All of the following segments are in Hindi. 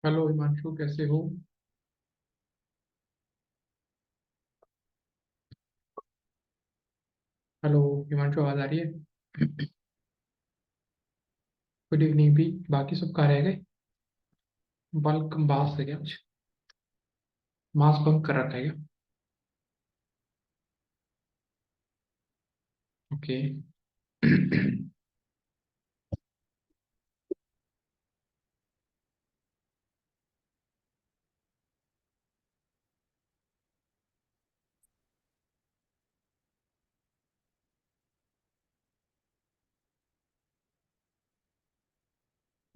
हेलो हिमांशु, कैसे हो? हेलो हिमांशु, आवाज आ रही है? गुड इवनिंग भी। बाकी सब कहाँ रह गए? बल्क बास है क्या कुछ? मास बंक कर रखा है क्या? ओके।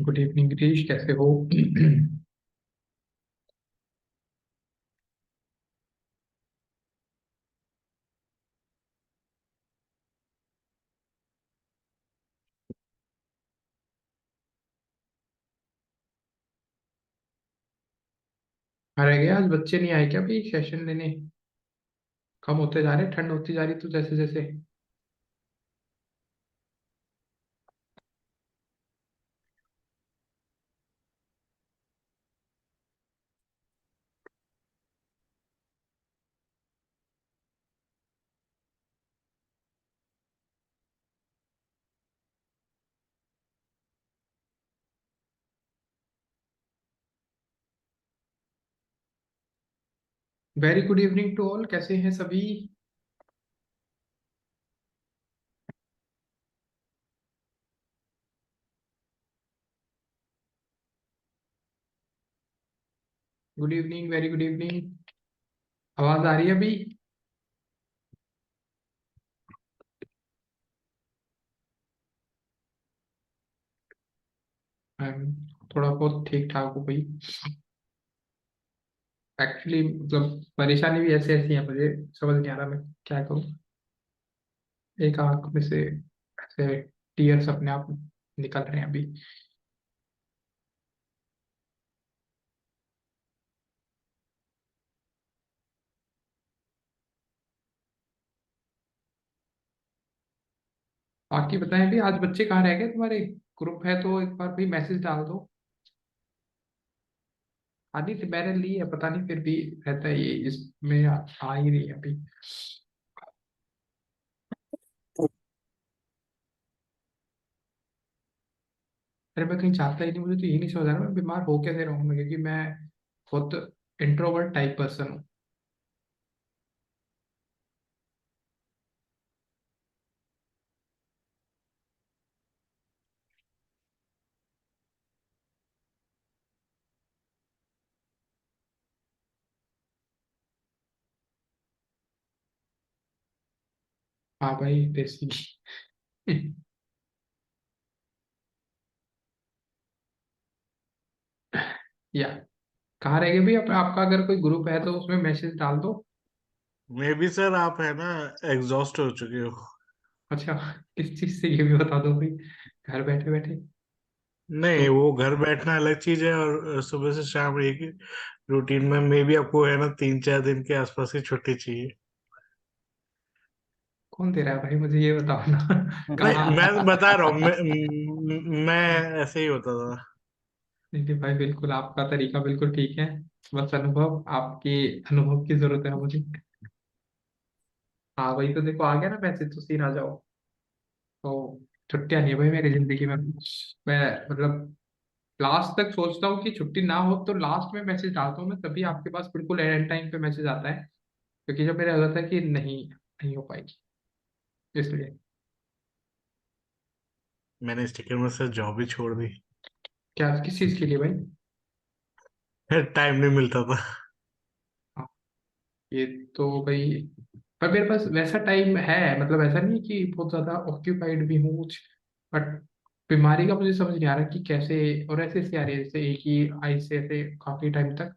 गुड इवनिंग गिरीश, कैसे हो? रह गए आज? बच्चे नहीं आए क्या भाई सेशन लेने? कम होते जा रहे, ठंड होती जा रही तो जैसे जैसे। Very good evening to all, कैसे हैं सभी? Good evening, very good evening. आवाज आ रही है अभी? थोड़ा बहुत ठीक ठाक हो भाई। एक्चुअली मतलब परेशानी भी ऐसे ऐसी है, मुझे समझ नहीं आ रहा मैं क्या करूँ। एक आंख में से ऐसे टीयर्स अपने आप निकल रहे हैं अभी। बाकी बताएं भी, आज बच्चे कहाँ रह गए तुम्हारे? ग्रुप है तो एक बार भी मैसेज डाल दो। आदि थी मैंने ली है, पता नहीं फिर भी रहता है ये इसमें आ ही रही है अभी। अरे मैं कहीं चाहता ही नहीं, मुझे तो यही नहीं समझ आ रहा मैं बीमार हो कैसे रहूंगा, क्योंकि मैं खुद इंट्रोवर्ट टाइप पर्सन हूँ। हाँ भाई, देसी घी। या कहाँ रह गए भी आपका अगर कोई ग्रुप है तो उसमें मैसेज डाल दो। मे बी सर आप है ना एग्जॉस्ट हो चुके हो। अच्छा, किस चीज से ये भी बता दो भाई, घर बैठे बैठे। तो नहीं, वो घर बैठना अलग चीज है और सुबह से शाम एक रूटीन में मे बी आपको है ना 3-4 दिन के आसपास की छुट्टी चाहिए। कौन दे रहा है भाई, मुझे ये बताओ ना। नहीं, कहाँ? मैं बता रहा हूँ, मैं ऐसे ही होता था। देखिए भाई, बिल्कुल आपका तरीका बिल्कुल ठीक है। बस अनुभव, आपके अनुभव की जरूरत है मुझे। हाँ वही तो, देखो आ गया ना मैसेज, तो सीन आ जाओ। तो छुट्टियां नहीं है भाई मेरी जिंदगी में। मैं मतलब लास्ट तक सोचता हूँ कि छुट्टी ना हो तो लास्ट में मैसेज डालता हूँ मैं, तभी आपके पास बिल्कुल एंड टाइम पे मैसेज आता है। क्योंकि जब मेरा होता है कि नहीं, नहीं हो पाएगी, इसलिए। मैंने स्टिकर में से जॉब ही छोड़ दी। क्या, किस चीज के लिए भाई? टाइम नहीं मिलता था। हाँ, ये तो भाई, पर मेरे पास वैसा टाइम है, मतलब ऐसा नहीं कि बहुत ज्यादा ऑक्यूपाइड भी हूँ कुछ। बट बीमारी का मुझे समझ नहीं आ रहा कि कैसे, और ऐसे ऐसे आ रही है जैसे एक ही आई से ऐसे काफी टाइम तक।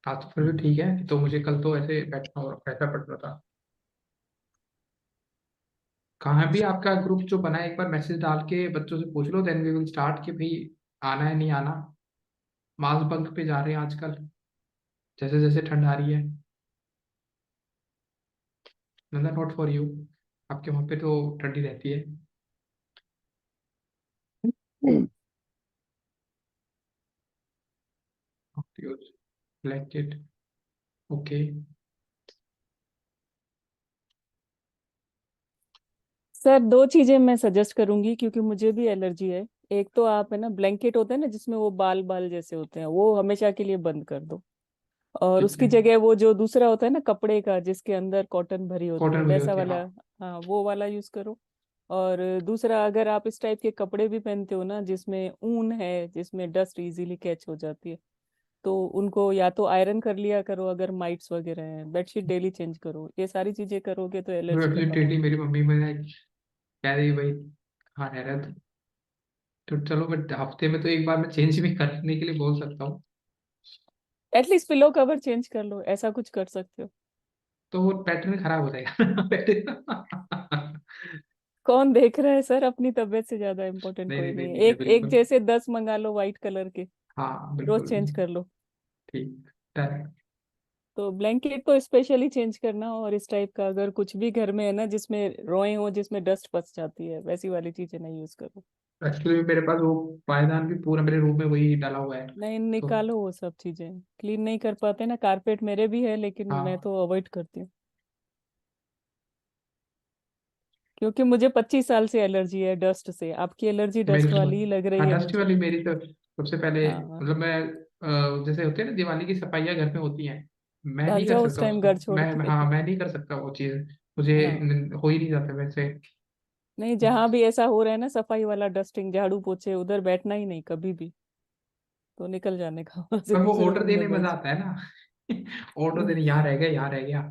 आज तो फिर भी ठीक है, तो मुझे कल तो ऐसे बैठना और बैठा पड़ रहा था। कहाँ भी आपका ग्रुप जो बना है, एक बार मैसेज डाल के बच्चों से पूछ लो, देन वी विल स्टार्ट कि भाई आना है नहीं आना। मास बंक पे जा रहे हैं आजकल, जैसे जैसे ठंड आ रही है। नंदा नॉट फॉर यू, आपके वहाँ पे तो ठंडी रहती है। Use blanket. ओके। सर दो चीजें मैं सजेस्ट करूंगी क्योंकि मुझे भी एलर्जी है। एक तो आप है ना, ब्लैंकेट होता है ना जिसमें वो बाल बाल जैसे होते हैं, वो हमेशा के लिए बंद कर दो। और ठीक उसकी है। जगह वो जो दूसरा होता है ना कपड़े का, जिसके अंदर कॉटन भरी होती है, कॉटन भरी वैसा होती है, वाला। हाँ। हाँ, वो वाला यूज करो। और दूसरा, अगर आप इस टाइप के कपड़े भी पहनते हो ना जिसमें ऊन है, जिसमें डस्ट इजीली कैच हो जाती है, तो उनको या तो आयरन कर लिया करो, अगर माइट्स वगैरह हैं, बेडशीट डेली चेंज करो। ये सारी चीजें करोगे तो एलर्जी एक्चुअली खत्म टेडी होगी। मेरी मम्मी मुझे कह रही भाई कहाँ रह रहा है तो चलो मैं हफ्ते में तो एक बार मैं चेंज भी करने के लिए बोल सकता हूँ। एटलीस्ट पिलो कवर चेंज कर लो, ऐसा कुछ कर सकते हो। तो वो पैटर्न खराब हो जाएगा पैटर्न। कौन देख रहा है सर, अपनी तबीयत से ज्यादा इम्पोर्टेंट नहीं कोई नहीं नहीं नहीं है। नहीं नहीं, एक एक बिल्कुल। जैसे 10 मंगा लो वाइट कलर के, हाँ रोज बिल्कुल। चेंज कर लो। ठीक। डन। तो ब्लैंकेट तो स्पेशली चेंज करना, और इस टाइप का अगर कुछ भी घर में है ना जिसमें रोए हो, जिसमें डस्ट फंस जाती है, वैसी वाली चीजें नहीं यूज करो। एक्चुअली मेरे पास वो पायदान भी पूरा मेरे रूम में वही डाला हुआ है। नहीं, तो निकालो वो सब चीजें। क्लीन नहीं कर पाते ना, कारपेट मेरे भी है लेकिन मैं हाँ तो अवॉइड करती हूँ। क्योंकि मुझे 25 साल से एलर्जी है डस्ट से। आपकी एलर्जी मेरी डस्ट तो वाली ही लग हाँ रही है डस्ट मुझे। वाली मेरी तो सबसे पहले हाँ, मतलब मैं जैसे होते हैं ना दिवाली की सफाइयाँ घर में होती हैं, मैं भाग नहीं कर जाओ उस सकता टाइम उसको। घर छोड़ मैं के। हाँ मैं नहीं कर सकता वो चीज़। मुझे हाँ, हो ही नहीं जाता वैसे। नहीं, जहां भी ऐसा हो रहा है ना सफाई वाला, डस्टिंग, झाड़ू पोछे, उधर बैठना ही नहीं कभी भी। तो निकल जाने का वहां से, पर वो दूसरे ऑर्डर रूम देने में में मजा बैठ। आता है ना ऑर्डर देने, यहाँ रह गया यहाँ रह गया।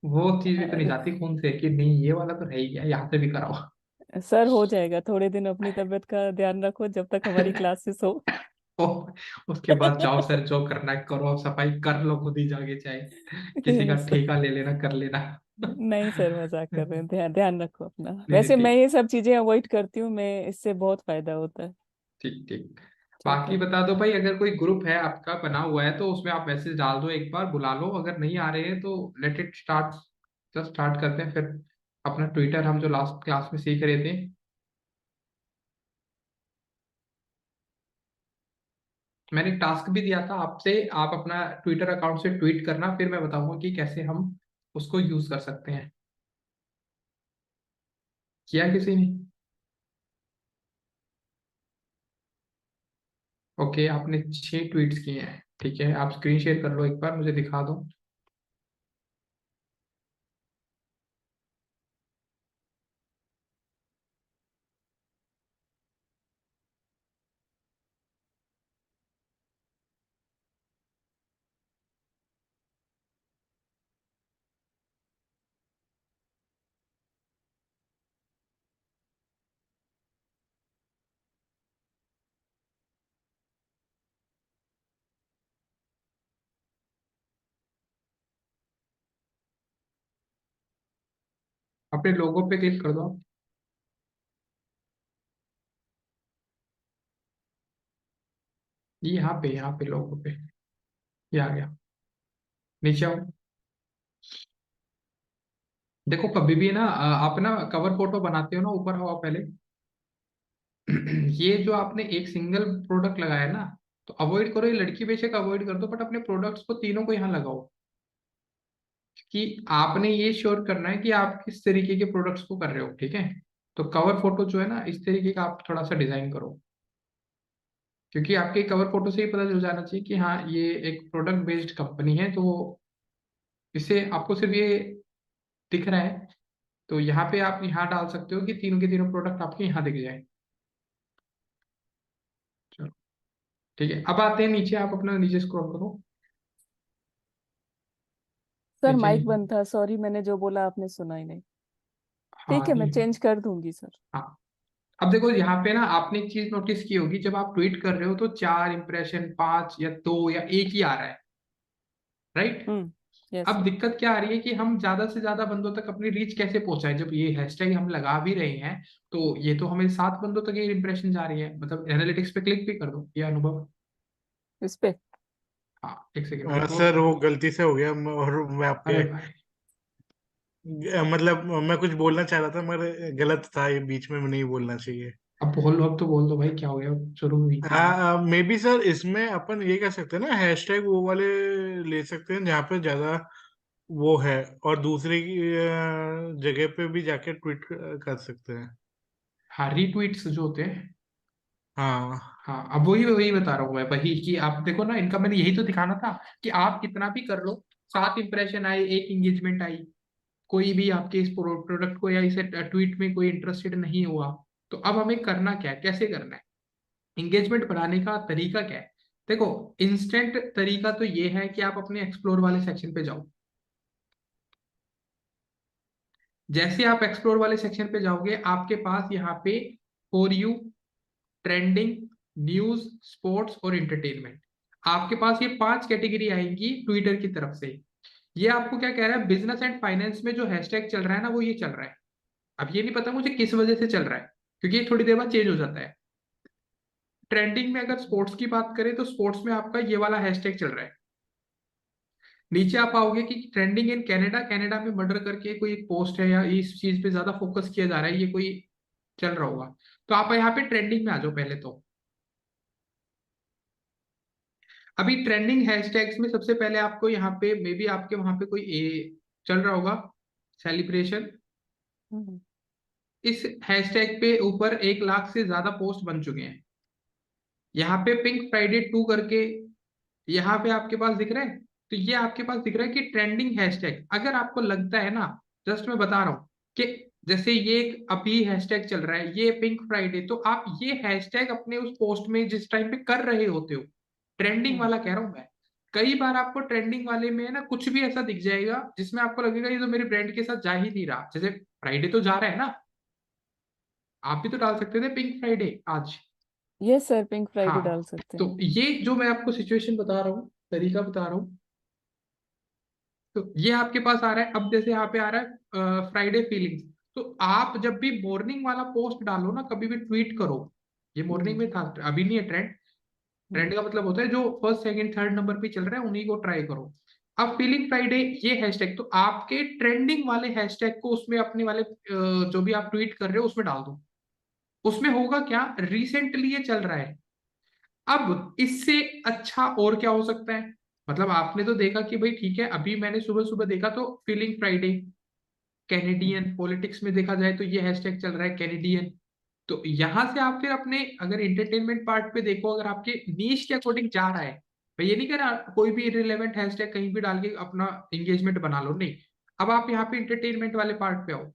वो चीज भी तो नहीं अरे जाती खून से कि नहीं ये वाला तो रह ही गया, यहाँ से भी कराओ। सर, हो जाएगा। थोड़े दिन अपनी तबीयत का ध्यान रखो जब तक हमारी क्लासेस हो। ओ, उसके बाद जाओ सर जो करना है करो, सफाई कर लो खुद ही जाके, चाहे किसी का सर, ठेका ले लेना कर लेना। नहीं सर, मजाक कर रहे हैं। ध्यान ध्यान रखो अपना। नहीं नहीं वैसे मैं ठीक। ये सब चीजें अवॉइड करती हूँ, मैं इससे बहुत फायदा होता है। ठीक ठीक। ठीक बाकी है। बता दो भाई, अगर कोई ग्रुप है आपका बना हुआ है तो उसमें आप मैसेज डाल दो, एक बार बुला लो। अगर नहीं आ रहे हैं तो let it start. Just start करते हैं फिर। अपना ट्विटर हम जो लास्ट क्लास में सीख रहे थे, मैंने एक टास्क भी दिया था आपसे। आप अपना ट्विटर अकाउंट से ट्वीट करना, फिर मैं बताऊंगा कि कैसे हम उसको यूज कर सकते हैं। किया किसी ने? ओके, आपने 6 ट्वीट्स किए हैं। ठीक है, आप स्क्रीन शेयर कर लो, एक बार मुझे दिखा दो। अपने लोगों पे क्लिक कर दो आप। ये यहाँ पे लोगों पे ये आ गया। नीचे आओ। देखो कभी भी ना आप ना कवर फोटो बनाते हो ना, ऊपर आओ आप पहले। ये जो आपने एक सिंगल प्रोडक्ट लगाया ना, तो अवॉइड करो, ये लड़की बेशक अवॉइड कर दो, बट अपने प्रोडक्ट्स को तीनों को यहाँ लगाओ। कि आपने ये श्योर करना है कि आप किस तरीके के प्रोडक्ट्स को कर रहे हो, ठीक है। तो कवर फोटो जो है ना, इस तरीके का आप थोड़ा सा डिजाइन करो। क्योंकि आपके कवर फोटो से ही पता चल जाना चाहिए कि हाँ ये एक प्रोडक्ट बेस्ड कंपनी है, तो इससे आपको सिर्फ ये दिख रहा है। तो यहाँ पे आप यहाँ डाल सकते हो कि तीनों के तीनों प्रोडक्ट आपके यहाँ दिख जाए। चलो ठीक है, अब आते हैं नीचे, आप अपना नीचे स्क्रॉल करो। सर नीचे माइक नीचे। बंद था, सॉरी, मैंने जो बोला आपने सुना ही नहीं। ठीक हाँ है, मैं ठीक है। चेंज कर दूंगी सर। हाँ। अब देखो यहाँ पे ना आपने एक चीज नोटिस की होगी, जब आप ट्वीट कर रहे हो तो 4 इंप्रेशन, 5 या 2 या एक ही आ रहा है, राइट। यस अब सर। दिक्कत क्या आ रही है कि हम ज्यादा से ज्यादा बंदों तक अपनी रीच कैसे पहुंचाए, जब ये हैशटैग हम लगा भी रहे हैं। तो ये तो हमें 7 बंदों तक ये इंप्रेशन जा रही है, मतलब एनालिटिक्स पे क्लिक भी कर दो, ये अनुभव। इस पे। हाँ एक सेकंड रुको। सर वो गलती से हो गया और मैं अरे आपके भाई। मतलब मैं कुछ बोलना चाह रहा था मगर गलत था, ये बीच में नहीं बोलना चाहिए। अब बोल लो, अब तो बोल दो भाई, क्या हो गया, शुरू हुई थी बात। हाँ मे बी सर, इसमें अपन ये कर सकते हैं ना, हैशटैग वो वाले ले सकते हैं जहाँ पे ज्यादा वो है, और दूसरे की जगह पे भी जाके ट्वीट कर सकते हैं। हाँ, रीट्वीट्स जो होते हैं। हाँ। हाँ, अब वही वही बता रहा हूँ मैं, वही कि आप देखो ना, इनका मैंने यही तो दिखाना था कि आप कितना भी कर लो, 7 इंप्रेशन आए, 1 इंगेजमेंट आई, कोई भी आपके इस प्रोडक्ट को या इसे ट्वीट में कोई इंटरेस्टेड नहीं हुआ, तो अब हमें करना क्या है, कैसे करना है, इंगेजमेंट बढ़ाने का तरीका क्या है। देखो, इंस्टेंट तरीका तो ये है कि आप अपने एक्सप्लोर वाले सेक्शन पे जाओ। जैसे आप एक्सप्लोर वाले सेक्शन पे जाओगे, आपके पास यहाँ पे for you, trending, news, sports और एंटरटेनमेंट, आपके पास ये 5 कैटेगरी आएंगी ट्विटर की तरफ से। ये आपको क्या कह रहा है, बिजनेस एंड फाइनेंस में जो हैशटैग चल रहा है ना, वो ये चल रहा है। अब ये नहीं पता मुझे किस वजह से चल रहा है, क्योंकि ये थोड़ी देर बाद चेंज हो जाता है। ट्रेंडिंग में अगर स्पोर्ट्स की बात करें तो स्पोर्ट्स में आपका ये वाला हैशटैग चल रहा है। नीचे आप आओगे कि ट्रेंडिंग इन कनाडा, कनाडा में मर्डर करके कोई एक पोस्ट है या इस चीज पे ज्यादा फोकस किया जा रहा है, ये कोई चल रहा होगा। तो आप यहाँ पे ट्रेंडिंग में आ जाओ पहले तो। अभी ट्रेंडिंग हैशटैग्स में सबसे पहले आपको यहाँ पे मे बी आपके वहां पे कोई चल रहा होगा, सेलिब्रेशन। हम्म। इस हैशटैग पे ऊपर 1 लाख से ज्यादा पोस्ट बन चुके हैं। यहाँ पे पिंक फ्राइडे 2 करके यहाँ पे आपके पास दिख रहा है। तो ये आपके पास दिख रहा है कि ट्रेंडिंग हैशटैग, अगर आपको लगता है ना, जस्ट मैं बता रहा हूँ कि जैसे ये एक अभी हैशटैग चल रहा है, ये पिंक फ्राइडे, तो आप ये हैशटैग अपने उस पोस्ट में जिस टाइम पे कर रहे होते हो, ट्रेंडिंग हम्म। वाला कह रहा हूं मैं। कई बार आपको ट्रेंडिंग वाले में ना कुछ भी ऐसा दिख जाएगा जिसमें आपको लगेगा ये तो मेरे ब्रांड के साथ जा ही नहीं रहा, जैसे फ्राइडे तो जा रहा है ना, आप भी तो डाल सकते थे पिंक फ्राइडे आज। यस सर, पिंक फ्राइडे डाल हाँ, सकते तो हैं। ये जो मैं आपको सिचुएशन बता रहा हूँ, तरीका बता रहा हूँ, तो ये आपके पास आ रहा है। अब जैसे यहाँ पे आ रहा है फ्राइडे फीलिंग्स, तो आप जब भी मॉर्निंग वाला पोस्ट डालो ना, कभी भी ट्वीट करो, ये मॉर्निंग हम्म। में था, अभी नहीं है ट्रेंड। हम्म। ट्रेंड का मतलब होता है जो फर्स्ट सेकंड थर्ड नंबर पे चल रहा है, उन्हीं को ट्राई करो। अब फीलिंग फ्राइडे ये हैशटैग, तो आपके ट्रेंडिंग वाले हैशटैग को उसमें अपने वाले जो भी आप ट्वीट कर रहे हो उसमें डाल दो। उसमें होगा क्या, रिसेंटली ये चल रहा है। अब इससे अच्छा और क्या हो सकता है, मतलब आपने तो देखा कि भाई ठीक है, अभी मैंने सुबह सुबह देखा तो फीलिंग फ्राइडे, हम्म। कैनेडियन पॉलिटिक्स में देखा जाए तो ये हैशटैग चल रहा है कैनेडियन। तो यहां से आप फिर अपने अगर इंटरटेनमेंट पार्ट पे देखो, अगर आपके नीश के अकॉर्डिंग जा रहा है, मैं ये नहीं कह रहा कोई भी इररिलेवेंट हैशटैग कहीं भी डाल के अपना एंगेजमेंट बना लो, नहीं। अब आप यहाँ पे इंटरटेनमेंट वाले पार्ट पे आओ।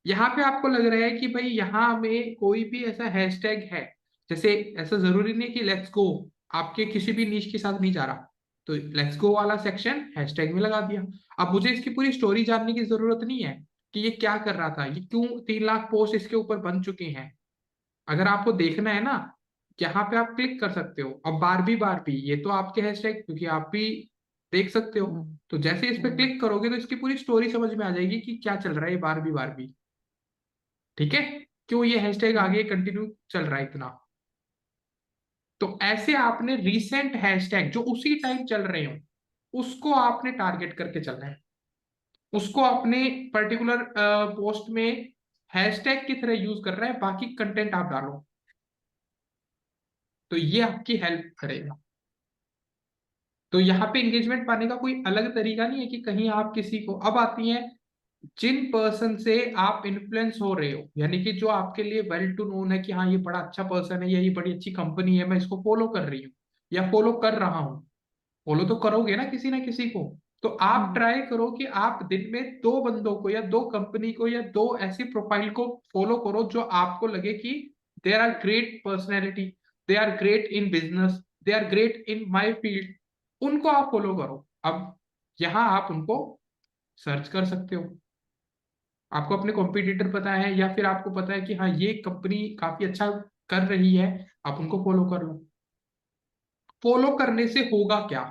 यहाँ पे आपको लग रहा है कि भाई यहाँ में कोई भी ऐसा हैशटैग है, जैसे ऐसा जरूरी नहीं कि लेट्स गो आपके किसी भी नीश के साथ नहीं जा रहा, तो लेट्स गो वाला सेक्शन हैशटैग में लगा दिया। अब मुझे इसकी पूरी स्टोरी जानने की जरूरत नहीं है कि ये क्या कर रहा था, ये क्यों 3 लाख पोस्ट इसके ऊपर बन चुके हैं। अगर आपको देखना है ना, यहाँ पे आप क्लिक कर सकते हो। अब बारबी बारबी, ये तो आपके हैशटैग, क्योंकि आप भी देख सकते हो। हम्म। तो जैसे इस पे हम्म। क्लिक करोगे तो इसकी पूरी स्टोरी समझ में आ जाएगी कि क्या चल रहा है ये बारबी बारबी। ठीक है, क्यों ये हैशटैग हम्म। आगे कंटिन्यू चल रहा है इतना। तो ऐसे आपने रीसेंट हैशटैग जो उसी टाइम चल रहे हो, उसको आपने टारगेट करके चलना है, उसको अपने पर्टिकुलर पोस्ट में हैशटैग की तरह यूज कर रहा है, बाकी कंटेंट आप डालो, तो ये आपकी हेल्प करेगा। तो यहाँ पे एंगेजमेंट पाने का कोई अलग तरीका नहीं है कि कहीं आप किसी को, अब आती है जिन पर्सन से आप इन्फ्लुएंस हो रहे हो, यानी कि जो आपके लिए वेल टू नोन है कि हाँ ये बड़ा अच्छा पर्सन है या ये बड़ी अच्छी कंपनी है, मैं इसको फॉलो कर रही हूँ या फॉलो कर रहा हूँ। फॉलो तो करोगे ना किसी को। तो आप हम्म। ट्राई करो कि आप दिन में 2 बंदों को या 2 कंपनी को या 2 ऐसी प्रोफाइल को फॉलो करो जो आपको लगे कि they are great personality, they are great in business, they are great in my field, उनको आप फॉलो करो। अब यहाँ आप उनको सर्च कर सकते हो, आपको अपने कॉम्पिटिटर पता है या फिर आपको पता है कि हाँ ये कंपनी काफी अच्छा कर रही है, आप उनको फॉलो कर लो। फॉलो करने से होगा क्या।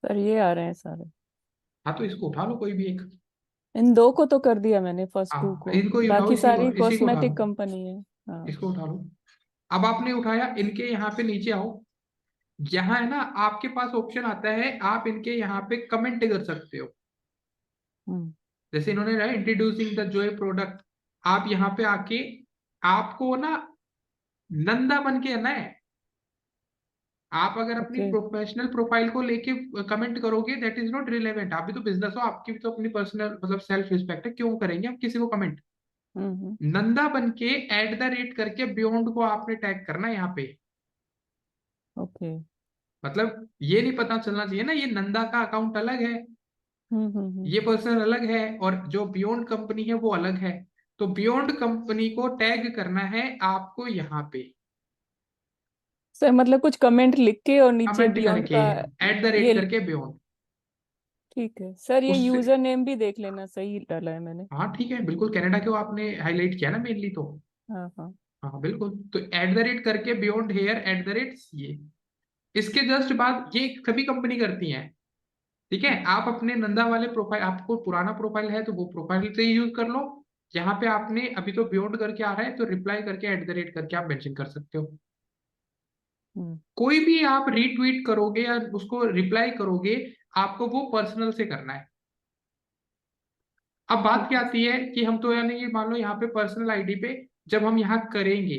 सर ये आ रहे हैं सारे। हाँ, तो इसको उठा लो कोई भी एक। इन दो को तो कर दिया मैंने, फर्स्ट टू हाँ, को। इनको ही उठाओ, बाकी सारी इसी को उठा कॉस्मेटिक लो, कंपनी है। हाँ। इसको उठा लो। अब आपने उठाया, इनके यहाँ पे नीचे आओ। यहाँ है ना, आपके पास ऑप्शन आता है, आप इनके यहाँ पे कमेंट कर सकते हो। हम्म। जैसे इन्होंने ना इंट्रोड्यूसिंग द जोय प्रोडक्ट, आप यहाँ पे आके आपको ना नंदा बन के आना है। आप अगर अपनी ओके। प्रोफेशनल प्रोफाइल को लेके कमेंट करोगे दैट इज नॉट रिलेवेंट। आप भी तो बिजनेस हो, आपकी भी तो अपनी पर्सनल मतलब सेल्फ रिस्पेक्ट है, क्यों करेंगे आप किसी को कमेंट। हम्म। नंदा बन के @ करके बियॉन्ड को आपने टैग करना है यहाँ पे। ओके। मतलब ये नहीं पता चलना चाहिए ना ये नंदा का अकाउंट अलग है, हम्म। ये पर्सन अलग है, और जो बियॉन्ड कंपनी है वो अलग है। तो बियॉन्ड कंपनी को टैग करना है आपको यहाँ पे, सर मतलब कुछ कमेंट लिख के और नीचे कमेंट बियॉन्ड करके का @ ये करके बियॉन्ड। ठीक है सर, ये उससे यूजर नेम भी देख लेना, सही डाला है मैंने। हाँ ठीक है बिल्कुल, कनाडा को आपने हाईलाइट किया ना मेनली तो। हाँ हाँ। हाँ बिल्कुल, तो करके बियॉन्ड हेयर ये इसके जस्ट बाद ये सभी कंपनी करती हैं। ठीक है, आप अपने नंदा वाले प्रोफाइल, आपको पुराना प्रोफाइल है तो वो प्रोफाइल से यूज कर लो। यहाँ पे आपने अभी तो बियॉन्ड करके आ रहा है तो रिप्लाई करके @ करके आप मेंशन कर सकते हो। हम्म। कोई भी आप रीट्वीट करोगे या उसको रिप्लाई करोगे, आपको वो पर्सनल से करना है। अब बात ठीक क्या है। आती है कि हम तो यानी कि मान लो यहाँ पे पर्सनल आईडी पे जब हम यहाँ करेंगे,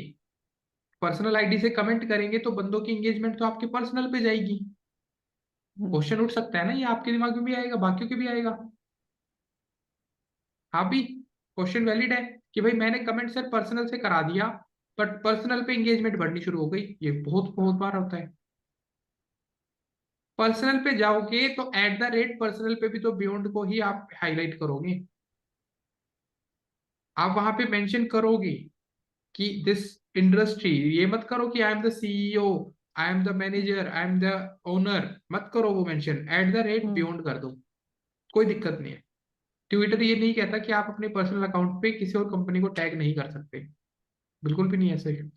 पर्सनल आईडी से कमेंट करेंगे तो बंदों की एंगेजमेंट तो आपके पर्सनल पे जाएगी। हम्म। क्वेश्चन उठ सकता है ना, ये आपके दिमाग में भी आएगा, बाकियों के भी आएगा। हाँ भी क्वेश्चन वैलिड है कि भाई मैंने कमेंट सर पर्सनल से करा दिया, बट पर्सनल पे एंगेजमेंट बढ़नी शुरू हो गई। ये बहुत बहुत बार होता है। पर्सनल पे जाओगे तो पर्सनल पे भी तो बियॉन्ड को ही आप हाईलाइट करोगे। आप वहां पे मेंशन करोगे कि दिस इंडस्ट्री, ये मत करो कि I am the CEO, I am the manager, I am the owner, मत करो वो मेंशन, हम्म। बियॉन्ड कर दो। कोई दिक्कत नहीं है। ट्विटर ये नहीं कहता कि आप अपने पर्सनल अकाउंट पे किसी और कंपनी को टैग नहीं कर सकते, बिल्कुल भी नहीं ऐसे है।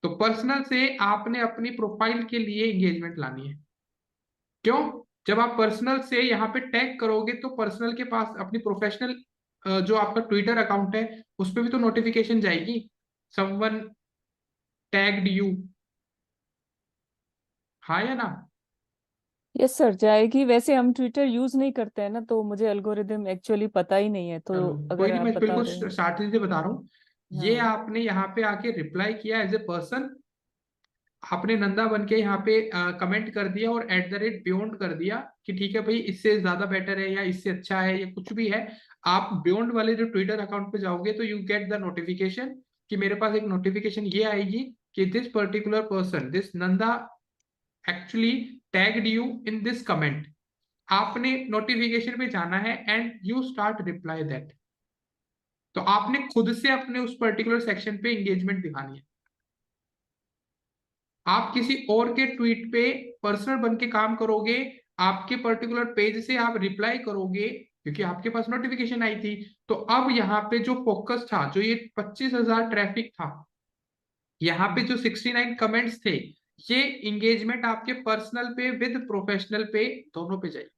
तो पर्सनल से आपने अपनी प्रोफाइल के लिए एंगेजमेंट लानी है। क्यों? जब आप पर्सनल से यहाँ पे टैग करोगे तो पर्सनल के पास अपनी प्रोफेशनल जो आपका ट्विटर अकाउंट है उस पर भी तो नोटिफिकेशन जाएगी, समवन टैग्ड यू। हाँ या ना? यस सर, जाएगी। वैसे हम ट्विटर यूज नहीं करते हैं ना, तो मुझे एल्गोरिदम एक्चुअली पता ही नहीं है, तो चलो कोई अगर नहीं, आप मैं बता बिल्कुल रहे हैं। स्टार्टिंग से बता रहा हूँ। ये हाँ। आपने यहाँ पे आके रिप्लाई किया एज ए पर्सन, आपने नंदा बन के यहाँ पे कमेंट कर दिया और बियॉन्ड कर दिया कि ठीक है भाई इससे ज्यादा बेटर है या इससे अच्छा है या कुछ भी है। आप बियॉन्ड वाले जो ट्विटर अकाउंट पे जाओगे तो यू गेट द नोटिफिकेशन, कि मेरे पास एक नोटिफिकेशन ये आएगी कि this particular person, this Nanda actually tagged you in this comment. आपने नोटिफिकेशन पे जाना है and you start reply that. तो आपने खुद से अपने उस पर्टिकुलर सेक्शन पे एंगेजमेंट दिखानी है। आप किसी और के ट्वीट पे पर्सनल बन के काम करोगे, आपके पर्टिकुलर पेज से आप रिप्लाई करोगे क्योंकि आपके पास नोटिफिकेशन आई थी। तो अब यहाँ पे जो फोकस था, जो ये 25,000 ट्रैफिक था, यहाँ पे जो 69 कमेंट्स थे, ये इंगेजमेंट आपके पर्सनल पे विद प्रोफेशनल पे दोनों पे जाएगी।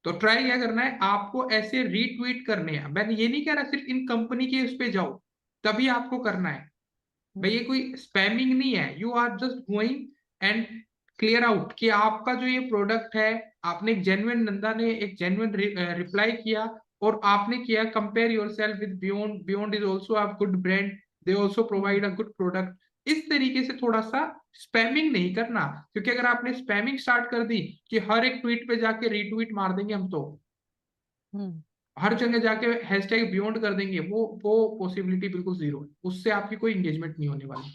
तो ट्राई क्या करना है आपको, ऐसे रीट्वीट करने हैं। मैंने ये नहीं कह रहा सिर्फ इन कंपनी के उस पे जाओ, तभी आपको करना है भाई। हम्म। ये कोई स्पैमिंग नहीं है, you are just going and clear out कि आपका जो ये प्रोडक्ट है, आपने एक जेन्युइन, नंदा ने एक जेन्युइन रिप्लाई किया और आपने किया compare your self with beyond, beyond is also a good brand, they also hmm. Provide a good product. इस तरीके से थोड़ा सा स्पैमिंग नहीं करना, क्योंकि अगर आपने स्पैमिंग स्टार्ट कर दी कि हर एक ट्वीट पे जाके रीट्वीट मार देंगे हम, तो हम्म। हर जगह जाके #बियॉन्ड कर देंगे, वो पॉसिबिलिटी बिल्कुल जीरो है, उससे आपकी कोई एंगेजमेंट नहीं होने वाली।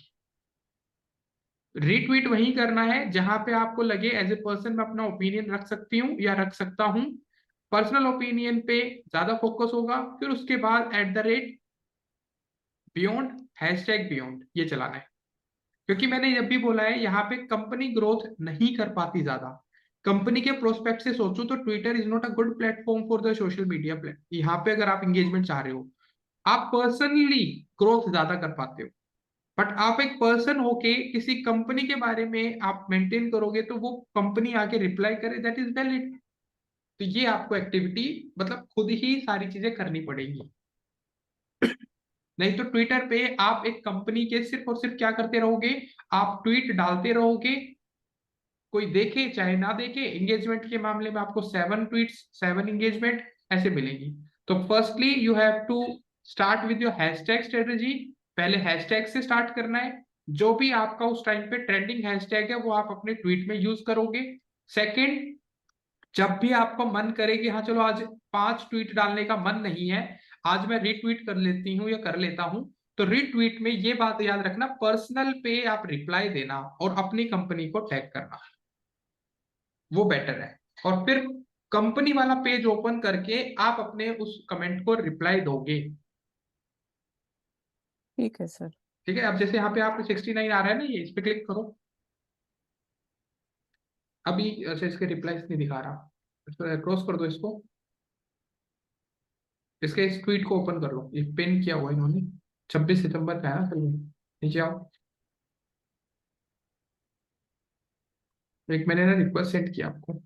रीट्वीट वही करना है जहां पे आपको लगे एज ए पर्सन मैं अपना ओपिनियन रख सकती हूँ या रख सकता हूँ। पर्सनल ओपिनियन पे ज्यादा फोकस होगा, फिर उसके बाद बियॉन्ड, #बियॉन्ड ये चलाना है। क्योंकि मैंने जब भी बोला है यहाँ पे कंपनी ग्रोथ नहीं कर पाती ज्यादा। कंपनी के प्रोस्पेक्ट से सोचो तो Twitter is not a good platform for the social media plate. यहाँ पे अगर आप इंगेजमेंट चाह रहे हो, आप पर्सनली ग्रोथ ज्यादा कर पाते हो। बट आप एक पर्सन होके किसी कंपनी के बारे में आप मेंटेन करोगे तो वो कंपनी आके रिप्लाई करे, दैट इज वैलिड। तो ये आपको एक्टिविटी मतलब खुद ही सारी चीजें करनी पड़ेगी। नहीं तो ट्विटर पे आप एक कंपनी के सिर्फ और सिर्फ क्या करते रहोगे, आप ट्वीट डालते रहोगे, कोई देखे चाहे ना देखे, एंगेजमेंट के मामले में आपको 7 ट्वीट्स 7 एंगेजमेंट ऐसे मिलेंगी। तो firstly you have to start with your hashtag strategy. पहले हैशटैग से स्टार्ट करना है, जो भी आपका उस टाइम पे ट्रेंडिंग हैशटैग है वो आप अपने ट्वीट में यूज करोगे। सेकंड, जब भी आपका मन करे कि हाँ चलो आज 5 ट्वीट डालने का मन नहीं है, आज मैं रीट्वीट कर लेती हूँ या कर लेता हूँ, तो रीट्वीट में ये बात याद रखना, पर्सनल पे आप रिप्लाई देना और अपनी कंपनी को टैग करना, वो बेटर है। और फिर कंपनी वाला पेज ओपन करके आप अपने उस कमेंट को रिप्लाई दोगे। ठीक है सर। ठीक है, अब जैसे यहाँ पे आप 69 आ रहा है ना, ये इस पे क्लिक करो। अभी अच्छा इसके रिप्लाई नहीं दिखा रहा, क्रॉस कर दो इसको, इसके इस ट्वीट को ओपन कर लो, ये पिन किया हुआ है इन्होंने, 26 सितंबर का है ना। चलिए नीचे आओ, एक मैंने ना रिक्वेस्ट सेंड किया आपको,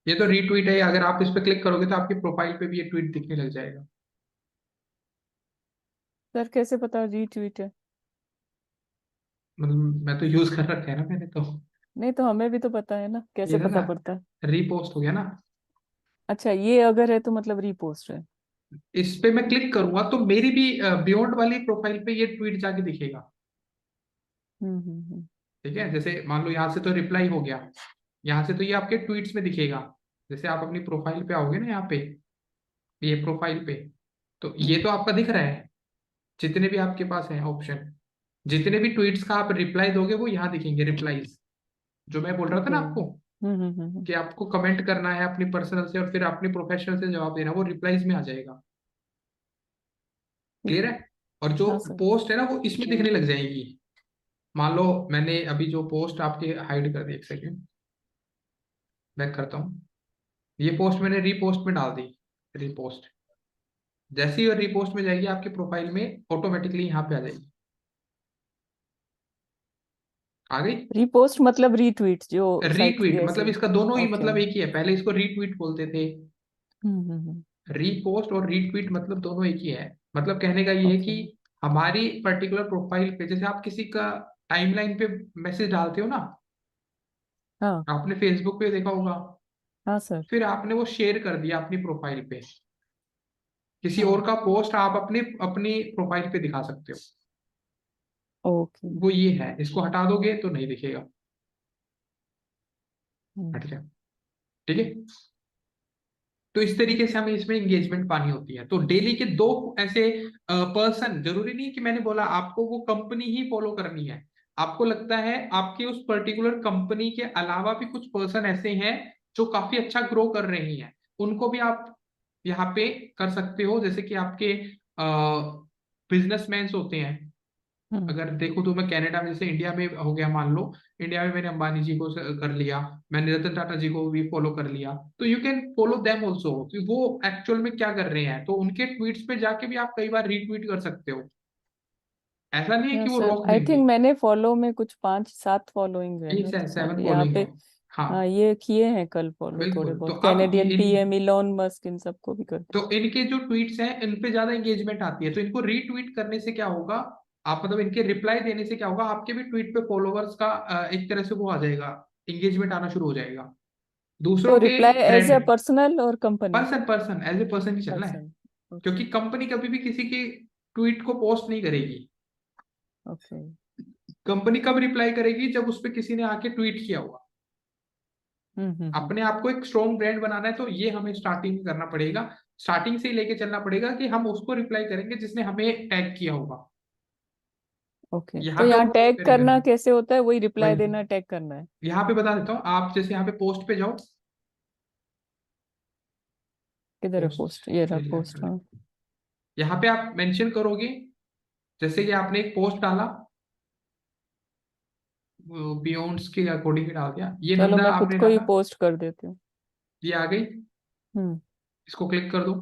ये तो रीट्वीट है, अगर आप इस पे क्लिक करोगे तो आपकी प्रोफाइल पे भी ये ट्वीट दिखने लग जाएगा। सर कैसे पता रीट्वीट है? मतलब मैं तो यूज कर रखा है ना मैंने तो। नहीं तो हमें भी तो पता है ना, ये कैसे था ना, पता पड़ता है? रीपोस्ट हो गया ना। अच्छा, ये अगर है तो मतलब रीपोस्ट है। इस पे मैं क्लिक करूंगा तो मेरी भी बियॉन्ड वाली प्रोफाइल पे ये ट्वीट जाके दिखेगा। हम्म। ठीक है, जैसे मान लो यहाँ से तो रिप्लाई हो गया, यहाँ से तो ये आपके ट्वीट्स में दिखेगा। जैसे आप अपनी प्रोफाइल पे आओगे ना, यहाँ पे ये प्रोफाइल पे, तो ये हम्म। तो आपका दिख रहा है, जितने भी आपके पास है ऑप्शन, जितने भी ट्वीट्स का आप रिप्लाई दोगे वो यहाँ दिखेंगे, रिप्लाईज, जो मैं बोल रहा था ओके। ना आपको कि आपको कमेंट करना है अपनी पर्सनल से और फिर अपनी प्रोफेशनल से जवाब देना, वो रिप्लाईज में आ जाएगा। ठीक क्लियर है। है? और जो हाँ सर। पोस्ट है ना वो इसमें दिखने लग जाएगी। मान लो मैंने अभी जो पोस्ट आपके हाइड कर दी, एक सेकेंड बैक करता हूँ, ये पोस्ट मैंने रीपोस्ट में डाल दी, रीपोस्ट, जैसे ही रीपोस्ट में जाएगी आपके प्रोफाइल में ऑटोमेटिकली यहाँ पे आ जाएगी, आ गई। रीपोस्ट मतलब रीट्वीट जो साइट रीट्वीट मतलब ऐसे। इसका दोनों ही ओके। मतलब एक ही है, पहले इसको रीट्वीट बोलते थे। हम्म। रीपोस्ट और रीट्वीट मतलब दोनों एक ही है। मतलब कहने का ये है ओके। कि हमारी पर्टिकुलर प्रोफाइल पे जैसे आप किसी का टाइमलाइन पे मैसेज डालते हो ना, हाँ। आपने फेसबुक पे देखा होगा, हाँ सर। फिर आपने वो शेयर कर दिया अपनी प्रोफाइल पे, किसी और हाँ। का पोस्ट आप अपनी अपनी प्रोफाइल पे दिखा सकते हो। ओके। वो ये है, इसको हटा दोगे तो नहीं दिखेगा, हम्म। हट जाए। ठीक है, तो इस तरीके से हमें इसमें एंगेजमेंट पानी होती है। तो डेली के 2 ऐसे पर्सन, जरूरी नहीं कि मैंने बोला आपको वो कंपनी ही फॉलो करनी है, आपको लगता है आपके उस पर्टिकुलर कंपनी के अलावा भी कुछ पर्सन ऐसे हैं जो काफी अच्छा ग्रो कर रही हैं, उनको भी आप यहाँ पे कर सकते हो। जैसे कि आपके बिजनेसमैन होते हैं, हम्म। अगर देखो तो मैं कनाडा में, जैसे इंडिया में हो गया मान लो, इंडिया में मैंने अंबानी जी को कर लिया, मैंने रतन टाटा जी को भी फॉलो कर लिया, तो you can follow them also कि वो एक्चुअल में क्या कर रहे हैं, तो उनके ट्वीट्स पे जाके भी आप कई बार रीट्वीट कर सकते हो। ऐसा नहीं है हाँ कि वो सर, रोक आई देंगे। थिंक मैंने फॉलो में कुछ 5-7 फॉलोइंग है ये ना, सेवन यहाँ फॉलोइंग पे। है। हाँ हाँ, ये किए हैं कल फॉलो, थोड़े बिल्कुल, तो बहुत अब कैनेडियन इन पीएम इलॉन मस्क, इन सबको भी कर तो इनके जो ट्वीट्स हैं इन पे ज्यादा एंगेजमेंट आती है, तो इनको रीट्वीट करने से क्या होगा, आप मतलब इनके रिप्लाई देने से क्या होगा, आपके भी ट्वीट पे फॉलोवर्स का एक तरह से वो आ जाएगा, एंगेजमेंट आना शुरू हो जाएगा, दूसरों तो के reply as thread. A personal और company? Person person as a person ही चलना है, पर्सन। ओके। क्योंकि कंपनी कभी भी किसी की ट्वीट को पोस्ट नहीं करेगी। ओके। कंपनी कब रिप्लाई करेगी, जब उस पर किसी ने आके ट्वीट किया होगा। हम्म। अपने आप को एक स्ट्रॉन्ग ब्रांड बनाना है तो ये हमें स्टार्टिंग में करना पड़ेगा, स्टार्टिंग से ही लेके चलना पड़ेगा कि हम उसको रिप्लाई करेंगे जिसने हमें टैग किया होगा। ओके, तो यहाँ का यहाँ वो नहीं टैग करेगा। करना कैसे होता है? वही वही रिप्लाई देना, टैग करना है? यहाँ पे बता देता हूँ, आप जैसे यहाँ पे पोस्ट पे जाओ, किधर है पोस्ट, पोस्ट? ये रहा ये लिया पोस्ट, मैंने। हाँ। यहाँ पे आप मेंशन करोगे, जैसे कि आपने एक पोस्ट डाला, बियॉन्ड्स के अकॉर्डिंग ही डाल दिया, ये चलो नंदा मैं खुद आपने को ही डाला, पोस्ट कर देती हूँ। ये आ गई, हम्म। इसको क्लिक कर दो,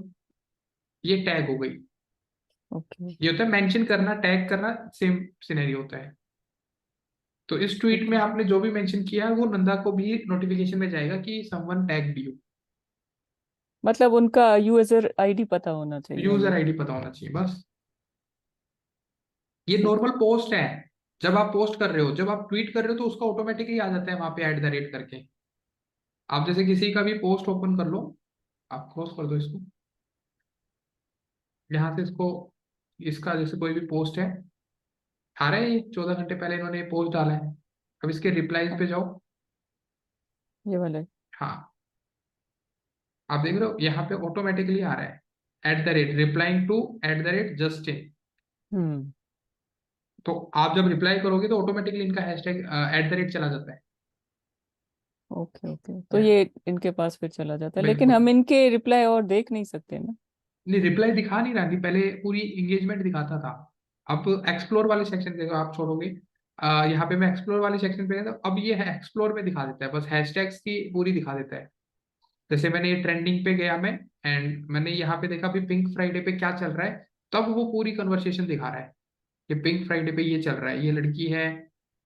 ये टैग हो गई। ओके। ये होता है मेंशन करना, टैग करना, सेम सिनेरियो होता है। तो इस ट्वीट ठीक में है, आपने जो भी मेंशन किया है वो नंदा को भी नोटिफिकेशन में जाएगा कि समवन टैग्ड यू। मतलब उनका यूजर आईडी पता होना चाहिए यूजर हमें। आईडी पता होना चाहिए बस। ये ठीक नॉर्मल पोस्ट है। जब आप पोस्ट कर रहे हो, जब आप ट्वीट कर रहे हो, तो उसका ऑटोमेटिकली आ जाता है वहां पे @ करके। आप जैसे किसी का भी पोस्ट ओपन कर लो, आप क्लोज कर दो इसको, यहाँ से इसको, इसका जैसे कोई भी पोस्ट है, आ रहा है ये 14 घंटे पहले इन्होंने पोस्ट डाला है। अब इसके रिप्लाईज है, पे जाओ। ये वाला है। हाँ, आप देख रहे हो यहाँ पे ऑटोमेटिकली आ रहा है रिप्लाइंग टू @जस्टिन। हम्म। तो आप जब रिप्लाई करोगे तो ऑटोमेटिकली इनका हैशटैग चला जाता है। ओके ओके, तो या, ये इनके पास फिर चला जाता है, लेकिन बिल्कुल। हम इनके रिप्लाई और देख नहीं सकते ना। नहीं, रिप्लाई दिखा नहीं रहा थी, पहले पूरी इंगेजमेंट दिखाता था। अब एक्सप्लोर वाले सेक्शन पे आप छोड़ोगे, यहाँ पे मैं एक्सप्लोर वाले सेक्शन पे गया, तो अब ये है एक्सप्लोर में दिखा देता है, बस हैशटैग्स की पूरी दिखा देता है। जैसे मैंने ये ट्रेंडिंग पे गया मैं, एंड मैंने यहाँ पे देखा भी पिंक फ्राइडे पे क्या चल रहा है, तब वो पूरी कन्वर्सेशन दिखा रहा है कि पिंक फ्राइडे पे ये चल रहा है, ये लड़की है।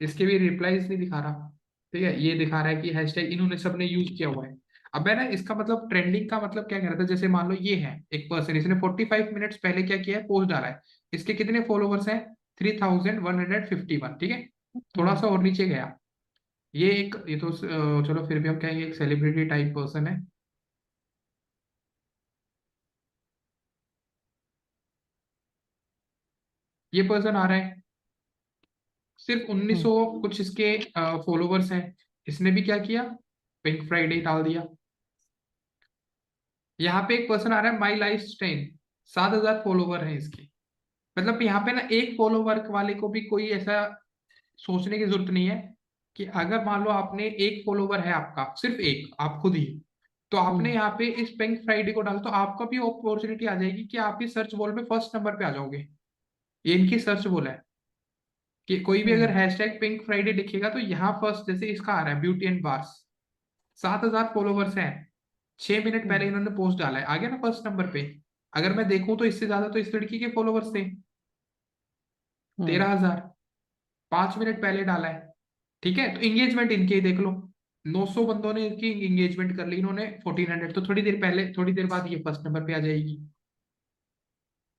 इसके भी रिप्लाईज नहीं दिखा रहा, ठीक है, ये दिखा रहा है कि हैशटैग इन्होंने सबने यूज किया हुआ है। अब मैं ना इसका मतलब ट्रेंडिंग का मतलब क्या कह रहा था, जैसे मान लो ये है एक पर्सन, इसने 45 मिनट्स पहले क्या किया है, पोस्ट डाला है। इसके कितने फॉलोवर्स हैं? 3151, ठीक है। थोड़ा हम्म सा और नीचे गया, ये तो चलो फिर भी हम कहेंगे एक सेलिब्रिटी टाइप पर्सन है। ये पर्सन आ रहा है, सिर्फ 1900 हम्म कुछ इसके फॉलोवर्स हैं। इसने भी क्या किया, पिंक फ्राइडे डाल दिया। यहाँ पे एक पर्सन आ रहा है माई लाइफ स्टाइल, 7000 फॉलोवर है इसके। मतलब यहाँ पे ना एक फॉलोवर वाले को भी कोई ऐसा सोचने की जरूरत नहीं है कि अगर मान लो आपने एक फॉलोवर है आपका, सिर्फ एक, आप खुद ही, तो आपने हम्म यहाँ पे इस पिंक फ्राइडे को डाला, तो आपका भी अपॉर्चुनिटी आ जाएगी कि आप इस सर्च बॉल में फर्स्ट नंबर पे आ जाओगे। ये इनकी सर्च बॉल है कि कोई भी अगर हम्म हैशटैग पिंक फ्राइडे लिखेगा तो यहाँ फर्स्ट, जैसे इसका आ रहा है ब्यूटी एंड बार्स, 7000 फॉलोवर्स हैं। 6 मिनट पहले हम्म इन्होंने पोस्ट डाला है, आ गया ना फर्स्ट नंबर पे। अगर मैं देखूं तो इससे ज्यादा तो इस लड़की के फॉलोवर्स थे, हम्म 13,000। 5 मिनट पहले डाला है, ठीक है। तो इंगेजमेंट इनके ही देख लो, 900 बंदों ने इनकी इंगेजमेंट कर ली, इन्होंने 1400, तो थोड़ी देर पहले, थोड़ी देर बाद ये फर्स्ट नंबर पे आ जाएगी।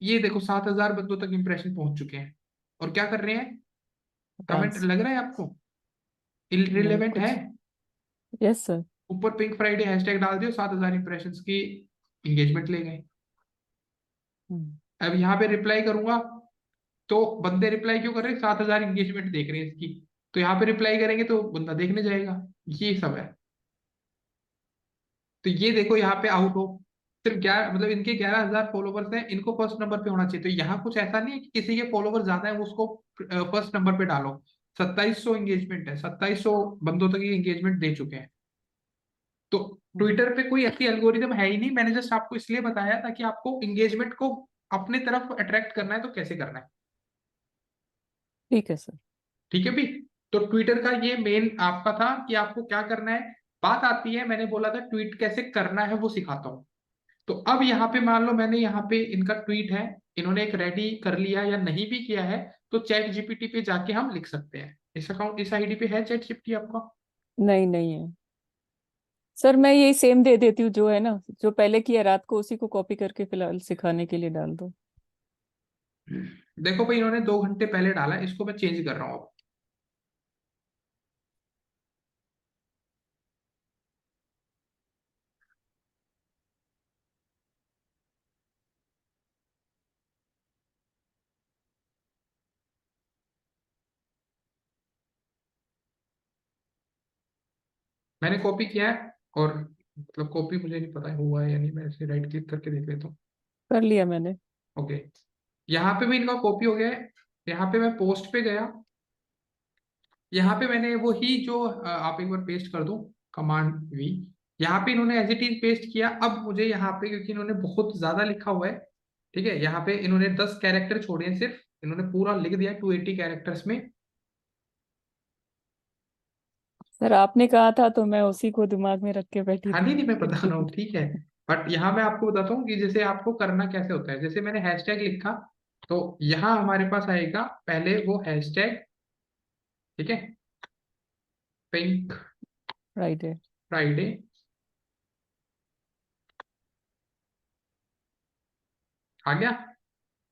ये देखो 7000 बंदों तक इंप्रेशन पहुंच चुके हैं, और क्या कर रहे हैं, कमेंट डांस। लग रहा है आपको नहीं इररिलेवेंट है। कुछ। Yes sir. ऊपर पिंक फ्राइडे हैशटैग डाल दियो, 7000 इंप्रेशन की इंगेजमेंट ले गए। हम्म अब यहाँ पे रिप्लाई करूंगा, तो बंदे रिप्लाई क्यों कर रहे हैं, 7000 इंगेजमेंट देख रहे हैं इसकी, तो यहाँ पे रिप्लाई करेंगे तो बंदा देखने जाएगा। ये सब है। तो ये देखो यहाँ पे आउट हो, सिर्फ 11, मतलब इनके 11,000 फॉलोवर्स हैं, इनको फर्स्ट नंबर पे होना चाहिए। तो यहाँ कुछ ऐसा नहीं है कि किसी के फॉलोवर ज्यादा है उसको फर्स्ट नंबर पे डालो। 2700 इंगेजमेंट है, 2700 बंदों तक ये इंगेजमेंट दे चुके हैं। तो हम्म, ट्विटर पे कोई ऐसी एल्गोरिदम है ही नहीं, मैंने जस्ट आपको इसलिए बताया ताकि आपको इंगेजमेंट को अपने तरफ अट्रैक्ट करना है तो कैसे करना है। ठीक है सर। ठीक है भी। तो ट्विटर का ये मेन आपका था कि आपको क्या करना है। बात आती है, मैंने बोला था ट्वीट कैसे करना है वो सिखाता हूँ। तो अब यहाँ पे मान लो मैंने यहाँ पे इनका ट्वीट है, इन्होंने एक रेडी कर लिया या नहीं भी किया है, तो चैट जीपीटी पे जाके हम लिख सकते हैं। इस अकाउंट, इस आईडी पे है चैट जीपीटी आपका? नहीं नहीं है सर, मैं यही सेम दे देती हूँ जो है ना, जो पहले किया रात को, उसी को कॉपी करके फिलहाल सिखाने के लिए डाल दो। देखो भाई, इन्होंने 2 घंटे पहले डाला है, इसको मैं चेंज कर रहा हूँ अब। मैंने कॉपी किया है, और मतलब कॉपी मुझे नहीं पता है हुआ है या नहीं, मैं इसे राइट क्लिक करके देख लेता हूँ। कर लिया मैंने। ओके, यहाँ पे भी इनका कॉपी हो गया है। यहाँ पे मैं पोस्ट पे गया, यहाँ पे मैंने वो ही जो आप एक बार पेस्ट कर दो, कमांड V। यहाँ पे इन्होंने एज इट इज पेस्ट किया। अब मुझे यहाँ पे, क्योंकि इन्होंने बहुत ज्यादा लिखा हुआ है, ठीक है, यहाँ पे इन्होंने 10 कैरेक्टर छोड़े हैं सिर्फ, इन्होंने पूरा लिख दिया 280 कैरेक्टर्स में। सर आपने कहा था तो मैं उसी को दिमाग में रख के बैठी हाँ, थी। नहीं नहीं, मैं फिर बता रहा हूँ, भी। ठीक है। बट यहाँ मैं आपको बताता हूँ कि जैसे आपको करना कैसे होता है। जैसे मैंने हैशटैग लिखा, तो यहाँ हमारे पास आएगा पहले वो हैशटैग, ठीक है, पिंक राइट है। फ्राइडे, आ गया।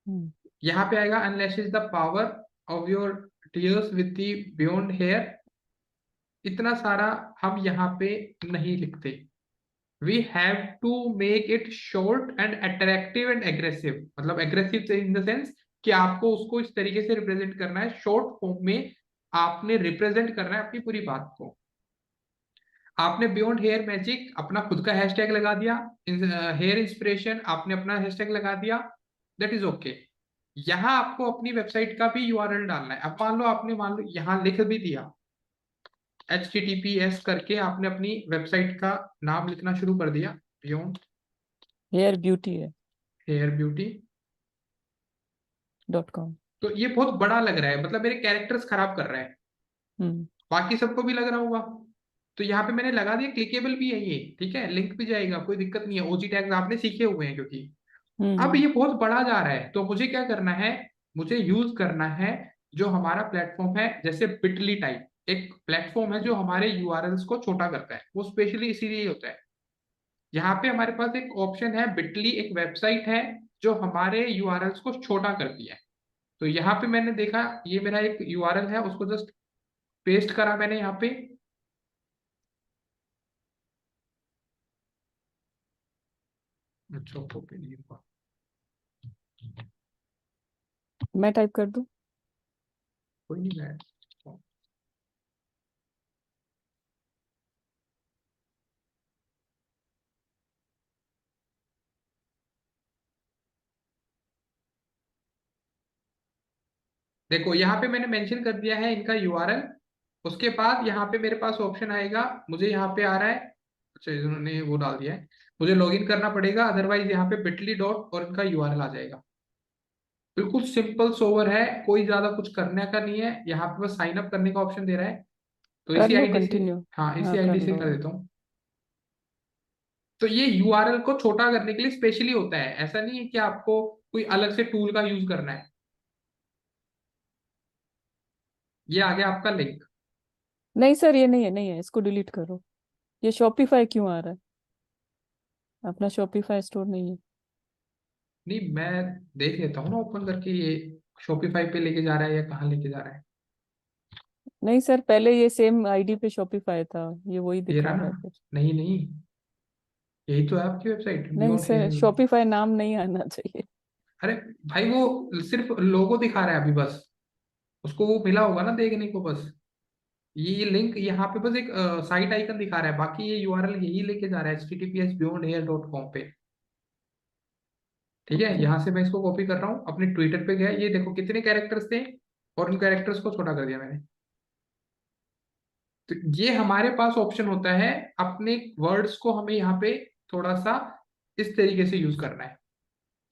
हम्म यहाँ पे आएगा unleashes the power of your tears with the beyond hair. इतना सारा हम यहाँ पे नहीं लिखते। We have to make it short and attractive and aggressive, मतलब एग्रेसिव इन द सेंस कि आपको उसको इस तरीके से रिप्रेजेंट करना है, शॉर्ट फॉर्म में आपने रिप्रेजेंट करना है अपनी पूरी बात को। आपने बियॉन्ड हेयर मैजिक अपना खुद का हैशटैग लगा दिया, हेयर इंस्पिरेशन आपने अपना हैशटैग लगा दिया, दैट इज ओके। यहाँ आपको अपनी वेबसाइट का भी यूआरएल डालना है। अब मान लो यहाँ लिख भी दिया HTTPS करके, आपने अपनी वेबसाइट का नाम लिखना शुरू कर दिया, बियॉन्ड हेयर ब्यूटी है हेयर ब्यूटी .com। तो ये बहुत बड़ा लग रहा है, मतलब मेरे कैरेक्टर्स खराब कर रहा है। हम्म बाकी सबको भी लग रहा होगा। तो यहाँ पे मैंने लगा दिया, क्लिकेबल भी है ये, ठीक है, लिंक भी जाएगा, कोई दिक्कत नहीं है, ओजी टैग्स आपने सीखे हुए हैं क्योंकि। अब हम्म ये बहुत बड़ा जा रहा है, तो मुझे क्या करना है, मुझे यूज करना है जो हमारा प्लेटफॉर्म है, जैसे बिटली टाइप एक प्लेटफॉर्म है जो हमारे यूआरएल्स को छोटा करता है, वो स्पेशली इसीलिए होता है। यहाँ पे हमारे पास एक ऑप्शन है बिटली, एक वेबसाइट है जो हमारे यूआरएल्स को छोटा करती है। तो यहाँ पे मैंने देखा ये मेरा एक यूआरएल है, उसको जस्ट पेस्ट करा मैंने यहाँ पे। अच्छा कॉपी नहीं हुआ। मैं टाइप कर दूं? कोई नहीं, मैं देखो यहाँ पे मैंने मेंशन कर दिया है इनका यूआरएल। उसके बाद यहाँ पे मेरे पास ऑप्शन आएगा, मुझे यहाँ पे आ रहा है, अच्छा इन्होंने वो डाल दिया है, मुझे लॉगिन करना पड़ेगा, अदरवाइज यहाँ पे बिटली डॉट और इनका यूआरएल आ जाएगा। बिल्कुल सिंपल सोवर है, कोई ज्यादा कुछ करने का नहीं है, यहाँ पे बस साइन अप करने का ऑप्शन दे रहा है। तो कर इसी लो आईडी से, कंटिन्यू। हाँ इसी हाँ कर आईडी से लो। कर देता हूँ। तो ये यूआरएल को छोटा करने के लिए स्पेशली होता है, ऐसा नहीं है कि आपको कोई अलग से टूल का यूज करना है। ये आ गया आपका लिंक। नहीं सर, ये नहीं है, नहीं है, इसको डिलीट करो। ये शॉपिफाई क्यों आ रहा है? अपना शॉपिफाई स्टोर नहीं है? नहीं मैं देख लेता हूँ ना ओपन करके, ये शॉपिफाई पे लेके जा रहा है या कहाँ लेके जा रहा है। नहीं सर, पहले ये सेम आईडी पे शॉपिफाई था, ये वही ये रहा दिखा ना। रहा है फिर। नहीं नहीं, यही तो है आपकी वेबसाइट नहीं बियॉन्ड सर, हेयर। शॉपिफाई नाम नहीं आना चाहिए। अरे भाई वो सिर्फ लोगो दिखा रहा है अभी बस, उसको वो मिला होगा ना देखने को बस। ये लिंक यहाँ पे बस एक साइट आइकन दिखा रहा है, बाकी ये यूआरएल यही लेके जा रहा है https://beyondhair.com पे। ठीक है, ओके। यहाँ से मैं इसको कॉपी कर रहा हूँ, अपने ट्विटर पे गया, ये देखो कितने कैरेक्टर्स थे और उन कैरेक्टर्स को छोटा कर दिया मैंने। तो ये हमारे पास ऑप्शन होता है, अपने वर्ड्स को हमें यहाँ पे थोड़ा सा इस तरीके से यूज करना है।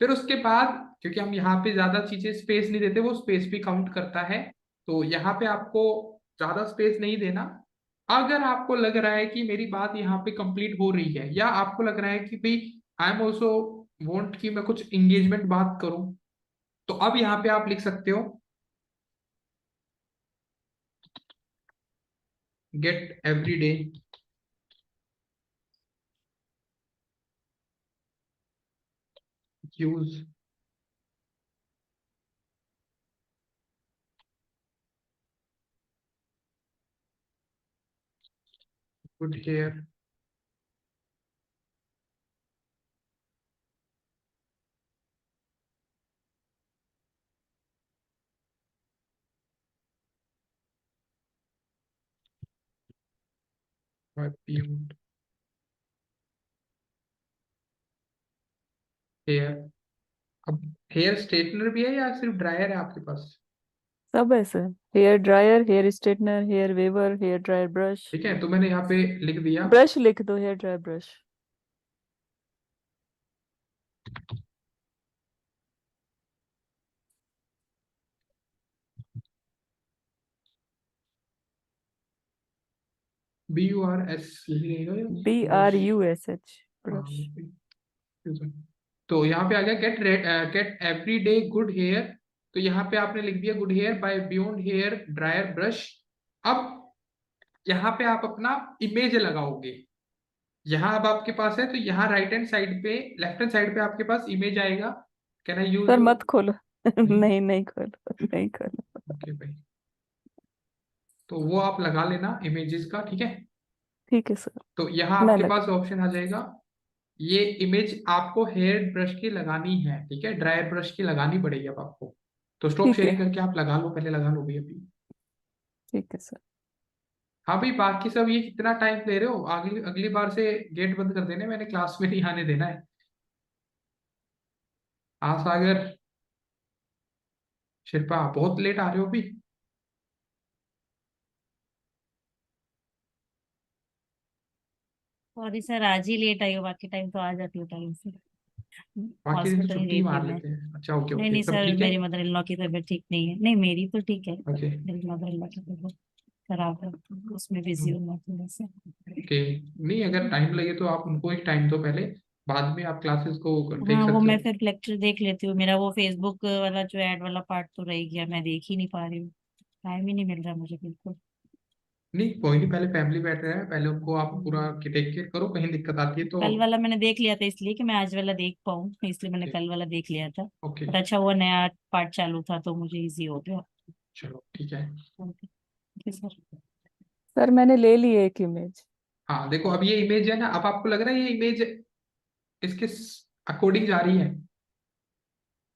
फिर उसके बाद क्योंकि हम यहाँ पे ज्यादा चीजें स्पेस नहीं देते, वो स्पेस भी काउंट करता है, तो यहाँ पे आपको ज्यादा स्पेस नहीं देना। अगर आपको लग रहा है कि मेरी बात यहाँ पे कंप्लीट हो रही है, या आपको लग रहा है कि भाई आई एम ऑल्सो वॉन्ट कि मैं कुछ इंगेजमेंट बात करूं, तो अब यहाँ पे आप लिख सकते हो get everyday use good hair beyond hair. अब हेयर स्ट्रेटनर भी है या सिर्फ ड्रायर है आपके पास? सब है sir, hair dryer, hair straightener, hair waver, hair dryer brush. ठीक है, तो मैंने यहाँ पे लिख दिया ब्रश लिख दो, हेयर ड्रायर ब्रश। BURS यही रहेगा या ब्रश? BRUSH हाँ ब्रश। तो यहाँ पे आ गया गेट एवरीडे गुड हेयर। तो यहाँ पे आपने लिख दिया good hair by beyond hair dryer brush. अब यहाँ पे आप अपना इमेज लगाओगे। यहाँ अब आपके पास है, तो यहाँ राइट हैंड साइड पे, लेफ्ट हैंड साइड पे आपके पास इमेज आएगा। Can I use sir your? मत खोलो। नहीं? नहीं नहीं खोलो, नहीं खोलो। ओके भाई, तो वो आप लगा लेना इमेजेस का, ठीक है। ठीक है सर, तो यहाँ मैं आपके लगा। पास ऑप्शन आ जाएगा, ये इमेज आपको हेयर ब्रश की लगानी है, ठीक है, ड्राई ब्रश की लगानी पड़ेगी अब आपको। तो स्टॉप ठीक है, शेयरिंग करके आप लगा लो, पहले लगा लो भाई अभी। ठीक है सर। हाँ भाई, बाकी सब ये कितना टाइम ले रहे हो, अगली अगली बार से गेट बंद कर देने, मैंने क्लास में नहीं आने देना है। हाँ सागर, शिल्पा, बहुत लेट आ रहे हो अभी। सॉरी सर, आज ही लेट आई हूँ, बाकी टाइम तो आ जाती हूँ टाइम से। बाकी दिन तो हॉस्पिटल ही छुट्टी गई थी मार मैं। लेते हैं। अच्छा, ओके नहीं ओके, नहीं सब सर, ठीक है। मेरी मदर इन लॉ की तबीयत ठीक नहीं है। नहीं, मेरी तो ठीक है, पर ओके मेरी मदर इन लॉ की तबीयत खराब है, तो उसमें बिजी हूँ मैं थोड़ा सा। ओके। नहीं, अगर टाइम लगे तो आप उनको एक टाइम दो पहले, बाद में आप क्लासेस को देख हाँ, वो सकते मैं हो। फिर लेक्चर देख लेती हूँ। मेरा वो फेसबुक वाला जो ऐड वाला पार्ट तो रह गया, मैं देख ही नहीं पा रही हूँ। टाइम ही नहीं मिल रहा मुझे बिल्कुल। नहीं कोई नहीं, पहले फैमिली बैठ रहा है, पहले उनको आप पूरा टेक केयर करो, कहीं दिक्कत आती है तो। कल वाला मैंने देख लिया था, इसलिए कि मैं आज वाला देख पाऊँ, इसलिए मैंने ओके कल वाला देख लिया था। ओके, पर अच्छा हुआ नया पार्ट चालू था, तो मुझे इजी हो गया। चलो ठीक है। Okay, sir. सर मैंने ले ली एक इमेज। हाँ देखो, अब ये इमेज है ना, अब आपको लग रहा है ये इमेज इसके अकॉर्डिंग जा रही है,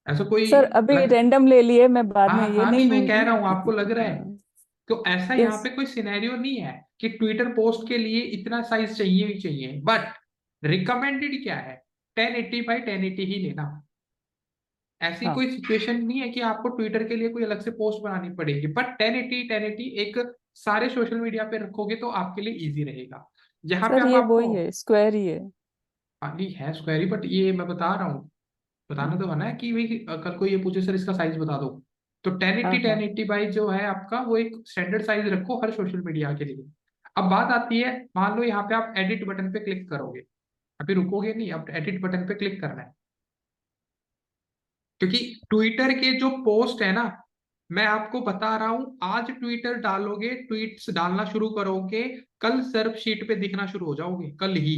ऐसा कोई सर अभी लग। रैंडम ले लिए, मैं बाद में हाँ ये हाँ, नहीं नहीं मैं कह लूंगी। रहा हूँ आपको लग रहा है। हाँ। तो ऐसा यहाँ यस। पे कोई सिनेरियो नहीं है कि ट्विटर पोस्ट के लिए इतना साइज चाहिए ही चाहिए, बट रिकमेंडेड क्या है, 1080 बाई 1080 ही लेना। ऐसी हाँ कोई सिचुएशन नहीं है कि आपको ट्विटर के लिए कोई अलग से पोस्ट बनानी पड़ेगी, बट 1080 एक सारे सोशल मीडिया पे रखोगे तो आपके लिए इजी रहेगा। यहाँ पे सर, अब ये आपको, वही है, स्क्वायर ही है। हाँ नहीं है स्क्वेरी, बट ये मैं बता रहा हूँ, बताना तो बना है कि भाई कल को ये पूछे सर इसका साइज बता दो, तो हाँ 1080 हाँ। 1080 बाई जो है आपका, वो एक स्टैंडर्ड साइज रखो हर सोशल मीडिया के लिए। अब बात आती है, मान लो यहाँ पे आप एडिट बटन पे क्लिक करोगे, अभी रुकोगे नहीं, अब एडिट बटन पे क्लिक करना है, क्योंकि ट्विटर के जो पोस्ट है ना, मैं आपको बता रहा हूं, आज ट्विटर डालोगे, ट्वीट्स डालना शुरू करोगे, कल सर्फ शीट पे दिखना शुरू हो जाओगे, कल ही।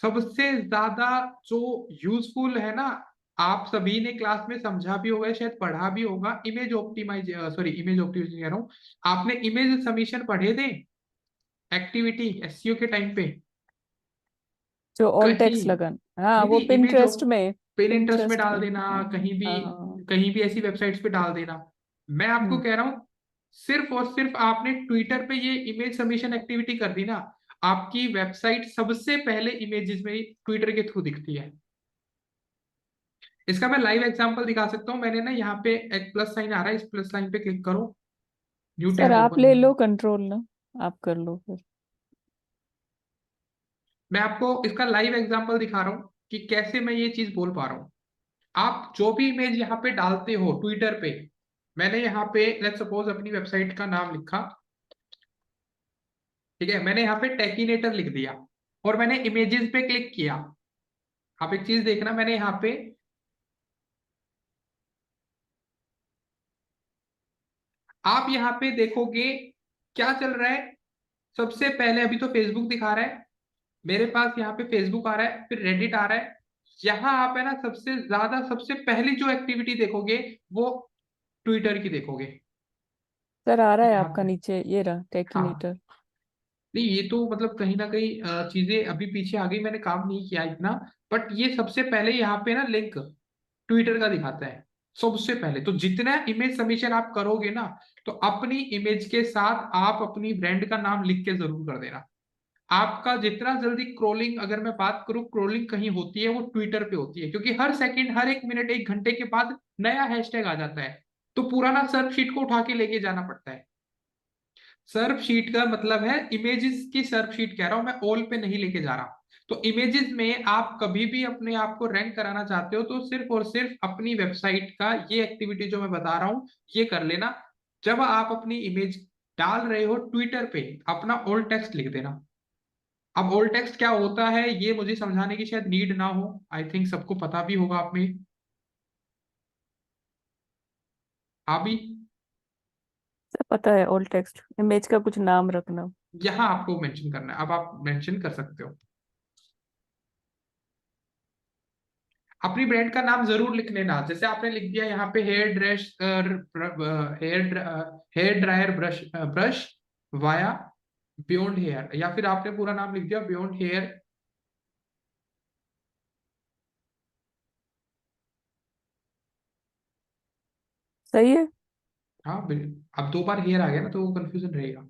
सबसे ज्यादा जो यूजफुल है ना, आप सभी ने क्लास में समझा भी होगा, शायद पढ़ा भी होगा, image optimise, sorry image optimisation कह रहा हूँ, आपने इमेज सबमिशन पढ़े थे एक्टिविटी एसईओ के टाइम पे? जो ऑल कहीं, टेक्स्ट लगाना, हाँ नहीं वो नहीं, इमेज पिंटरेस्ट में। पेन इंटरेस्ट में पिंटरेस्ट डाल पे, देना, हाँ कहीं भी, हाँ हाँ। कहीं भी ऐसी वेबसाइट्स पे डाल देना। मैं आपको हम्म। कह रहा हूँ, सिर्फ और सिर्फ आपने ट्विटर पे ये इमेज सबमिशन एक्टिविटी कर दी ना, आपकी वेबसाइट सबसे पहले इमेजेस में ट्विटर के थ्रू दिखती है। इसका मैं लाइव एग्जांपल दिखा सकता हूँ, मैंने ना यहाँ पे एक प्लस साइन आ रहा है, इस प्लस साइन पे क्लिक करो, न्यू सर टैब आप ओपन ले होगा। लो कंट्रोल ना, आप कर लो फिर। मैं आपको इसका लाइव एग्जांपल दिखा रहा हूँ कि कैसे मैं ये चीज बोल पा रहा हूँ। आप जो भी इमेज यहाँ पे डालते हो ट्विटर पे, मैंने यहाँ पे लेट्स सपोज अपनी वेबसाइट का नाम लिखा, ठीक है, मैंने यहाँ पे टेकिनेटर लिख दिया और मैंने इमेजेस पे क्लिक किया। आप एक चीज देखना, मैंने यहाँ पे, आप यहाँ पे देखोगे क्या चल रहा है। सबसे पहले अभी तो फेसबुक दिखा रहा है, मेरे पास यहाँ पे फेसबुक आ रहा है, फिर रेडिट आ रहा है। यहाँ आप है ना, सबसे ज्यादा सबसे पहली जो एक्टिविटी देखोगे वो ट्विटर की देखोगे। सर आ रहा है यहाँ आपका पे, नीचे, ये रहा हाँ, टेकिनेटर। नहीं ये तो मतलब कहीं ना कहीं चीजें अभी पीछे आ गई, मैंने काम नहीं किया इतना, बट ये सबसे पहले यहाँ पे ना लिंक ट्विटर का दिखाता है सबसे पहले। तो जितना इमेज सबमिशन आप करोगे ना, तो अपनी इमेज के साथ आप अपनी ब्रांड का नाम लिख के जरूर कर देना। आपका जितना जल्दी क्रोलिंग, अगर मैं बात करूं क्रोलिंग कहीं होती है, वो ट्विटर पे होती है, क्योंकि हर सेकंड, हर एक मिनट, एक घंटे के बाद नया हैशटैग आ जाता है, तो पुराना सर्च शीट को उठा के लेके जाना पड़ता है। सर्फ शीट का मतलब है इमेजेस की सर्फ शीट कह रहा हूं मैं, ऑल पे नहीं लेके जा रहा। तो इमेजेस में आप कभी भी अपने आप को रैंक कराना चाहते हो, तो सिर्फ और सिर्फ अपनी वेबसाइट का ये एक्टिविटी जो मैं बता रहा हूं, ये कर लेना। जब आप अपनी इमेज डाल रहे हो ट्विटर पे, अपना ओल्ड टेक्स्ट लिख देना। अब ओल्ड टेक्स्ट क्या होता है ये मुझे समझाने की शायद नीड ना हो, आई थिंक सबको पता भी होगा आप में। अभी सर पता है, ऑल टेक्स्ट इमेज का कुछ नाम रखना। यहाँ आपको मेंशन करना है, अब आप मेंशन कर सकते हो। अपनी ब्रांड का नाम जरूर लिख लेना। जैसे आपने लिख दिया यहाँ पे hair dress, hair dryer brush, brush via beyond hair, या फिर आपने पूरा नाम लिख दिया बियॉन्ड हेयर। सही है हाँ बिल्कुल, अब 2 बार हेयर आ गया ना तो वो कंफ्यूजन रहेगा,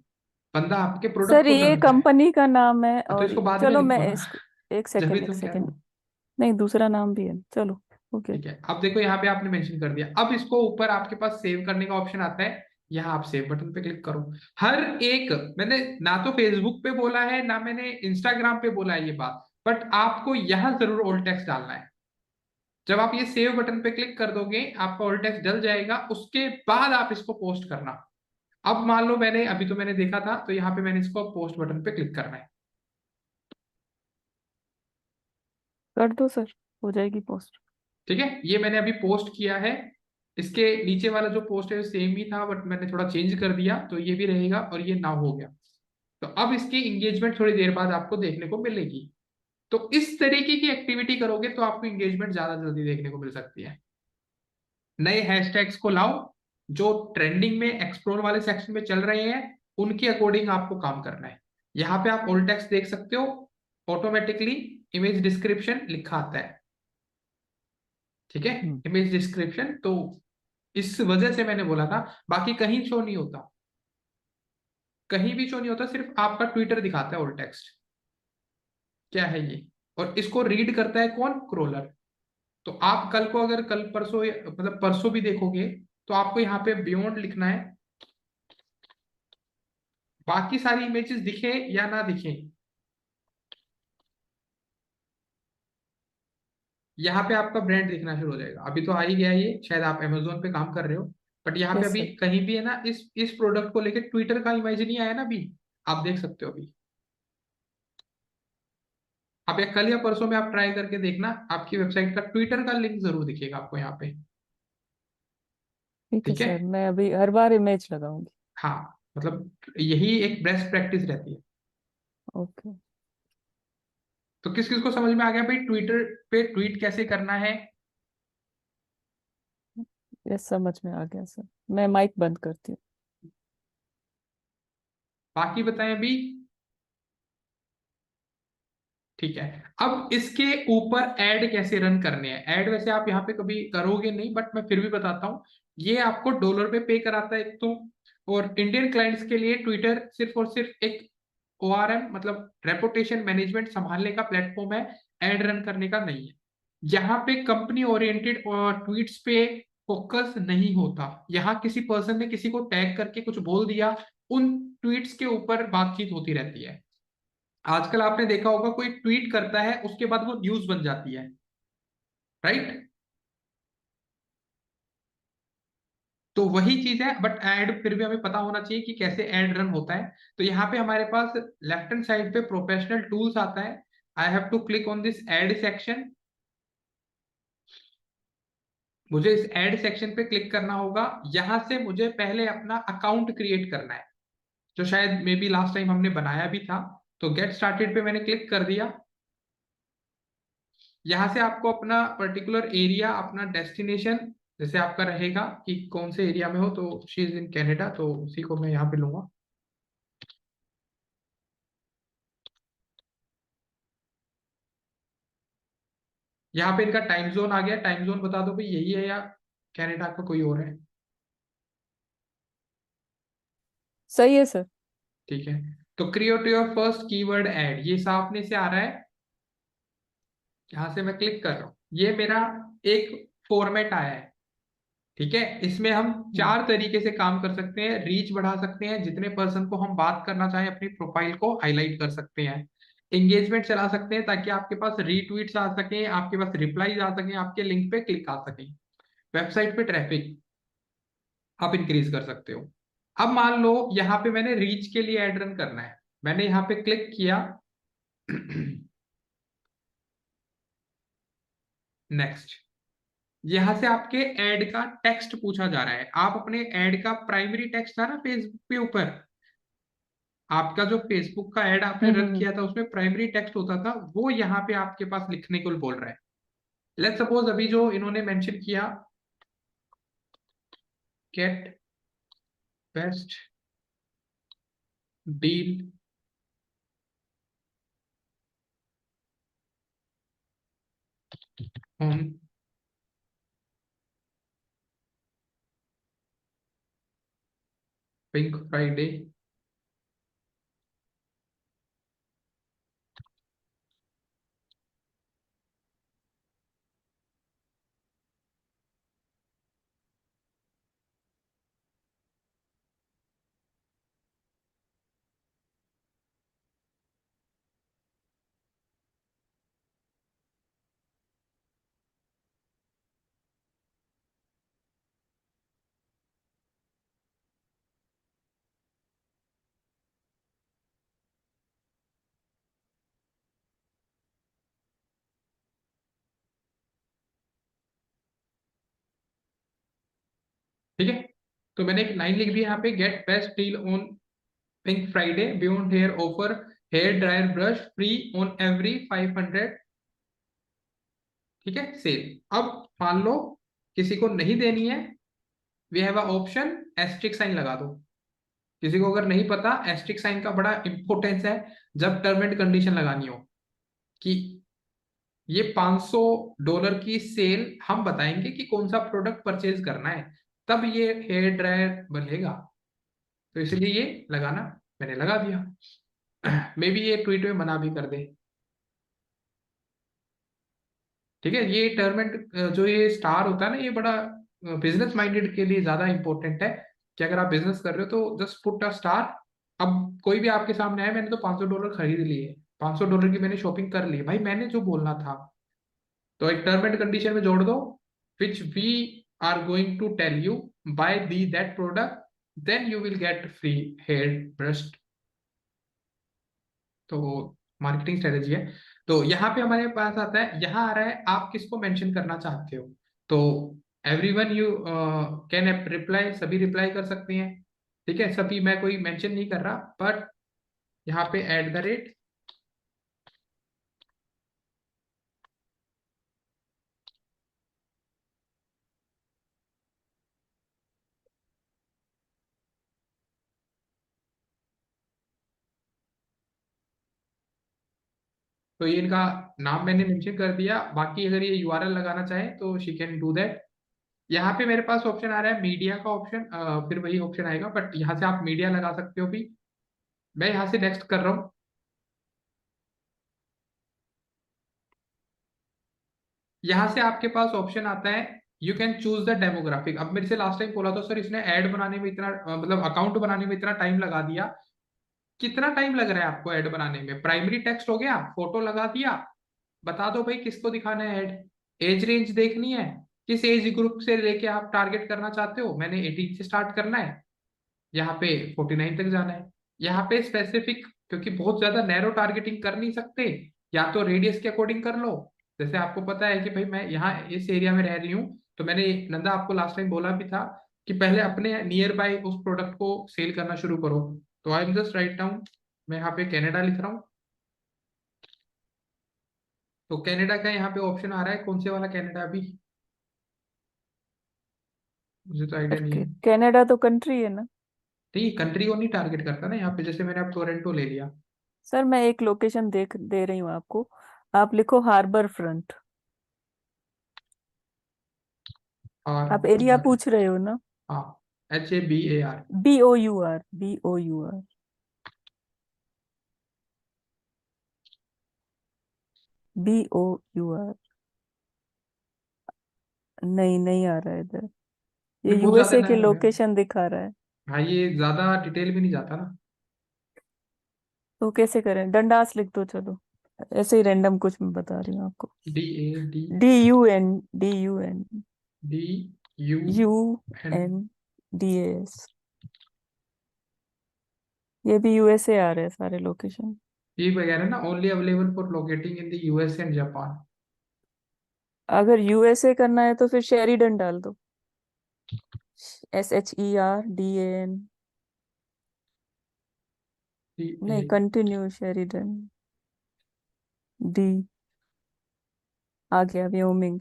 बंदा आपके प्रोडक्ट सर, को ये जानता है। कंपनी का नाम है। तो और इसको बाद में चलो लिखो मैं ना। इसको, एक जब भी सेकंड, एक तुम कह रहे सेकंड। हो। नहीं, दूसरा नाम भी है, चलो। ओके। ठीक है, अब देखो यहाँ पे आपने मेंशन कर दिया, अब इसको ऊपर आपके पास सेव करने का ऑप्शन आता है, यहाँ आप सेव बटन पे क्लिक करो। हर एक, मैंने ना तो फेसबुक पे बोला है ना मैंने इंस्टाग्राम पे बोला है ये बात, बट आपको यहाँ जरूर ओल्ड टेक्स्ट डालना है। जब आप ये सेव बटन पे क्लिक कर दोगे आपका ओल्ड टेक्स्ट डल जाएगा, उसके बाद आप इसको पोस्ट करना। अब मान लो मैंने अभी तो मैंने देखा था, तो यहाँ पे मैंने इसको पोस्ट बटन पे क्लिक करना है। कर दो सर, हो जाएगी पोस्ट। ठीक है, ये मैंने अभी पोस्ट किया है। इसके नीचे वाला जो पोस्ट है सेम ही था, बट मैंने थोड़ा चेंज कर दिया, तो ये भी रहेगा और ये नाउ हो गया। तो अब इसकी एंगेजमेंट थोड़ी देर बाद आपको देखने को मिलेगी। तो इस तरीके की एक्टिविटी करोगे तो आपको एंगेजमेंट ज्यादा जल्दी देखने को मिल सकती है। नए हैशटैग्स को लाओ, जो ट्रेंडिंग में एक्सप्लोर वाले सेक्शन में चल रहे हैं उनके अकॉर्डिंग आपको काम करना है। यहाँ पे आप ओल्ड टेक्स्ट देख सकते हो, ऑटोमेटिकली इमेज डिस्क्रिप्शन लिखा आता है। ठीक है, हम्म। इमेज डिस्क्रिप्शन, तो इस वजह से मैंने बोला था, बाकी कहीं शो नहीं होता, कहीं भी शो नहीं होता, सिर्फ आपका ट्विटर दिखाता है ओल्ड टेक्स्ट क्या है ये। और इसको रीड करता है कौन? क्रोलर। तो आप कल को अगर कल परसों मतलब परसों भी देखोगे तो आपको यहाँ पे बियॉन्ड लिखना है, बाकी सारी इमेजेस दिखे या ना दिखे, यहाँ पे आपका ब्रांड दिखना शुरू हो जाएगा। अभी तो आ ही गया ये, शायद आप अमेजोन पे काम कर रहे हो, बट यहाँ पे यस अभी सर। कहीं भी है ना, इस प्रोडक्ट को लेके ट्विटर का इमेज नहीं आया ना अभी, आप देख सकते हो अभी। आप या कल या परसों में आप ट्राई करके देखना, आपकी वेबसाइट का ट्विटर का लिंक जरूर दिखेगा आपको यहाँ पे। ठीक है ठीक है, सर, मैं अभी हर बार इमेज लगाऊंगी। हाँ, मतलब यही एक बेस्ट प्रैक्टिस रहती है। ओके। तो किस किस को समझ में आ गया भाई ट्विटर पे ट्वीट कैसे करना है? यस, समझ में आ गया सर। मैं माइक बंद करती हूँ। बाकी बताएं अभी। ठीक है, अब इसके ऊपर ऐड कैसे रन करने हैं। ऐड वैसे आप यहाँ पे कभी करोगे नहीं, बट मैं फिर भी बताता हूँ। ये आपको डॉलर पे पे कराता है एक तो, और इंडियन क्लाइंट्स के लिए ट्विटर सिर्फ और सिर्फ एक ORM मतलब रेपुटेशन मैनेजमेंट संभालने का प्लेटफॉर्म है, ऐड रन करने का नहीं है। यहाँ पे कंपनी ओरिएंटेड ट्वीट्स पे फोकस नहीं होता। यहाँ किसी पर्सन ने किसी को टैग करके कुछ बोल दिया, उन ट्वीट्स के ऊपर बातचीत होती रहती है। आजकल आपने देखा होगा कोई ट्वीट करता है उसके बाद वो न्यूज बन जाती है, राइट? तो वही चीज है, बट ऐड फिर भी हमें पता होना चाहिए कि कैसे ऐड रन होता है। तो यहाँ पे हमारे पास लेफ्ट हैंड साइड पे प्रोफेशनल टूल्स आता है। I have to click on this ad section. मुझे इस ऐड सेक्शन पे क्लिक करना होगा। यहां से मुझे पहले अपना अकाउंट क्रिएट करना है, जो शायद मे बी लास्ट टाइम हमने बनाया भी था। तो गेट स्टार्टेड पे मैंने क्लिक कर दिया। यहाँ से आपको अपना पर्टिकुलर एरिया, अपना डेस्टिनेशन, जैसे आपका रहेगा कि कौन से एरिया में हो, तो शी इज इन कनाडा तो उसी को मैं यहाँ पे लूंगा। यहाँ पे इनका टाइम जोन आ गया, टाइम जोन बता दो भाई यही है या कनाडा का कोई और है। सही है सर। ठीक है, तो create your first keyword add, ये सामने से आ रहा है। यहाँ से मैं क्लिक कर रहा हूँ, ये मेरा एक फॉर्मेट आया है। ठीक है, इसमें हम हम्म। 4 तरीके से काम कर सकते हैं। रीच बढ़ा सकते हैं, जितने पर्सन को हम बात करना चाहें अपनी प्रोफाइल को हाईलाइट कर सकते हैं। एंगेजमेंट चला सकते हैं ताकि आपके पास रीट्वीट्स आ सके, आपके पास रिप्लाईज आ सके, आपके लिंक पे क्लिक आ सके। वेबसाइट पे ट्रैफिक आप इंक्रीज कर सकते हो। अब मान लो यहाँ पे मैंने रीच के लिए एड रन करना है, मैंने यहाँ पे क्लिक किया। नेक्स्ट, यहां से आपके ऐड का टेक्स्ट पूछा जा रहा है। आप अपने ऐड का प्राइमरी टेक्स्ट था ना फेसबुक पे ऊपर, आपका जो फेसबुक का ऐड आपने रन हम्म। किया था उसमें प्राइमरी टेक्स्ट होता था, वो यहाँ पे आपके पास लिखने को बोल रहा है। लेट्स सपोज अभी जो इन्होंने मेंशन किया, gate best deal on pink Friday, ठीक है। तो मैंने एक लाइन लिख दी यहाँ पे, get best deal on pink Friday beyond hair offer, hair dryer brush free on every 500, ठीक है, सेल। अब मान लो किसी को नहीं देनी है, we have a option asterisk sign लगा दो। किसी को अगर नहीं पता, एस्ट्रिक साइन का बड़ा इंपॉर्टेंस है जब टर्म एंड कंडीशन लगानी हो, कि ये $500 की सेल हम बताएंगे कि कौन सा प्रोडक्ट परचेज करना है, तब ये हेयर ड्रायर बनेगा। तो इसलिए ये लगाना मैंने लगा दिया। मे बी ये ट्वीट में मना भी कर दे। ठीक है, ये टर्म एंड जो ये स्टार होता है ना, ये बड़ा बिजनेस माइंडेड के लिए ज्यादा इंपॉर्टेंट है, कि अगर आप बिजनेस कर रहे हो तो जस्ट पुट अ स्टार। अब कोई भी आपके सामने आए, मैंने तो $500 खरीद लिए, $500 की मैंने शॉपिंग कर ली, भाई मैंने जो बोलना था, तो एक टर्म एंड कंडीशन में जोड़ दो, which we are going to tell you, buy the that product, then you will get free hair brush. तो मार्केटिंग स्ट्रेटेजी है। तो यहाँ पे हमारे पास आता है, यहाँ आ रहा है आप किसको मेंशन करना चाहते हो। तो एवरीवन यू कैन रिप्लाई, सभी रिप्लाई कर सकते हैं। ठीक है, सभी मैं कोई मेंशन नहीं कर रहा, बट यहाँ पे एट द रेट, तो ये इनका नाम मैंने मेंशन कर दिया। बाकी अगर ये यूआरएल लगाना चाहे तो शी कैन डू दैट। यहाँ पे मेरे पास ऑप्शन आ रहा है मीडिया का ऑप्शन, फिर वही ऑप्शन आएगा, बट यहाँ से आप मीडिया लगा सकते हो भी। मैं यहाँ से नेक्स्ट कर रहा हूँ। यहाँ से आपके पास ऑप्शन आता है, you can choose the demographic. अब मेरे से लास्ट टाइम बोला था सर इसने ऐड बनाने में इतना मतलब अकाउंट बनाने में इतना टाइम लगा दिया। कितना टाइम लग रहा है आपको ऐड बनाने में? प्राइमरी टेक्स्ट हो गया, फोटो लगा दिया, बता दो भाई किसको दिखाना है ऐड, एज रेंज देखनी है, किस एज ग्रुप से लेके आप टारगेट करना चाहते हो, मैंने 18 से स्टार्ट करना है, यहाँ पे 49 तक जाना है। यहाँ पे स्पेसिफिक, क्योंकि बहुत ज्यादा नैरो टारगेटिंग कर नहीं सकते, या तो रेडियस के अकॉर्डिंग कर लो। जैसे आपको पता है कि भाई मैं यहाँ इस एरिया में रह रही हूँ, तो मैंने नंदा आपको लास्ट टाइम बोला भी था कि पहले अपने नियर बाय उस प्रोडक्ट को सेल करना शुरू करो। तो I am just write down, मैं यहाँ पे कनाडा लिख रहा हूँ। तो कनाडा का यहाँ पे ऑप्शन आ रहा है, कौन से वाला कनाडा अभी, मुझे तो आइडिया नहीं है। कनाडा तो कंट्री है ना। नहीं, कंट्री को नहीं टारगेट करता ना यहाँ पे, जैसे मैंने अब टोरंटो ले लिया। सर मैं एक लोकेशन देख दे रही हूँ आपको, आप लिखो हार्बर फ्रंट। और आप एरिया पूछ रहे हो ना। हाँ, HABAR। BOUR, BOUR। BOUR। नहीं, नहीं आ रहा है इधर। ये नहीं, बहुत ज्यादा यूएसए के नैरो है। लोकेशन दिखा रहा है। हाँ, ये ज्यादा डिटेल में नहीं जाता ना। तो कैसे करें? डंडास लिख दो चलो, ऐसे ही रैंडम कुछ मैं बता रही हूँ आपको। DA DUN, DUN, DUN। UNDAS। ये भी यूएसए आ रहे हैं सारे लोकेशन। ये वगैरह ना, only available for locating in the US and Japan. अगर यूएसए करना है तो फिर शेरिडन डाल दो। SHERDAN। नहीं, DA। Continue Sheridan. डी आ गया व्योमिंग।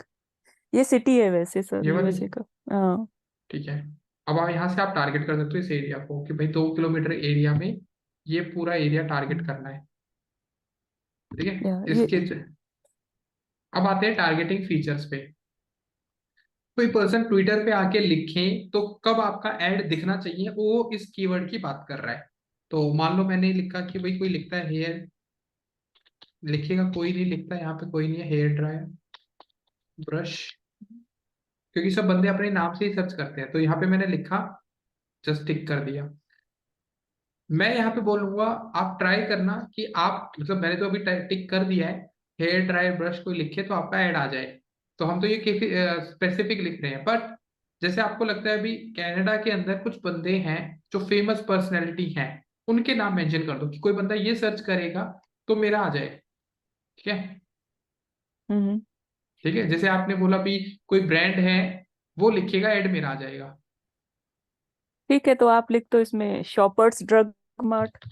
ये सिटी है वैसे सर, ये वाली, यूएसए का। हाँ। ठीक है। अब आप यहाँ से आप टारगेट कर सकते हो इस एरिया को कि भाई 2 किलोमीटर एरिया में ये पूरा एरिया टारगेट करना है। ठीक है। या इसके ये अब आते हैं टारगेटिंग फीचर्स पे। कोई पर्सन ट्विटर पे आके लिखे तो कब आपका ऐड दिखना चाहिए, वो इस कीवर्ड की बात कर रहा है। तो मान लो मैंने लिखा कि भाई कोई लिखता है हेयर, लिखेगा कोई नहीं लिखता, यहाँ पे कोई नहीं है, हेयर ड्रायर, ब्रश, क्योंकि सब बंदे अपने नाम से ही सर्च करते हैं। तो यहाँ पे मैंने लिखा, जस्ट टिक कर दिया। मैं यहाँ पे बोलूंगा आप ट्राई करना कि आप, मतलब मैंने तो अभी टिक कर दिया है, हेयर ड्रायर ब्रश कोई लिखे तो आपका ऐड आ जाए। तो हम तो ये स्पेसिफिक लिख रहे हैं, बट जैसे आपको लगता है अभी कनाडा के अंदर कुछ बंदे हैं जो फेमस पर्सनैलिटी हैं, उनके नाम मेंशन कर दो कि कोई बंदा ये सर्च करेगा तो मेरा आ जाए। ठीक है। हम्म। ठीक है, जैसे आपने बोला भी कोई ब्रांड है, वो लिखेगा ऐड मेरा आ जाएगा। ठीक है, तो आप लिख दो इसमें शॉपर्स ड्रग मार्ट।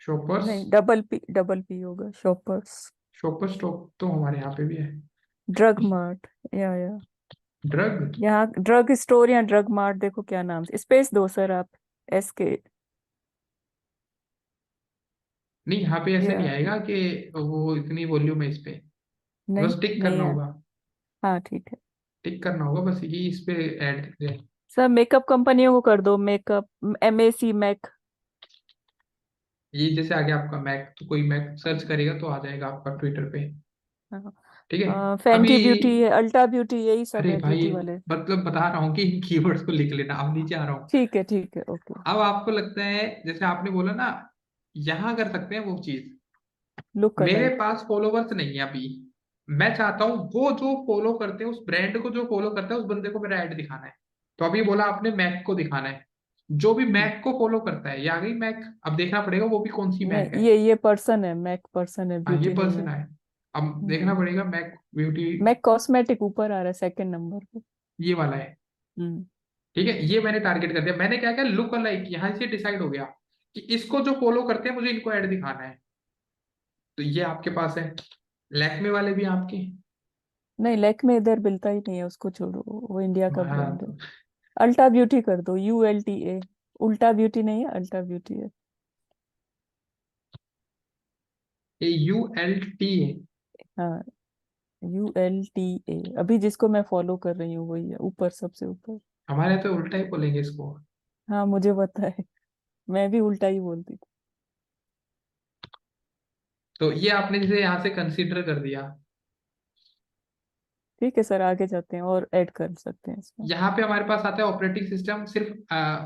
शॉपर्स, नहीं, डबल पी होगा, शॉपर्स शॉपर स्टॉप तो हमारे यहाँ पे भी है। Drug mart. या ड्रग, यहाँ ड्रग स्टोर या ड्रग मार्ट, देखो क्या नाम से, स्पेस दो सर आप, SK। नहीं यहाँ पे ऐसे नहीं या आएगा कि वो इतनी वॉल्यूम है इस पे, नहीं, बस टिक करना नहीं है। होगा। हाँ ठीक है टिक करना होगा बस, ये इस पे ऐड दिख जाए। सर, मेकअप कंपनियों को कर दो, मेकअप, MAC मैक। ये जैसे आ गया आपका मैक, तो कोई मैक सर्च करेगा तो आ जाएगा आपका ट्विटर पे। ठीक है। अभी, फैंटी ब्यूटी है, अल्टा ब्यूटी, यही सब अरे है भाई, ब्यूटी वाले। मतलब बता रहा हूँ कि इन कीवर्ड्स को लिख लेना। अब नीचे आ रहा हूँ। ठीक है ओके। अब आपको लगता है जैसे आपने बोला ना, यहाँ कर सकते हैं वो चीज। लुक मेरे अलाइक। पास फॉलोवर्स नहीं है अभी, मैं चाहता हूँ वो जो फॉलो करते हैं उस ब्रांड को, जो फॉलो करता है उस बंदे को मेरा ऐड दिखाना है। तो अभी बोला आपने मैक को दिखाना है, जो भी मैक को फॉलो करता है, ये आ गई मैक। अब देखना पड़ेगा वो भी कौन सी मैक नहीं, है। ये पर्सन है, मैक पर्सन है, हाँ ये ब्यूटी नहीं पर्सन है। है। अब देखना हम्म। पड़ेगा मैक ब्यूटी, मैक कॉस्मेटिक ऊपर आ रहा है सेकंड नंबर पे। ये वाला है। हम्म। ठीक है, ये मैंने टारगेट कर दिया। मैंने क्या किया, लुक अलाइक, यहाँ से डिसाइड हो गया कि इसको जो फॉलो करते हैं मुझे इनको ऐड दिखाना है। तो ये आपके पास है। लैक्मे वाले भी आपके। नहीं, लैक में इधर मिलता ही नहीं है, उसको छोड़ो, वो इंडिया का हाँ ब्रांड है। तो अल्टा ब्यूटी कर दो, ULTA। उल्टा ब्यूटी नहीं है, अल्टा ब्यूटी है। ये ULT है। हाँ, ULTA, अभी जिसको मैं फॉलो कर रही हूँ वही है, ऊपर, सबसे ऊपर। हमारे यहाँ तो उल्टा ही बोलेंगे इसको। हाँ मुझे पता है, मैं भी उल्टा ही बोलती थी। तो ये आपने जैसे यहाँ से कंसीडर कर दिया। ठीक है सर, आगे जाते हैं और ऐड कर सकते हैं इसमें। यहाँ पे हमारे पास आता है ऑपरेटिंग सिस्टम। सिर्फ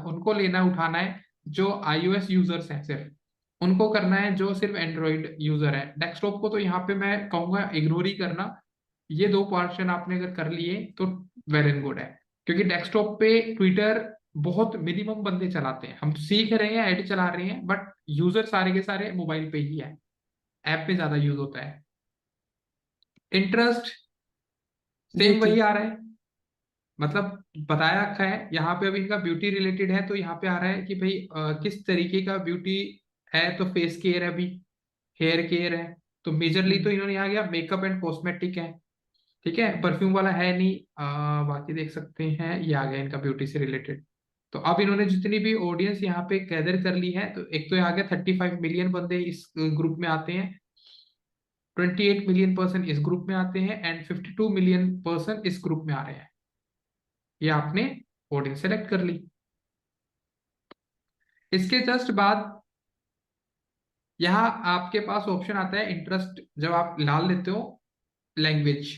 उनको लेना उठाना है जो iOS यूजर्स हैं, सिर्फ उनको करना है जो सिर्फ एंड्रॉइड यूजर है। डेस्कटॉप को तो यहाँ पे मैं कहूंगा इग्नोर ही करना। ये दो पोर्शन आपने अगर कर लिए तो वेल एंड गुड है, क्योंकि डेस्कटॉप पे ट्विटर बहुत मिनिमम बंदे चलाते हैं। हम सीख रहे हैं, ऐड चला रहे हैं, बट यूजर सारे के सारे मोबाइल पे ही है, ऐप पे ज्यादा यूज होता है। Interest same beauty. वही आ रहा है, मतलब बताया रखा है यहाँ पे। अभी इनका ब्यूटी रिलेटेड है तो यहाँ पे आ रहा है कि भाई किस तरीके का ब्यूटी है। तो फेस केयर है, अभी हेयर केयर है। तो मेजरली तो हम्म। इन्होंने यहाँ गया मेकअप एंड कॉस्मेटिक है। ठीक है, परफ्यूम वाला है नहीं। बाकी देख सकते हैं, ये आ गया इनका ब्यूटी से रिलेटेड। तो अब इन्होंने जितनी भी ऑडियंस यहाँ पे गैदर कर ली है, तो एक तो ये आ गया 35 मिलियन बंदे इस ग्रुप में आते हैं, 28 मिलियन पर्सन इस ग्रुप में आते हैं, एंड 52 मिलियन पर्सन इस ग्रुप में आ रहे हैं। ये आपने ऑडियंस सेलेक्ट कर ली। इसके जस्ट बाद यहाँ आपके पास ऑप्शन आता है इंटरेस्ट, जब आप डाल लेते हो लैंग्वेज।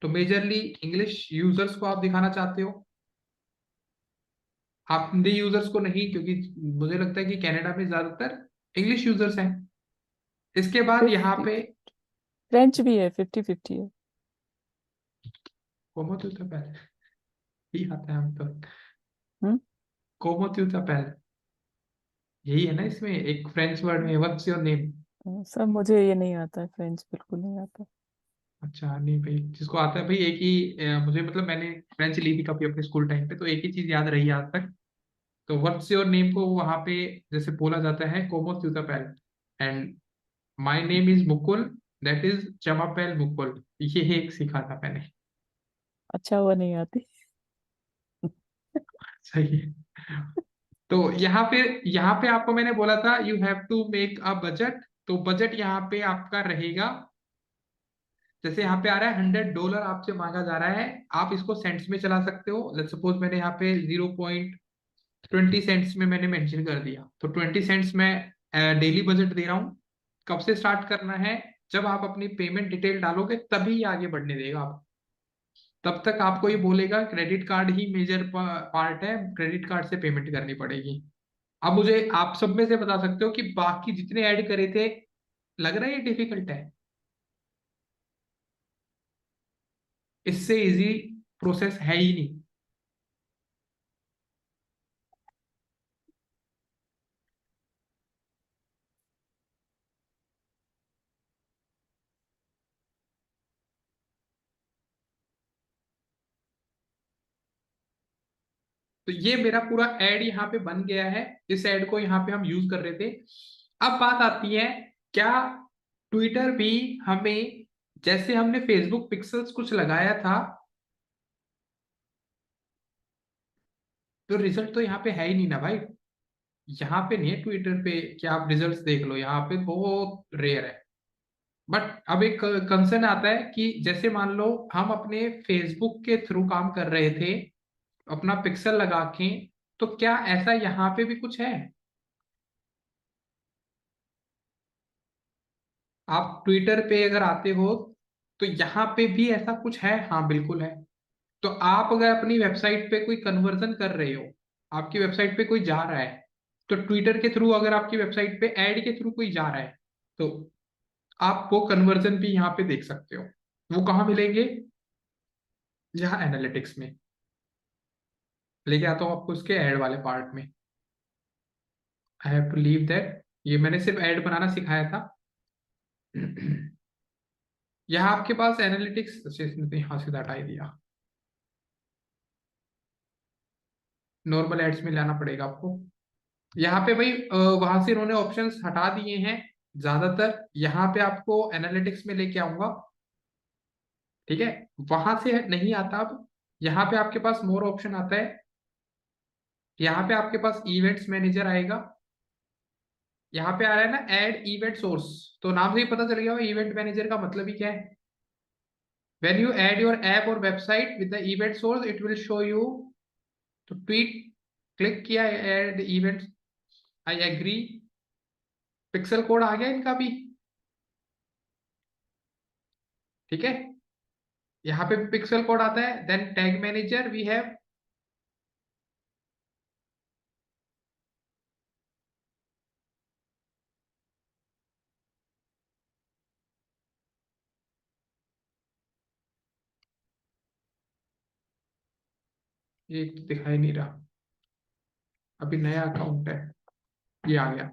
तो मेजरली इंग्लिश यूजर्स को आप दिखाना चाहते हो, आप हिंदी यूजर्स को नहीं, क्योंकि मुझे लगता है कि कनाडा में ज्यादातर इंग्लिश यूजर्स हैं। इसके बाद यहाँ 50, पे फ्रेंच भी है, 50-50 है। कोमो त्यूथापेल ही आता है हम तो। हम्म। कोमो त्यूथापेल यही है ना, इसमें एक फ्रेंच वर्ड में व्हाट्स योर नेम। सर मुझे ये नहीं आता है, फ्रेंच बिल्कुल नहीं आता। अच्छा नहीं भाई, जिसको आता है भाई एक ही मुझे, मतलब मैंने फ्रेंच ली थी कभी अपने स्कूल टाइम पे, तो एक ही चीज याद रही आज तक। तो व्हाट्स योर नेम को वहां पे जैसे बोला जाता है कोमो त्यूथापेल, and my name is Mukul, that is चमापेल मुकुल, ये एक सीखा था मैंने। अच्छा हुआ नहीं आती। सही है। तो यहाँ पे आपको मैंने बोला था you have to make a budget. तो बजट यहाँ पे आपका रहेगा, जैसे यहाँ पे आ रहा है $100 आपसे मांगा जा रहा है, आप इसको सेंट्स में चला सकते हो। लेट्स सपोज मैंने यहाँ पे 0.20 सेंट्स में मैंने मेंशन कर दिया, तो 20 सेंट्स में डेली बजट दे रहा हूँ। कब से स्टार्ट करना है? जब आप अपनी पेमेंट डिटेल डालोगे तभी ये आगे बढ़ने देगा आप। तब तक आपको ये बोलेगा क्रेडिट कार्ड ही मेजर पार्ट है, क्रेडिट कार्ड से पेमेंट करनी पड़ेगी। अब मुझे आप सब में से बता सकते हो कि बाकी जितने ऐड करे थे, लग रहा है ये डिफिकल्ट है? इससे इजी प्रोसेस है ही नहीं। तो ये मेरा पूरा ऐड यहाँ पे बन गया है, इस ऐड को यहाँ पे हम यूज कर रहे थे। अब बात आती है, क्या ट्विटर भी हमें, जैसे हमने फेसबुक पिक्सल्स कुछ लगाया था, तो रिजल्ट तो यहाँ पे है ही नहीं ना भाई। यहाँ पे नहीं है ट्विटर पे कि आप रिजल्ट्स देख लो, यहाँ पे बहुत रेयर है। बट अब एक कंसर्न आता है कि जैसे मान लो हम अपने फेसबुक के थ्रू काम कर रहे थे, अपना पिक्सल लगा के, तो क्या ऐसा यहाँ पे भी कुछ है? आप ट्विटर पे अगर आते हो तो यहाँ पे भी ऐसा कुछ है? हाँ बिल्कुल है। तो आप अगर अपनी वेबसाइट पे कोई कन्वर्जन कर रहे हो, आपकी वेबसाइट पे कोई जा रहा है, तो ट्विटर के थ्रू अगर आपकी वेबसाइट पे ऐड के थ्रू कोई जा रहा है, तो आप वो कन्वर्जन भी यहाँ पे देख सकते हो। वो कहाँ मिलेंगे? यहाँ एनालिटिक्स में। लेके आता हूँ आपको उसके ऐड वाले पार्ट में। I have to leave that, ये मैंने सिर्फ ऐड बनाना सिखाया था। यहाँ आपके पास एनालिटिक्स, इसने तो यहाँ से हटा ही दिया। नॉर्मल एड्स में लाना पड़ेगा आपको। यहाँ पे भाई वहां से इन्होंने ऑप्शंस हटा दिए हैं ज्यादातर। यहाँ पे आपको एनालिटिक्स में लेके आऊंगा, ठीक है? वहां से नहीं आता अब। यहाँ पे आपके पास मोर ऑप्शन आता है, यहाँ पे आपके पास इवेंट्स मैनेजर आएगा। यहाँ पे आ रहा है ना ऐड इवेंट सोर्स, तो नाम से ही पता चल गया इवेंट मैनेजर का मतलब ही क्या है। when you add your app or website with the event source it will show you। तो ट्वीट क्लिक किया, add events, I agree. Pixel code आ गया इनका भी, ठीक है? यहाँ पे पिक्सल कोड आता है। Then tag manager we have, ये तो दिखाई नहीं रहा, अभी नया अकाउंट है। ये आ गया,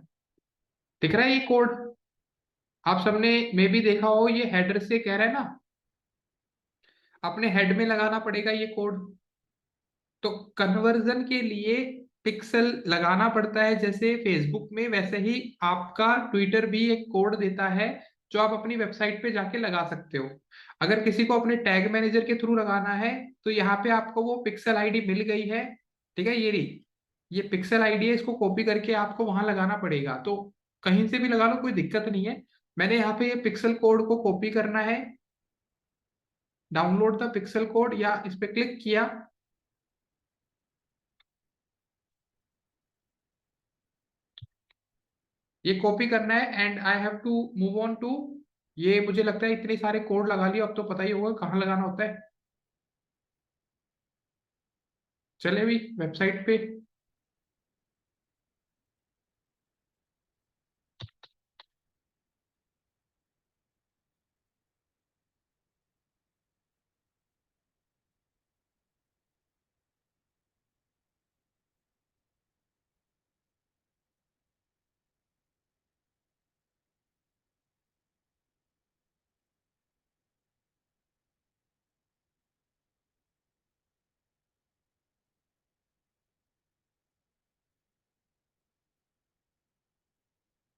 दिख रहा है ये कोड? आप सबने मे भी देखा हो, ये हेडर से कह रहा है ना, अपने हेड में लगाना पड़ेगा ये कोड। तो कन्वर्जन के लिए पिक्सल लगाना पड़ता है, जैसे फेसबुक में, वैसे ही आपका ट्विटर भी एक कोड देता है जो आप अपनी वेबसाइट पे जाके लगा सकते हो। अगर किसी को अपने टैग मैनेजर के थ्रू लगाना है, तो यहाँ पे आपको वो पिक्सल आईडी मिल गई है, ठीक है? ये रही, ये पिक्सल आईडी है, इसको कॉपी करके आपको वहां लगाना पड़ेगा। तो कहीं से भी लगा लो, कोई दिक्कत नहीं है। मैंने यहाँ पे ये पिक्सल कोड को कॉपी करना है, डाउनलोड द पिक्सल कोड, या इस पे क्लिक किया, ये कॉपी करना है, and I have to move on to. ये मुझे लगता है इतने सारे कोड लगा लिए, अब तो पता ही होगा कहाँ लगाना होता है। चले भी वेबसाइट पे।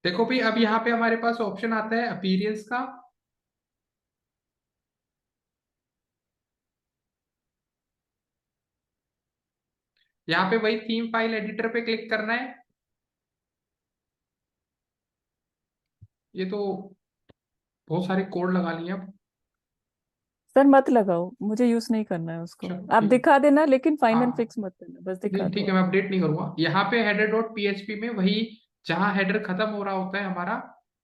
देखो भाई, अब यहाँ पे हमारे पास ऑप्शन आता है अपीयरेंस का। यहाँ पे वही थीम फाइल एडिटर पे क्लिक करना है। ये तो बहुत सारे कोड लगा लिए अब। सर मत लगाओ, मुझे यूज नहीं करना है उसको। अच्छा आप ठीक। दिखा देना, लेकिन फाइनल हाँ फिक्स मत करना, बस नहीं दिखा दो ठीक है, आप। मैं अपडेट नहीं करूंगा। यहाँ पे हेडर डॉट पीएचपी में वही, जहाँ हेडर खत्म हो रहा होता है हमारा,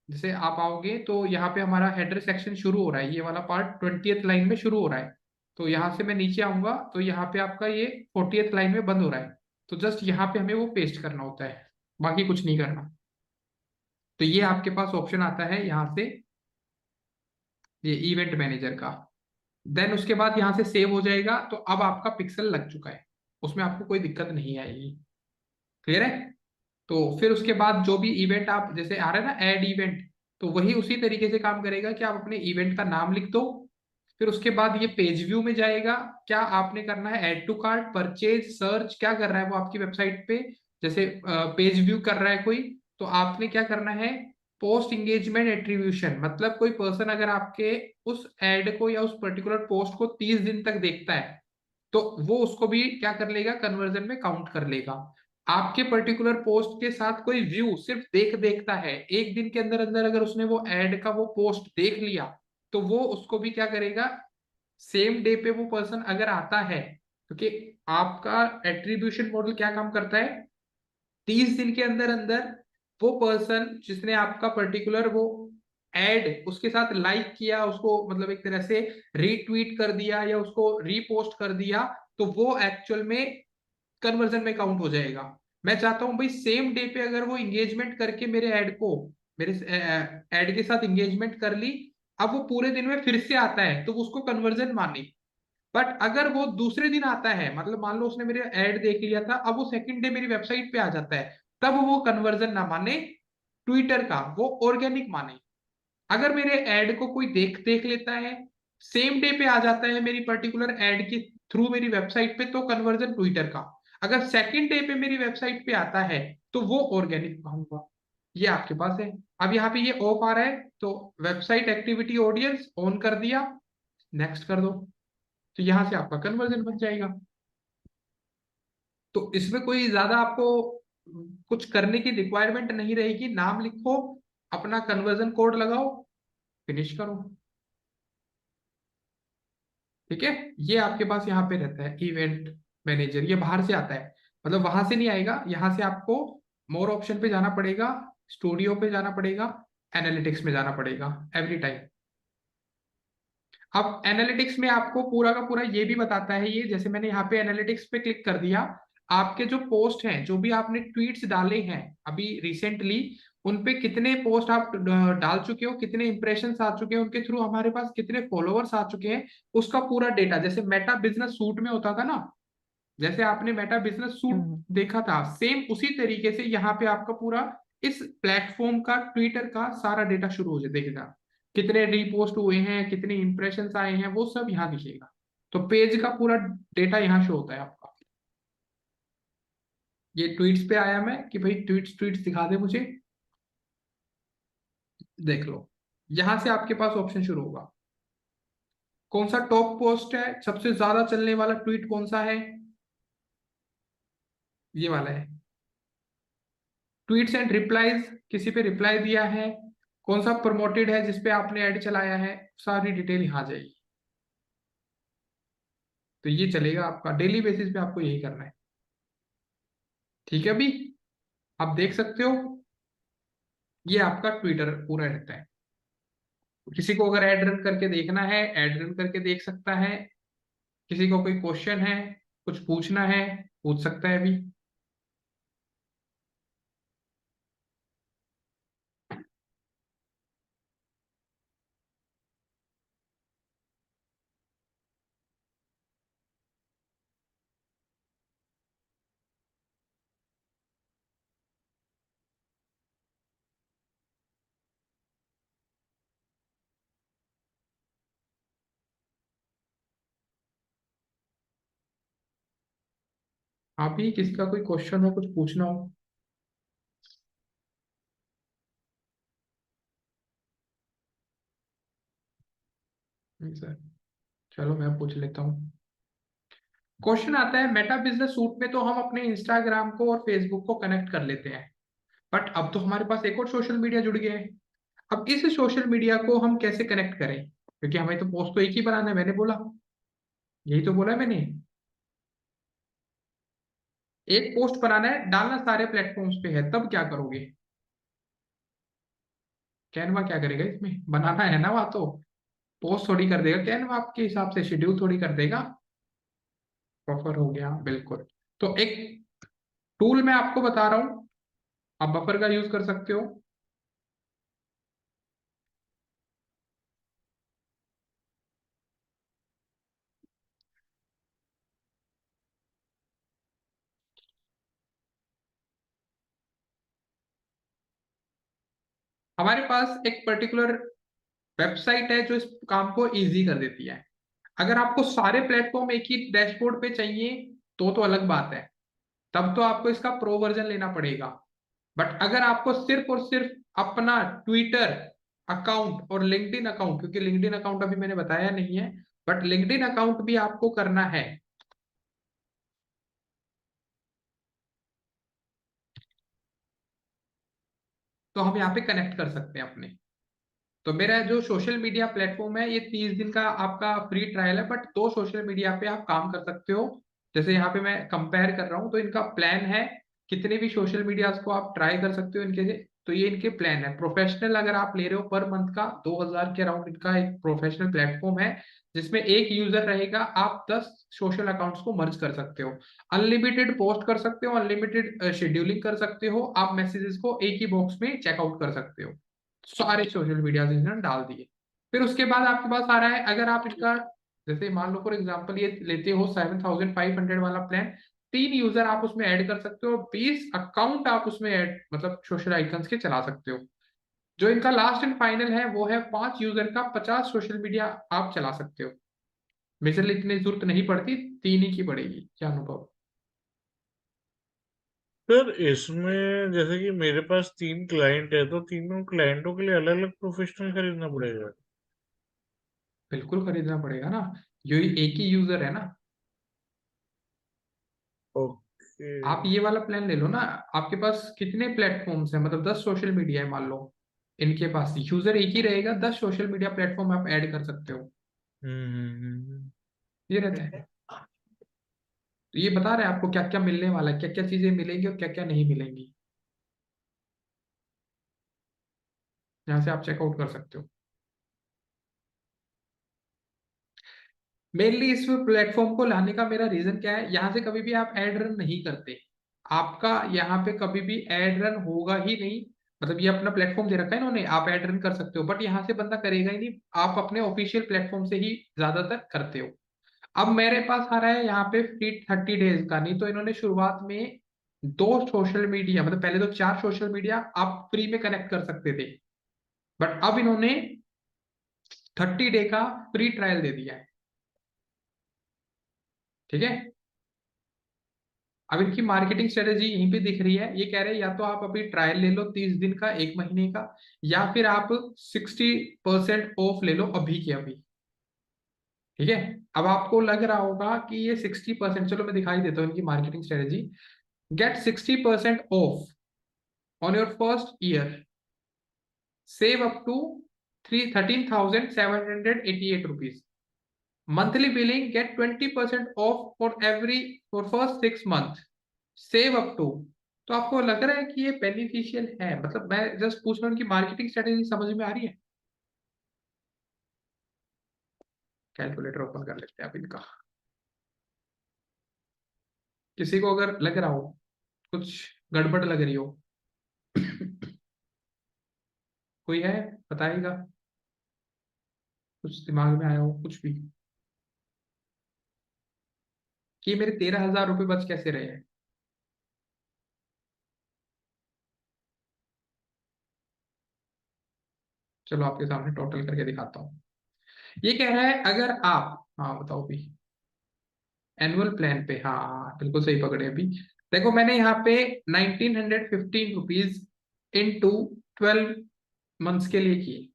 जैसे आप आओगे तो यहाँ पे हमारा हेडर सेक्शन शुरू हो रहा है, ये वाला पार्ट 20th लाइन में शुरू हो रहा है। तो यहाँ से मैं नीचे आऊंगा तो यहाँ पे आपका ये 40th लाइन में बंद हो रहा है। तो जस्ट यहाँ पे हमें वो पेस्ट करना होता है, बाकी कुछ नहीं करना। तो ये आपके पास ऑप्शन आता है यहाँ से, ये इवेंट मैनेजर का। देन उसके बाद यहाँ से सेव हो जाएगा, तो अब आपका पिक्सल लग चुका है, उसमें आपको कोई दिक्कत नहीं आएगी। क्लियर है? तो फिर उसके बाद जो भी इवेंट आप, जैसे आ रहा है ना ऐड इवेंट, तो वही उसी तरीके से काम करेगा कि आप अपने इवेंट का नाम लिख दो। फिर उसके बाद ये पेज व्यू में जाएगा। क्या आपने करना है, add to cart, purchase, search, क्या कर रहा है वो आपकी वेबसाइट पे। जैसे पेज व्यू कर रहा है कोई, तो आपने क्या करना है, पोस्ट इंगेजमेंट एट्रीब्यूशन, मतलब कोई पर्सन अगर आपके उस एड को या उस पर्टिकुलर पोस्ट को 30 दिन तक देखता है, तो वो उसको भी क्या कर लेगा, कन्वर्जन में काउंट कर लेगा। आपके पर्टिकुलर पोस्ट के साथ कोई व्यू सिर्फ देखता है, एक दिन के अंदर अंदर अगर उसने वो एड का वो पोस्ट देख लिया, तो वो उसको भी क्या करेगा, सेम डे पे वो पर्सन अगर आता है, क्योंकि आपका एट्रीब्यूशन मॉडल क्या काम करता है, 30 दिन के अंदर अंदर वो पर्सन जिसने आपका पर्टिकुलर वो एड उसके साथ लाइक किया, उसको मतलब एक तरह से रीट्वीट कर दिया या उसको रीपोस्ट कर दिया, तो वो एक्चुअल में कन्वर्जन में काउंट हो जाएगा। मैं चाहता हूं भाई सेम डे पे अगर वो इंगेजमेंट करके मेरे ऐड को, मेरे ऐड के साथ इंगेजमेंट कर ली, अब वो पूरे दिन में फिर से आता है तो उसको कन्वर्जन माने। बट अगर वो दूसरे दिन आता है, मतलब मान लो उसने मेरे ऐड देख लिया था, अब वो सेकंड डे मेरी वेबसाइट पे आ जाता है, तब वो कन्वर्जन ना माने ट्विटर का, वो ऑर्गेनिक माने। अगर मेरे ऐड को कोई देख देख लेता है, सेम डे पे आ जाता है मेरी पर्टिकुलर ऐड के थ्रू मेरी वेबसाइट पे, तो कन्वर्जन ट्विटर का। अगर सेकंड डे पे मेरी वेबसाइट पे आता है, तो वो ऑर्गेनिक कहूंगा। ये आपके पास है। अब यहाँ पे ये ऑफ आ रहा है, तो वेबसाइट एक्टिविटी ऑडियंस ऑन कर दिया, नेक्स्ट कर दो, तो यहां से आपका कन्वर्जन बन जाएगा। तो इसमें कोई ज्यादा आपको कुछ करने की रिक्वायरमेंट नहीं रहेगी, नाम लिखो, अपना कन्वर्जन कोड लगाओ, फिनिश करो। ठीक है, ये आपके पास यहाँ पे रहता है इवेंट मैनेजर, ये बाहर से आता है, मतलब वहां से नहीं आएगा, यहाँ से आपको मोर ऑप्शन पे जाना पड़ेगा, स्टूडियो पे जाना पड़ेगा, एनालिटिक्स में जाना पड़ेगा एवरी टाइम। अब एनालिटिक्स में आपको पूरा का पूरा ये भी बताता है, ये जैसे मैंने यहाँ पे एनालिटिक्स पे क्लिक कर दिया, आपके जो पोस्ट हैं, जो भी आपने ट्वीट्स डाले हैं अभी रिसेंटली, उन पे कितने पोस्ट आप डाल चुके हो, कितने इंप्रेशंस आ चुके हैं उनके थ्रू, हमारे पास कितने फॉलोअर्स आ चुके हैं, उसका पूरा डेटा, जैसे मेटा बिजनेस सूट में होता था ना, जैसे आपने मेटा बिजनेस सूट हम्म। देखा था, सेम उसी तरीके से यहाँ पे आपका पूरा इस प्लेटफॉर्म का, ट्विटर का सारा डेटा शुरू हो जाए देखेगा, कितने रीपोस्ट हुए हैं, कितने इंप्रेशंस आए हैं, वो सब यहाँ दिखेगा। तो पेज का पूरा डेटा यहाँ शो होता है आपका। ये ट्वीट्स पे आया मैं कि भाई ट्वीट्स ट्वीट्स दिखा दे मुझे, देख लो, यहां से आपके पास ऑप्शन शुरू होगा, कौन सा टॉप पोस्ट है, सबसे ज्यादा चलने वाला ट्वीट कौन सा है, ये वाला है। ट्वीट्स एंड रिप्लाईज, किसी पे रिप्लाई दिया है, कौन सा प्रमोटेड है जिसपे आपने ऐड चलाया है, सारी डिटेल यहाँ आ जाएगी। तो ये चलेगा आपका डेली बेसिस पे, आपको यही करना है। ठीक है, अभी आप देख सकते हो, ये आपका ट्विटर पूरा रहता है। किसी को अगर ऐड रन करके देखना है, ऐड रन करके देख सकता है। किसी को कोई क्वेश्चन है, कुछ पूछना है, पूछ सकता है अभी। अभी किसी का कोई क्वेश्चन हो, कुछ पूछना हो। नहीं सर, चलो मैं पूछ लेता हूँ। क्वेश्चन आता है मेटा बिजनेस सूट में तो हम अपने इंस्टाग्राम को और फेसबुक को कनेक्ट कर लेते हैं, बट अब तो हमारे पास एक और सोशल मीडिया जुड़ गया है। अब इस सोशल मीडिया को हम कैसे कनेक्ट करें, क्योंकि हमें तो पोस्ट तो एक ही बनाना है, मैंने बोला, यही तो बोला है मैंने, एक पोस्ट बनाना है, डालना सारे प्लेटफॉर्म्स पे है, तब क्या करोगे? कैनवा क्या करेगा इसमें, बनाना है ना, वहां तो पोस्ट थोड़ी कर देगा कैनवा, आपके हिसाब से शेड्यूल थोड़ी कर देगा। बफर हो गया, बिल्कुल। तो एक टूल मैं आपको बता रहा हूं, आप बफर का यूज कर सकते हो। हमारे पास एक पर्टिकुलर वेबसाइट है जो इस काम को इजी कर देती है। अगर आपको सारे प्लेटफॉर्म एक ही डैशबोर्ड पे चाहिए तो अलग बात है, तब तो आपको इसका प्रो वर्जन लेना पड़ेगा। बट अगर आपको सिर्फ और सिर्फ अपना ट्विटर अकाउंट और लिंक्डइन अकाउंट, क्योंकि लिंक्डइन अकाउंट अभी मैंने बताया नहीं है, बट लिंक्डइन अकाउंट भी आपको करना है, तो हम यहाँ पे कनेक्ट कर सकते हैं अपने। तो मेरा जो सोशल मीडिया प्लेटफॉर्म है, ये 30 दिन का आपका फ्री ट्रायल है, बट 2 सोशल मीडिया पे आप काम कर सकते हो। जैसे यहाँ पे मैं कंपेयर कर रहा हूँ, तो इनका प्लान है, कितने भी सोशल मीडियाज को आप ट्राई कर सकते हो इनके। तो ये इनके प्लान है, प्रोफेशनल अगर आप ले रहे हो पर मंथ का 2000 के अराउंड इनका एक प्रोफेशनल प्लेटफॉर्म है, जिसमें एक यूजर रहेगा, आप 10 सोशल अकाउंट्स को मर्ज कर सकते हो, अनलिमिटेड पोस्ट कर सकते हो, अनलिमिटेड शेड्यूलिंग कर सकते हो, आप मैसेजेस को एक ही बॉक्स में चेकआउट कर सकते हो। सारे सोशल मीडिया इन्होंने डाल दिए। फिर उसके बाद आपके पास आ रहा है, अगर आप इसका, जैसे मान लो फॉर एग्जांपल ये लेते हो 7500 वाला प्लान, 3 यूजर आप उसमें ऐड कर सकते हो, 20 अकाउंट आप उसमें ऐड, मतलब सोशल आइकन्स के चला सकते हो। जो इनका लास्ट एंड फाइनल है वो है 5 यूजर का 50 सोशल मीडिया आप चला सकते हो। मेजरली इतनी जरूरत नहीं पड़ती, 3 ही की पड़ेगी। क्या अनुभव? सर इसमें जैसे कि मेरे पास 3 क्लाइंट है, तो तीनों क्लाइंटों के लिए अलग अलग प्रोफेशनल खरीदना पड़ेगा? बिल्कुल खरीदना पड़ेगा ना, यही एक ही यूजर है ना। ओके। आप ये वाला प्लान ले लो ना, आपके पास कितने प्लेटफॉर्म्स हैं, मतलब 10 सोशल मीडिया है मान लो, इनके पास यूजर एक ही रहेगा, 10 सोशल मीडिया प्लेटफॉर्म आप ऐड कर सकते हो। ये रहता है। तो ये बता रहे हैं आपको क्या क्या मिलने वाला है, क्या क्या चीजें मिलेंगी और क्या क्या नहीं मिलेंगी, यहाँ से आप चेकआउट कर सकते हो। मेनली इस प्लेटफॉर्म को लाने का मेरा रीजन क्या है, यहाँ से कभी भी आप एड रन नहीं करते, आपका यहाँ पे कभी भी एड रन होगा ही नहीं। मतलब ये अपना प्लेटफॉर्म दे रखा है इन्होंने, आप एड रन कर सकते हो, बट यहाँ से बंदा करेगा ही नहीं, आप अपने ऑफिशियल प्लेटफॉर्म से ही ज्यादातर करते हो। अब मेरे पास आ रहा है यहाँ पे फ्री 30 डेज का, नहीं तो इन्होंने शुरुआत में 2 सोशल मीडिया, मतलब पहले तो 4 सोशल मीडिया आप फ्री में कनेक्ट कर सकते थे, बट अब इन्होंने 30 डे का फ्री ट्रायल दे दिया है। ठीक है, अब इनकी मार्केटिंग स्ट्रेटेजी यहीं पे दिख रही है, ये कह रहे हैं या तो आप अभी ट्रायल ले लो 30 दिन का, 1 महीने का, या फिर आप 60% ऑफ ले लो अभी के अभी। ठीक है, अब आपको लग रहा होगा कि ये 60%, चलो मैं दिखाई देता हूँ इनकी marketing strategy. Get 60% off on your first year, save up to 13,788 rupees, monthly billing get 20% off for first 6 month, save up to. तो आपको लग रहा है कि ये बेनिफिशियल है? मतलब मैं जस्ट पूछ रहा हूँ कि मार्केटिंग स्ट्रेटेजी समझ में आ रही है? कैलकुलेटर ओपन कर लेते हैं आप इनका, किसी को अगर लग रहा हो कुछ गड़बड़ लग रही हो कोई है, बताएगा, कुछ दिमाग में आया हो कुछ भी, कि मेरे 13,000 रुपये बच कैसे रहे हैं? चलो आपके सामने टोटल करके दिखाता हूँ। ये कह रहा है अगर आप, हाँ बताओ भी, एनुअल प्लान पे, हाँ हाँ बिल्कुल सही पकड़े अभी। देखो मैंने यहाँ पे 1915 रुपीज इन टू 12 मंथ्स के लिए किए,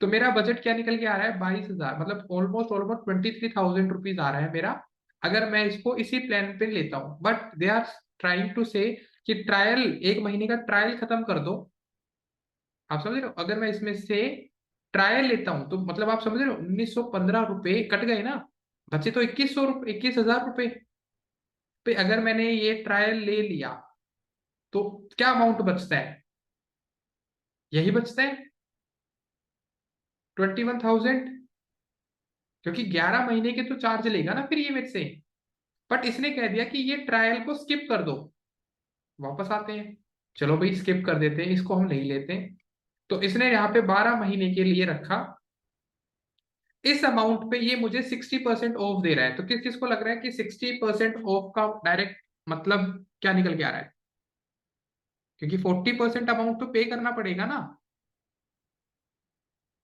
तो मेरा बजट क्या निकल के आ रहा है, 22,000, मतलब ऑलमोस्ट ऑलमोस्ट 23,000 रुपीज आ रहा है मेरा अगर मैं इसको इसी प्लान पे लेता हूँ, but they are trying to say कि ट्रायल, 1 महीने का ट्रायल खत्म कर दो। आप समझ रहे हो, अगर मैं इसमें से ट्रायल लेता हूं तो मतलब आप समझ रहे हो, 1915 रुपए कट गए ना, बचे तो 2100 रुपये, 21,000 रुपये पे। अगर मैंने ये ट्रायल ले लिया तो क्या अमाउंट बचता है, यही बचता है 21,000, क्योंकि 11 महीने के तो चार्ज लेगा ना फिर ये मेरे से। बट इसने कह दिया कि ये ट्रायल को स्किप कर दो। वापस आते हैं, चलो भाई स्किप कर देते हैं, इसको हम नहीं लेते। तो इसने यहाँ पे 12 महीने के लिए रखा। इस अमाउंट पे ये मुझे 60% ऑफ दे रहा है। तो किस किस को लग रहा है कि 60% ऑफ का डायरेक्ट मतलब क्या निकल के आ रहा है, क्योंकि 40% अमाउंट तो पे करना पड़ेगा ना।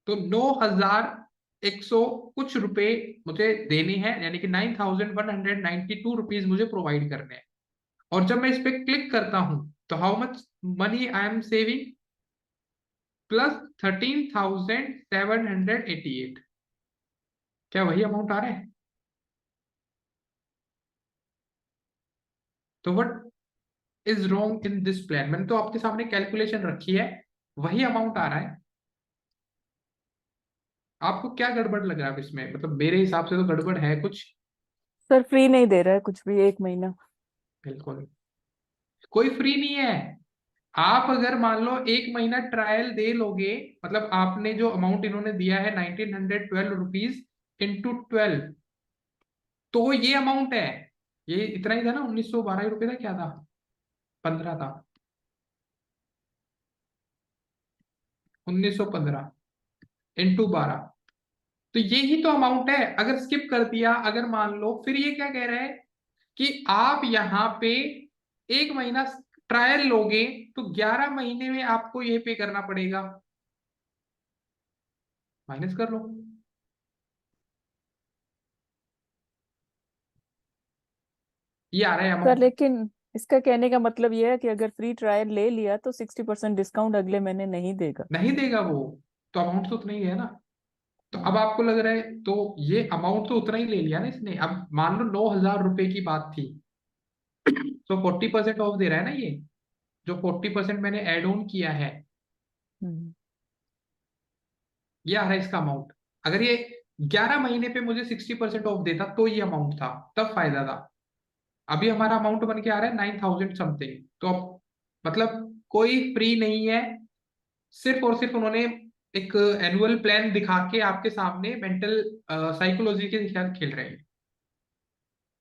तो 9,100 कुछ रुपए मुझे देने हैं, यानी कि 9,192 रुपीज मुझे प्रोवाइड करने हैं। और जब मैं इस पे क्लिक करता हूं तो how much money I am saving, plus 13,788। क्या वही अमाउंट आ रहा है? तो what is wrong in this plan? मैंने तो आपके सामने कैलकुलेशन रखी है, वही अमाउंट आ रहा है। आपको क्या गड़बड़ लग रहा है अब इसमें? मतलब मेरे हिसाब से तो गड़बड़ है कुछ। सर फ्री नहीं दे रहा है कुछ भी 1 महीना। बिल्कुल कोई फ्री नहीं है। आप अगर मान लो 1 महीना ट्रायल दे लोगे, मतलब आपने जो अमाउंट इन्होंने दिया है 1912 रुपीज इंटू 12, तो ये अमाउंट है। ये इतना ही था ना, 1912 रुपये था, क्या था, 15 था, 1915 इंटू 12, तो ये ही तो अमाउंट है। अगर स्किप कर दिया, अगर मान लो, फिर ये क्या कह रहा है कि आप यहाँ पे 1 महीना ट्रायल लोगे तो 11 महीने में आपको ये पे करना पड़ेगा। माइनस कर लो, ये आ रहा है सर अमाउंट। लेकिन इसका कहने का मतलब ये है कि अगर फ्री ट्रायल ले लिया तो 60% डिस्काउंट अगले महीने नहीं देगा। नहीं देगा वो, तो अमाउंट तो उतना ही है ना। तो अब हाँ। आपको लग रहा है, तो ये अमाउंट तो उतना ही ले लिया ना इसने। अब मान लो 9,000 रुपए की बात थी, तो 40% ऑफ दे रहा है ना ये, जो 40% मैंने एड ऑन किया है, हम्म। ये आ रहा है इसका अमाउंट। अगर ये 11 महीने पे मुझे 60% ऑफ देता तो ये अमाउंट था, तब फायदा था। अभी हमारा अमाउंट बन के आ रहा है 9,000 समथिंग। तो अब मतलब कोई फ्री नहीं है, सिर्फ और सिर्फ उन्होंने एक एनुअल प्लान दिखा के आपके सामने मेंटल साइकोलॉजी के साथ खेल रहे हैं।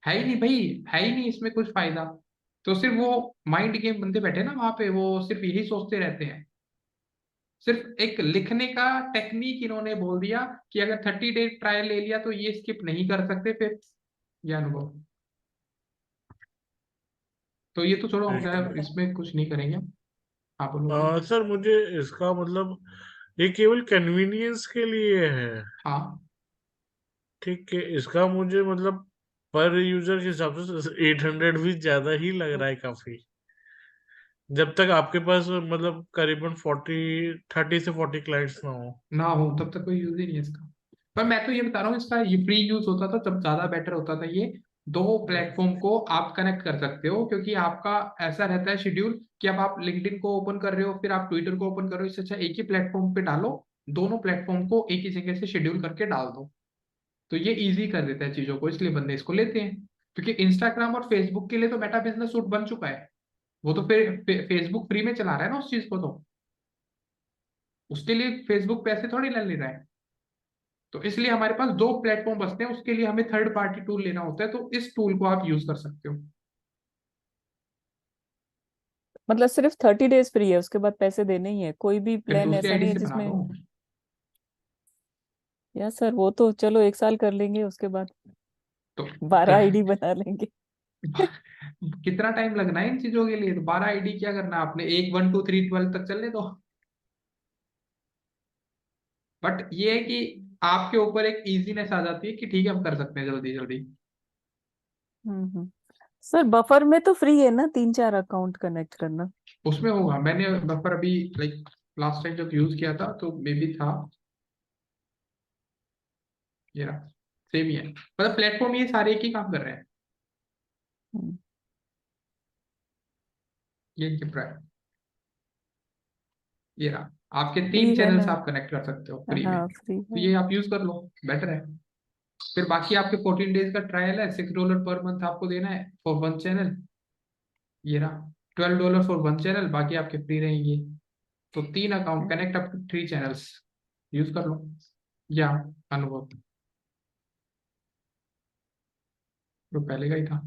है ही नहीं भाई, है ही नहीं इसमें कुछ फायदा। तो सिर्फ वो माइंड गेम बंदे बैठे ना वहां पे, वो सिर्फ यही सोचते रहते हैं। सिर्फ एक लिखने का टेक्निक इन्होंने बोल दिया कि अगर 30 डे ट्रायल ले लिया तो ये स्किप नहीं कर सकते फिर। ये अनुभव, तो ये तो छोड़ो, हम क्या ठीक है। इसमें कुछ नहीं करेंगे। आप बोलो भाई। सर मुझे इसका मतलब ये केवल कन्वीनियंस के लिए है। हाँ, ठीक है, इसका मुझे मतलब पर यूजर के हिसाब से 800 भी ज्यादा ही लग रहा है काफी। जब तक आपके पास मतलब करीबन 30 से 40 क्लाइंट्स ना हो। ना हो तब तक कोई यूज ही नहीं है इसका। पर मैं तो ये बता रहा हूँ, इसका ये फ्री यूज होता था तब ज्यादा बेटर होता था। ये दो प्लेटफॉर्म को आप कनेक्ट कर सकते हो, क्योंकि आपका ऐसा रहता है शेड्यूल कि अब आप लिंक्डइन को ओपन कर रहे हो, फिर आप ट्विटर को ओपन कर रहे हो। इससे अच्छा एक ही प्लेटफॉर्म पे डालो, दोनों प्लेटफॉर्म को एक ही जगह से शेड्यूल करके डाल दो। तो ये इजी कर देता है चीजों को, इसलिए बंदे इसको लेते हैं। क्योंकि इंस्टाग्राम और फेसबुक के लिए तो मेटा बिजनेस सूट बन चुका है। वो तो फिर फेसबुक फ्री में चला रहा है ना उस चीज को, तो उसके लिए फेसबुक पैसे थोड़ी ले रहा है। तो इसलिए हमारे पास दो प्लेटफॉर्म बचते हैं, उसके लिए हमें थर्ड पार्टी टूल लेना होता है। तो इस टूल को आप यूज कर सकते हो। मतलब सिर्फ 30 डेज फ्री है, उसके बाद पैसे देने ही है? कोई भी फिर प्लान दूसरी ऐसा नहीं आईडी है से बना जिसमें? लो। या सर वो तो चलो 1 साल कर लेंगे, उसके बाद तो 12 आईडी बना लेंगे। कितना टाइम लगना है इन चीजों के लिए? तो 12 आईडी क्या करना है आपने, 1 1 2 3 12 तक चलने दो। बट ये है कि आपके ऊपर एक इजीनेस आ जाती है कि ठीक है हम कर सकते हैं जल्दी जल्दी। हम्म। सर बफर में तो फ्री है ना 3 4 अकाउंट कनेक्ट करना? उसमें होगा, मैंने बफर अभी लाइक लास्ट टाइम जब यूज किया था तो मे बी था, ये रहा। सेम ही है, मतलब प्लेटफॉर्म ये सारे एक ही काम कर रहे हैं। हम्म, ये इनके ये रहा, आपके फ्री 3 है चैनल्स ना। आप कनेक्ट कर सकते हो फ्री में। हाँ फ्री तो है। ये आप यूज कर लो, बेटर है। फिर बाकी आपके 14 डेज का ट्रायल है, $6 पर मंथ आपको देना है फॉर 1 चैनल। ये रहा, $12 फॉर 1 चैनल, बाकी आपके फ्री रहेंगे। तो 3 account connect up to 3 channels, use कर लो। या अनुभव जो पहले का ही था।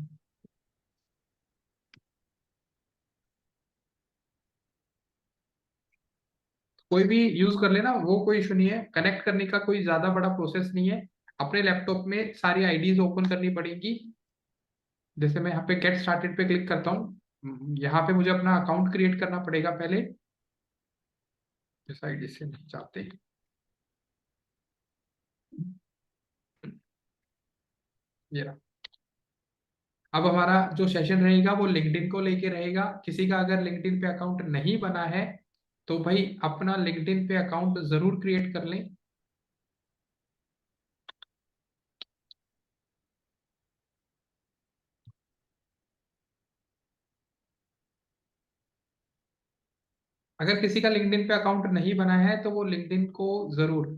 कोई भी यूज कर लेना, वो कोई इशू नहीं है, कनेक्ट करने का कोई ज्यादा बड़ा प्रोसेस नहीं है। अपने लैपटॉप में सारी आईडीज ओपन करनी पड़ेगी। जैसे मैं यहाँ पे गेट स्टार्टेड पे क्लिक करता हूँ, यहाँ पे मुझे अपना अकाउंट क्रिएट करना पड़ेगा पहले, जिस आईडी से नहीं चाहते। ये रहा। अब हमारा जो सेशन रहेगा वो लिंक्डइन को लेके रहेगा। किसी का अगर लिंक्डइन पे अकाउंट नहीं बना है तो भाई अपना लिंक्डइन पे अकाउंट जरूर क्रिएट कर लें। अगर किसी का लिंक्डइन पे अकाउंट नहीं बना है तो वो लिंक्डइन को जरूर।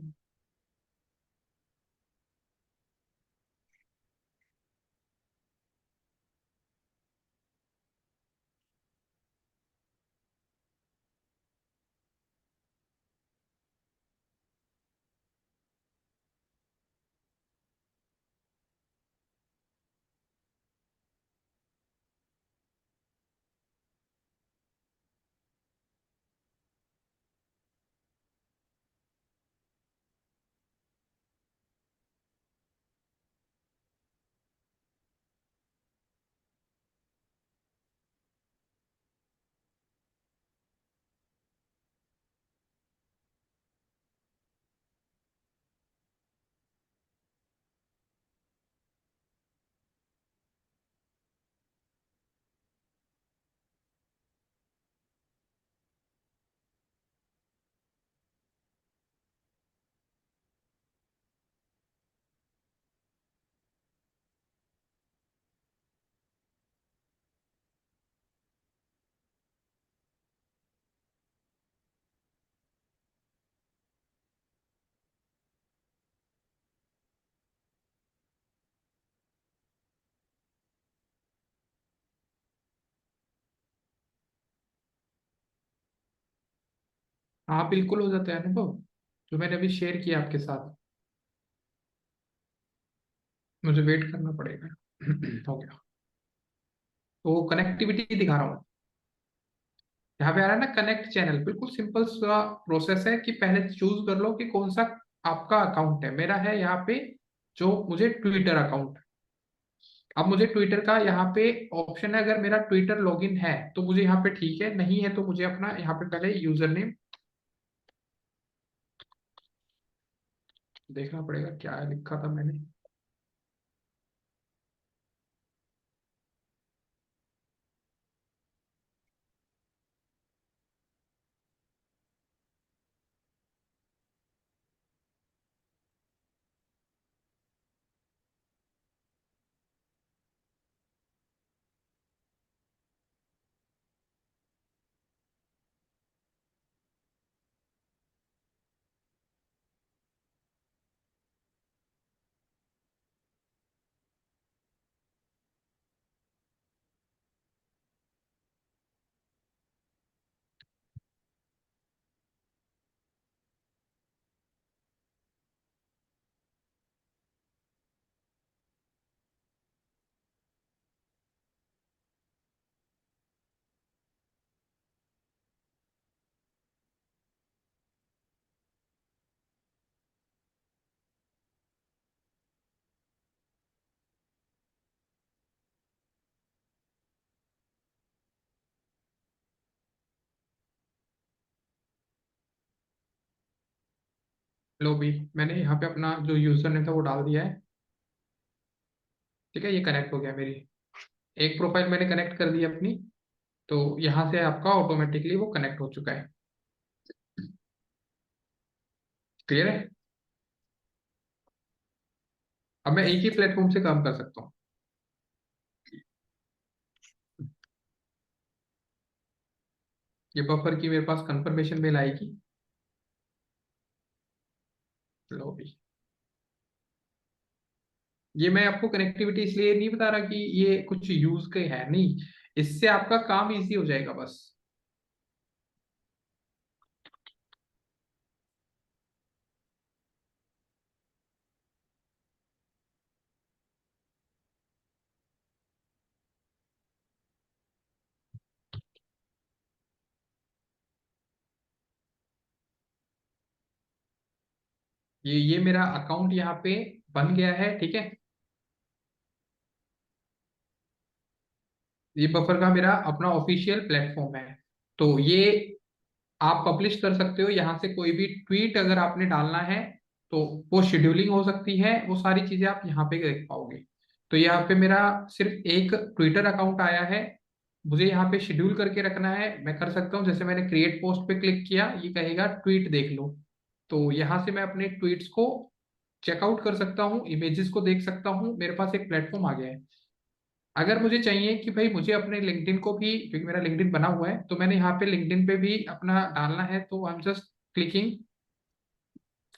हाँ बिल्कुल हो जाता है अनुभव, जो मैंने अभी शेयर किया आपके साथ। मुझे वेट करना पड़ेगा। हो गया। तो कनेक्टिविटी दिखा रहा हूँ, यहाँ पे आ रहा है ना कनेक्ट चैनल। बिल्कुल सिंपल सा प्रोसेस है कि पहले चूज कर लो कि कौन सा आपका अकाउंट है। मेरा है यहाँ पे जो मुझे ट्विटर अकाउंट। अब मुझे ट्विटर का यहाँ पे ऑप्शन है, अगर मेरा ट्विटर लॉगिन है तो मुझे यहाँ पे ठीक है, नहीं है तो मुझे अपना यहाँ पे पहले यूजर नेम देखना पड़ेगा, क्या है लिखा था मैंने। लो भी, मैंने यहाँ पे अपना जो यूजर नेम था वो डाल दिया है। ठीक है, ये कनेक्ट हो गया मेरी। एक प्रोफाइल मैंने कनेक्ट कर दी अपनी, तो यहाँ से आपका ऑटोमेटिकली वो कनेक्ट हो चुका है। क्लियर है। अब मैं एक ही प्लेटफॉर्म से काम कर सकता हूँ। ये बफर की मेरे पास कंफर्मेशन मेल आएगी। लो भी, ये मैं आपको कनेक्टिविटी इसलिए नहीं बता रहा कि ये कुछ यूज के है, नहीं, इससे आपका काम इजी हो जाएगा बस। ये मेरा अकाउंट यहाँ पे बन गया है, ठीक है। ये बफर का मेरा अपना ऑफिशियल प्लेटफॉर्म है। तो ये आप पब्लिश कर सकते हो यहाँ से, कोई भी ट्वीट अगर आपने डालना है तो वो शेड्यूलिंग हो सकती है, वो सारी चीजें आप यहाँ पे देख पाओगे। तो यहाँ पे मेरा सिर्फ एक ट्विटर अकाउंट आया है, मुझे यहाँ पे शेड्यूल करके रखना है, मैं कर सकता हूँ। जैसे मैंने क्रिएट पोस्ट पे क्लिक किया, ये कहेगा ट्वीट देख लो, तो यहाँ से मैं अपने ट्वीट्स को चेकआउट कर सकता हूँ, इमेजेस को देख सकता हूँ, मेरे पास एक प्लेटफॉर्म आ गया है। अगर मुझे चाहिए कि भाई मुझे अपने लिंक्डइन को भी, क्योंकि मेरा लिंक्डइन बना हुआ है, तो मैंने यहाँ पे लिंक्डइन पे भी अपना डालना है, तो I am just clicking.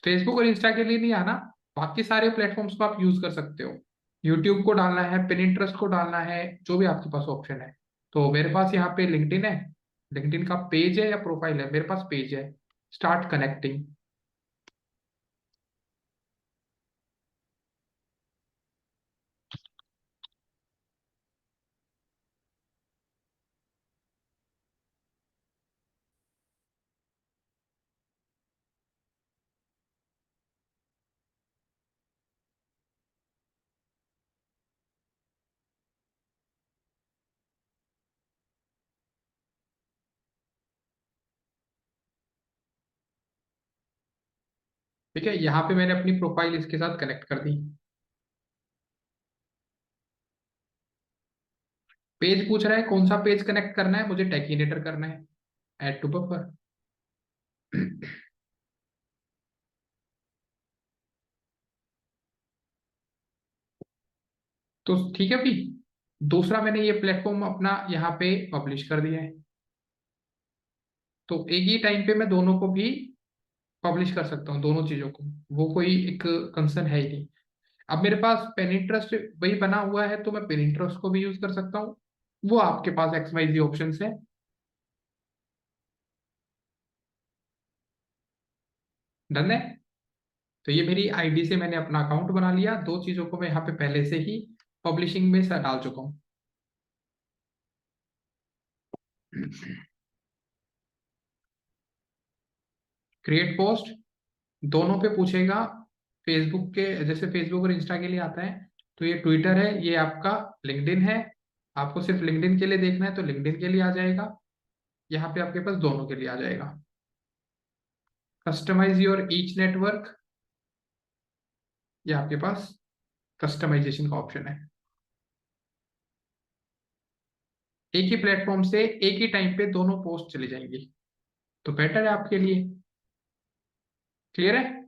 Facebook और इंस्टा के लिए नहीं आना, बाकी सारे प्लेटफॉर्म्स को आप यूज कर सकते हो। यूट्यूब को डालना है, पिनिंटरेस्ट को डालना है, जो भी आपके पास ऑप्शन है। तो मेरे पास यहाँ पे लिंक्डइन है, लिंक्डइन का पेज है या प्रोफाइल है, मेरे पास पेज है। Start connecting. ठीक है, यहाँ पे मैंने अपनी प्रोफाइल इसके साथ कनेक्ट कर दी। पेज पूछ रहा है कौन सा पेज कनेक्ट करना है, मुझे टेकिनेटर करना है, ऐड टू बफर। तो ठीक है भाई, दूसरा मैंने ये प्लेटफॉर्म अपना यहाँ पे पब्लिश कर दिया है, तो एक ही टाइम पे मैं दोनों को भी पब्लिश कर सकता हूँ, दोनों चीजों को, वो कोई एक कंसर्न है ही नहीं। अब मेरे पास पेनिंटरेस्ट वही बना हुआ है, तो मैं पेनिंटरेस्ट को भी यूज कर सकता हूँ, वो आपके पास एक्स वाई जी ऑप्शन है। डन है। तो ये मेरी आईडी से मैंने अपना अकाउंट बना लिया, दो चीजों को मैं यहाँ पे पहले से ही पब्लिशिंग में डाल चुका हूँ। क्रिएट पोस्ट, दोनों पे पूछेगा। फेसबुक के जैसे फेसबुक और इंस्टा के लिए आता है, तो ये ट्विटर है, ये आपका लिंक्डइन है। आपको सिर्फ लिंक्डइन के लिए देखना है तो लिंक्डइन के लिए आ जाएगा, यहाँ पे आपके पास दोनों के लिए आ जाएगा। कस्टमाइज योर ईच नेटवर्क, ये आपके पास कस्टमाइजेशन का ऑप्शन है। एक ही प्लेटफॉर्म से एक ही टाइम पे दोनों पोस्ट चली जाएंगी, तो बेटर है आपके लिए। क्लियर है।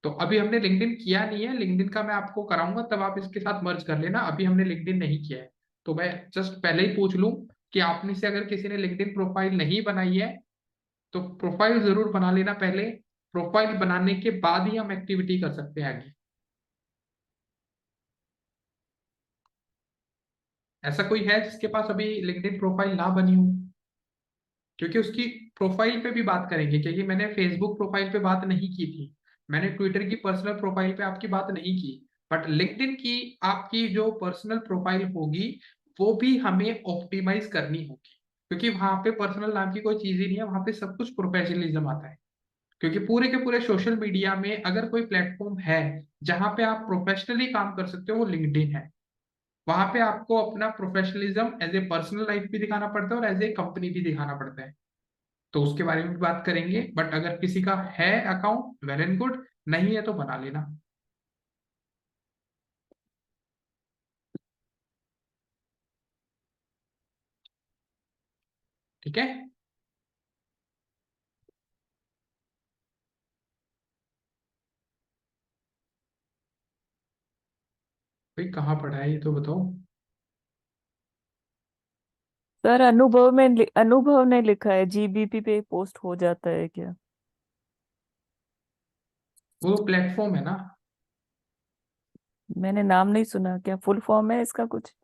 तो अभी हमने लिंक्डइन किया नहीं है, लिंक्डइन का मैं आपको कराऊंगा, तब आप इसके साथ मर्ज कर लेना, अभी हमने लिंक्डइन नहीं किया है। तो मैं जस्ट पहले ही पूछ लूं कि आप में से अगर किसी ने लिंक्डइन प्रोफाइल नहीं बनाई है, तो प्रोफाइल जरूर बना लेना पहले। प्रोफाइल बनाने के बाद ही हम एक्टिविटी कर सकते हैं आगे। ऐसा कोई है जिसके पास अभी लिंक्डइन प्रोफाइल ना बनी हो? क्योंकि उसकी प्रोफाइल पे भी बात करेंगे, क्योंकि मैंने फेसबुक प्रोफाइल पे बात नहीं की थी, मैंने ट्विटर की पर्सनल प्रोफाइल पे आपकी बात नहीं की, बट लिंक्डइन की आपकी जो पर्सनल प्रोफाइल होगी वो भी हमें ऑप्टिमाइज करनी होगी, क्योंकि वहां पे पर्सनल नाम की कोई चीज ही नहीं है, वहां पे सब कुछ प्रोफेशनलिज्म आता है। क्योंकि पूरे के पूरे सोशल मीडिया में अगर कोई प्लेटफॉर्म है जहां पे आप प्रोफेशनली काम कर सकते हो, वो लिंक्डइन है। वहां पे आपको अपना professionalism as a personal life भी दिखाना पड़ता है और एज ए कंपनी भी दिखाना पड़ता है, तो उसके बारे में भी बात करेंगे। बट अगर किसी का है अकाउंट, वेल एंड गुड, नहीं है तो बना लेना। ठीक है। भाई कहाँ पढ़ा है ये तो बताओ। सर अनुभव ने लिखा है, जीबीपी पे पोस्ट हो जाता है क्या? वो प्लेटफॉर्म है ना। मैंने नाम नहीं सुना, क्या फुल फॉर्म है इसका कुछ?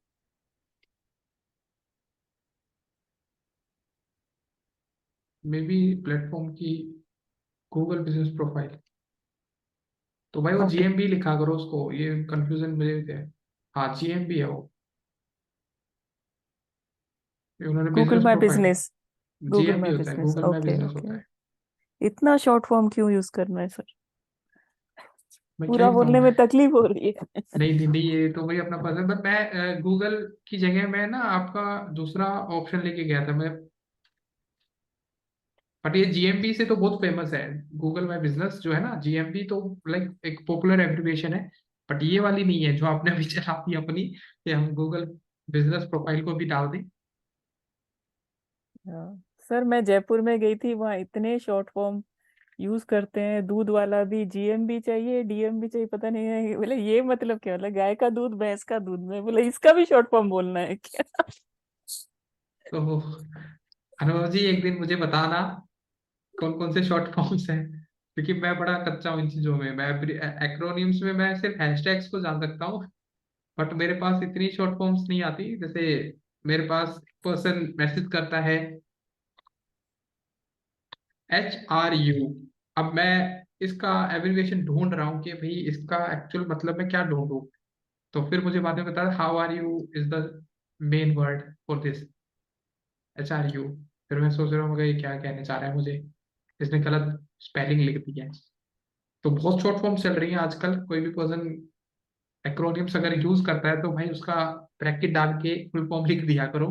मे बी प्लेटफॉर्म की गूगल बिजनेस प्रोफाइल। तो भाई वो ओके, जीएमबी लिखा करो उसको, ये कंफ्यूजन मुझे भी है। हाँ जीएमबी है वो, ये उन्होंने Google business my profile. Business. Google GMB my होता है, business, Google my okay business okay. होता है। इतना शॉर्ट फॉर्म क्यों यूज करना है सर? मैं क्या पूरा ही बताऊँ बोलने मैं। में तकलीफ हो रही है। नहीं दीदी ये तो भाई अपना पसंद, बट मैं गूगल की जगह मैं ना आपका दूसरा ऑप्शन लेके गया था मैं। बट ये जीएमबी से तो बहुत फेमस है। गूगल माई बिजनेस जो है ना, जीएमबी तो लाइक एक पॉपुलर एब्रिविएशन है। बट ये वाली नहीं है जो आपने अभी चला दी अपनी, कि हम गूगल बिजनेस प्रोफाइल को भी डाल दें। हाँ, सर मैं जयपुर में गई थी, वहाँ इतने शॉर्ट फॉर्म यूज करते हैं। दूध वाला भी जीएम भी चाहिए, डीएम भी चाहिए, पता नहीं है बोले ये मतलब क्या, मतलब गाय का दूध भैंस का दूध में, बोले इसका भी शॉर्ट फॉर्म बोलना है क्या? तो अनुभव जी एक दिन मुझे बताना कौन कौन से शॉर्ट फॉर्म्स हैं, क्योंकि मैं बड़ा कच्चा हूँ इन चीजों में। मैं एक्रोनिम्स में मैं सिर्फ हैशटैग्स को जान सकता हूँ, बट मेरे पास इतनी शॉर्ट फॉर्म्स नहीं आती। जैसे मेरे पास पर्सन मैसेज करता है HRU, अब मैं इसका एब्रिविएशन ढूंढ रहा हूँ कि भाई इसका एक्चुअल मतलब मैं क्या ढूंढूं। तो फिर मुझे बाद में बता, how are you is the main word for this, HRU। फिर मैं सोच रहा हूँ कि ये क्या कहने चाह रहा है मुझे, इसने गलत स्पेलिंग लिख दी है। तो बहुत शॉर्ट फॉर्म चल रही है आजकल। कोई भी पर्सन एक्रोनिम्स अगर यूज करता है तो भाई उसका ब्रैकेट डाल के फुल फॉर्म लिख दिया करो।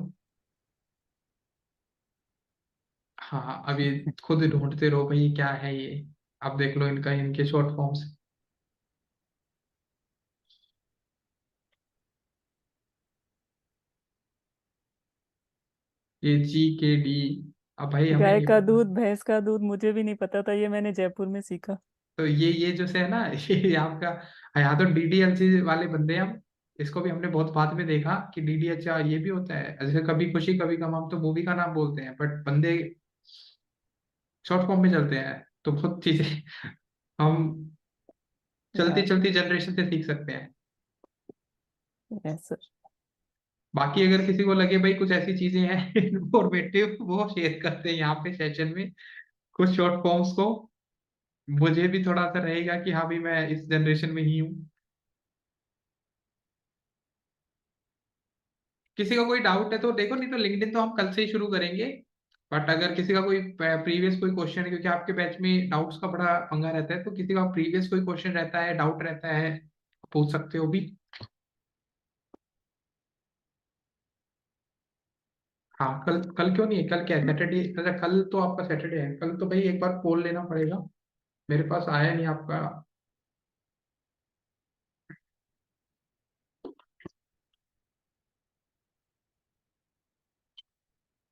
हाँ अब ये खुद ढूंढते रहो भाई क्या है ये। अब देख लो इनका, इनके शॉर्ट फॉर्म्स। ये GKD। अब भाई हमें गाय नहीं का पता। दूध भैंस का दूध मुझे भी नहीं पता था, ये मैंने जयपुर में सीखा। तो ये जो से है ना ये आपका, यहाँ तो DDLC वाले बंदे हैं हम। इसको भी हमने बहुत बाद में देखा कि DDHR ये भी होता है। जैसे कभी खुशी कभी गम, हम तो मूवी का नाम बोलते हैं बट बंदे शॉर्ट फॉर्म में चलते हैं। तो बहुत चीजें हम चलती हाँ, चलती जनरेशन से सीख सकते हैं। सर। बाकी अगर किसी को लगे भाई कुछ ऐसी चीजें हैं इंफॉर्मेटिव, वो शेयर करते हैं यहाँ पे सेशन में कुछ शॉर्ट फॉर्म्स को। मुझे भी थोड़ा सा रहेगा कि हाँ भाई मैं इस जनरेशन में ही हूँ। किसी का कोई डाउट है तो देखो, नहीं तो लिंक्डइन तो हम कल से ही शुरू करेंगे। बट अगर किसी का कोई प्रीवियस कोई क्वेश्चन है, क्योंकि आपके बैच में डाउट्स का बड़ा पंगा रहता है, तो किसी का प्रीवियस कोई क्वेश्चन रहता है, डाउट रहता है, पूछ सकते हो भी। हाँ कल, कल क्यों नहीं है, कल क्या है, सैटरडे। अच्छा कल तो आपका सैटरडे है, कल तो भाई एक बार पोल लेना पड़ेगा। मेरे पास आया नहीं आपका।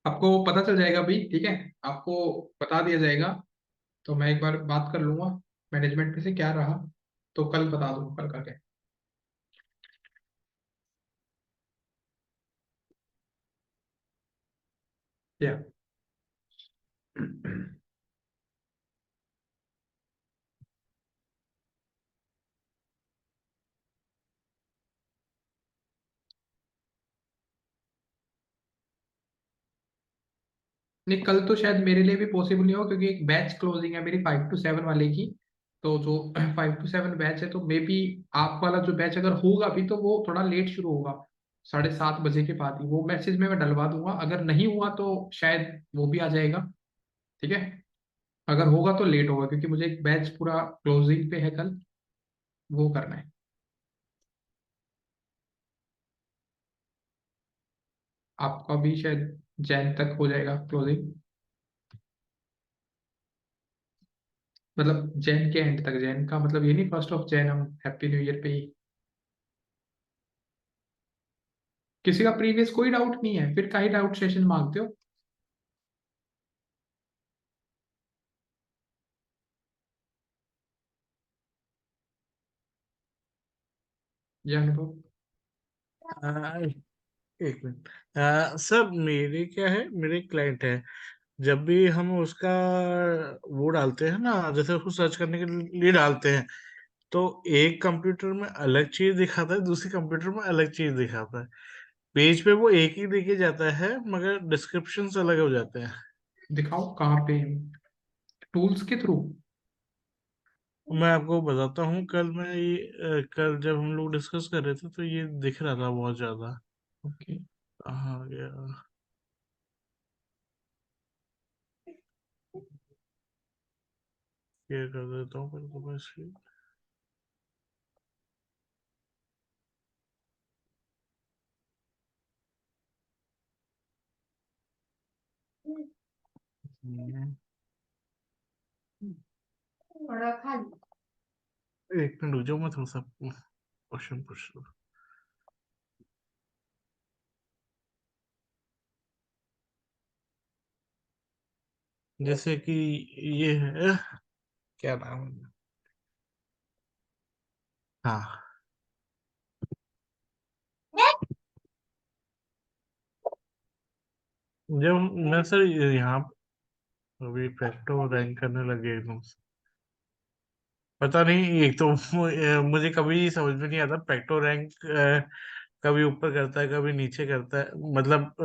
आपको पता चल जाएगा भाई, ठीक है। आपको बता दिया जाएगा। तो मैं एक बार बात कर लूंगा मैनेजमेंट में से क्या रहा, तो कल बता दूंगा कल का क्या। क्या नहीं, कल तो शायद मेरे लिए भी पॉसिबल नहीं हो, क्योंकि एक बैच क्लोजिंग है मेरी 5 to 7 वाले की। तो जो 5 to 7 बैच है, तो मे बी आप वाला जो बैच अगर होगा भी तो वो थोड़ा लेट शुरू होगा, 7:30 बजे के बाद ही। वो मैसेज में मैं डलवा दूंगा, अगर नहीं हुआ तो शायद वो भी आ जाएगा। ठीक है। अगर होगा तो लेट होगा, क्योंकि मुझे एक बैच पूरा क्लोजिंग पे है कल, वो करना है। आपका भी शायद जैन तक हो जाएगा क्लोजिंग, मतलब जैन के एंड तक। जैन का मतलब ये नहीं 1st of Jan हम हैप्पी न्यू ईयर पे ही। किसी का प्रीवियस कोई डाउट नहीं है, फिर का ही डाउट सेशन मांगते हो। ये अनुभव। आ, एक मिनट। सर मेरे क्या है, मेरे क्लाइंट है, जब भी हम उसका वो डालते हैं ना, जैसे उसको सर्च करने के लिए डालते हैं, तो एक कंप्यूटर में अलग चीज दिखाता है, दूसरी कंप्यूटर में अलग चीज दिखाता है। पेज पे वो एक ही दिखे जाता है, मगर डिस्क्रिप्शंस अलग हो जाते हैं। दिखाओ कहाँ पे, टूल्स के थ्रू? मैं आपको बताता हूँ, कल मैं ये कल जब हम लोग डिस्कस कर रहे थे तो ये दिख रहा था बहुत ज्यादा। ओके। कहाँ गया? ये कर देता हूँ पहले तो मैं इसकी। हम्म, एक मिनट रुक जाओ, मैं थोड़ा सा क्वेश्चन पूछ लूँ। जैसे कि ये है, क्या नाम है? हाँ, जब मैं सर यहाँ अभी पेट्रो रैंक करने लगे एकदम से, पता नहीं, एक तो मुझे कभी समझ में नहीं आता पेट्रो रैंक कभी ऊपर करता है कभी नीचे करता है। मतलब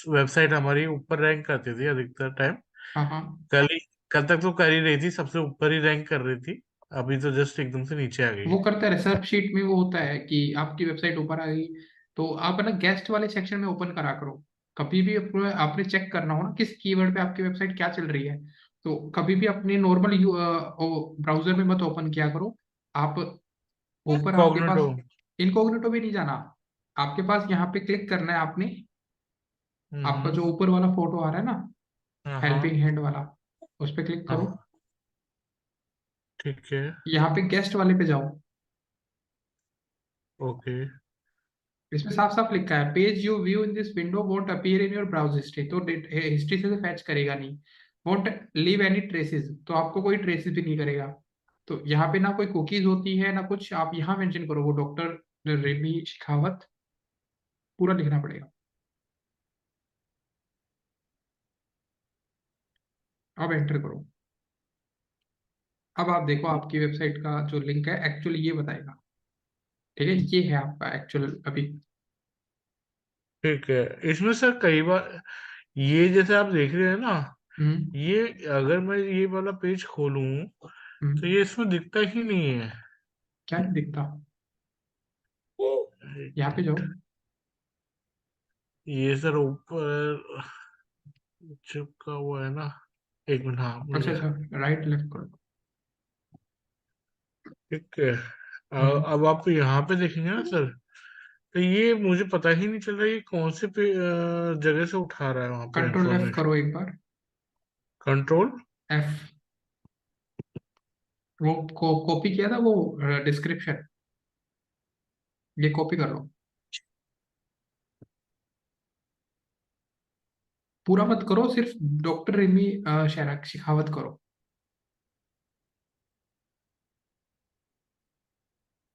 वेबसाइट हमारी ऊपर रैंक करती थी अधिकतर टाइम। हाँ हाँ, कल ही कल तक तो कर ही रही थी, सबसे ऊपर ही रैंक कर रही थी। अभी तो जस्ट एकदम से नीचे आ गई वो है। करता है, रिसर्च शीट में वो होता है कि आपकी वेबसाइट ऊपर आ गई, तो आप है ना गेस्ट वाले सेक्शन में ओपन करा करो। कभी भी आपने चेक करना हो ना किस कीवर्ड पे आपकी वेबसाइट क्या चल रही है, तो कभी भी अपने नॉर्मल ब्राउजर में मत ओपन किया करो। आप ऊपर आपके कॉग्निटो। पास इनकॉग्निटो भी नहीं जाना, आपके पास यहाँ पे क्लिक करना है आपने। आपका हम्म। जो ऊपर वाला फोटो आ रहा है ना, हाँ हेल्पिंग हाँ हैंड वाला, उस पर क्लिक करो। हाँ, ठीक है। यहाँ पे गेस्ट वाले पे जाओ। ओके। इसमें साफ साफ लिखा है page you view in this window won't appear in your browse history, तो हिस्ट्री से फैच करेगा नहीं। वोंट लीव एनी ट्रेसेस, तो आपको कोई ट्रेसेस भी नहीं करेगा। तो यहाँ पे ना कोई कुकीज होती है ना कुछ, आप यहाँ मेंशन करो वो डॉक्टर रेमी शेखावत, पूरा लिखना पड़ेगा। अब एंटर करो। अब आप देखो आपकी वेबसाइट का जो लिंक है एक्चुअली ये बताएगा। ठीक है, ये है आपका एक्चुअल अभी। ठीक है। इसमें सर कई बार ये जैसे आप देख रहे हैं ना, हम्म। ये अगर मैं ये वाला पेज खोलूं तो हम्म। ये इसमें दिखता ही नहीं है। क्या नहीं दिखता? एक यहाँ पे जाओ। मिनट। ये सर ऊपर चिपका हुआ है ना। एक मिनट, हाँ मिल अच्छा गया। अच्छा, राइट लेफ्ट करो। ठीक है। हम्म। अब आप यहाँ पे देखेंगे ना सर, तो ये मुझे पता ही नहीं चल रहा ये कौन से जगह से उठा रहा है वहां पे कंट्रोल एफ इंफॉर्मेशन। करो एक बार। कंट्रोल। एफ, वो कॉपी किया था वो डिस्क्रिप्शन, ये कॉपी कर लो। पूरा मत करो, सिर्फ डॉक्टर रिमी शेखावत करो।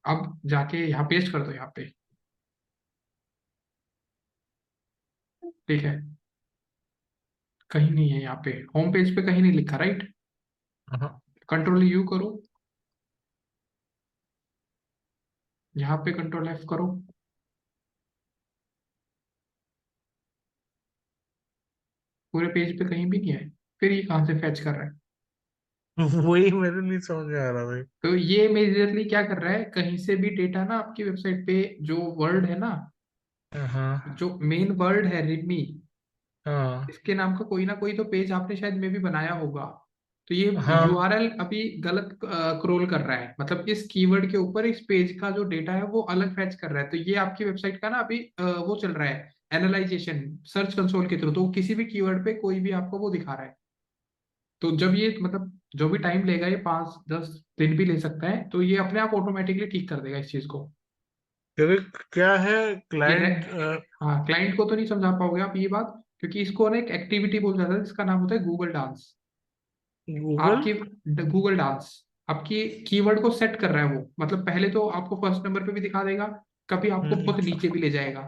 अब जाके यहाँ पेस्ट कर दो यहाँ पे। ठीक है, कहीं नहीं है यहाँ पे, होम पेज पे कहीं नहीं लिखा, राइट? हाँ। कंट्रोल यू करो, यहाँ पे कंट्रोल एफ करो। पूरे पेज पे कहीं भी नहीं है, फिर ये कहाँ से फैच कर रहा है? वही मेरे नहीं समझ में आ रहा भाई। तो ये मेजरली क्या कर रहा है, कहीं से भी डेटा ना आपकी वेबसाइट पे जो वर्ड है ना, हाँ जो मेन वर्ड है रिमी, हाँ इसके नाम का कोई ना कोई तो पेज आपने शायद में भी बनाया होगा। तो ये हाँ। यूआरएल अभी गलत क्रोल कर रहा है, मतलब इस कीवर्ड के ऊपर इस पेज का जो डेटा है वो अलग फैच कर रहा है। तो ये आपकी वेबसाइट का ना अभी वो चल रहा है एनालाइजेशन सर्च कंसोल के थ्रू, तो किसी भी कीवर्ड पे कोई भी आपको वो दिखा रहा है। तो जब ये मतलब जो भी टाइम लेगा, ये 5-10 दिन भी ले सकता है, तो ये अपने आप ऑटोमेटिकली ठीक कर देगा इस चीज को। क्योंकि क्या है ये क्लाइंट। हाँ, क्लाइंट को तो नहीं समझा पाओगे आप ये बात, क्योंकि इसको ना एक एक्टिविटी बोल जाता है जिसका नाम होता है गूगल डांस। गूगल। आपकी गूगल डांस आपकी कीवर्ड को सेट कर रहा है वो, मतलब पहले तो आपको फर्स्ट नंबर पे भी दिखा देगा, कभी आपको हम्म बहुत नीचे भी ले जाएगा।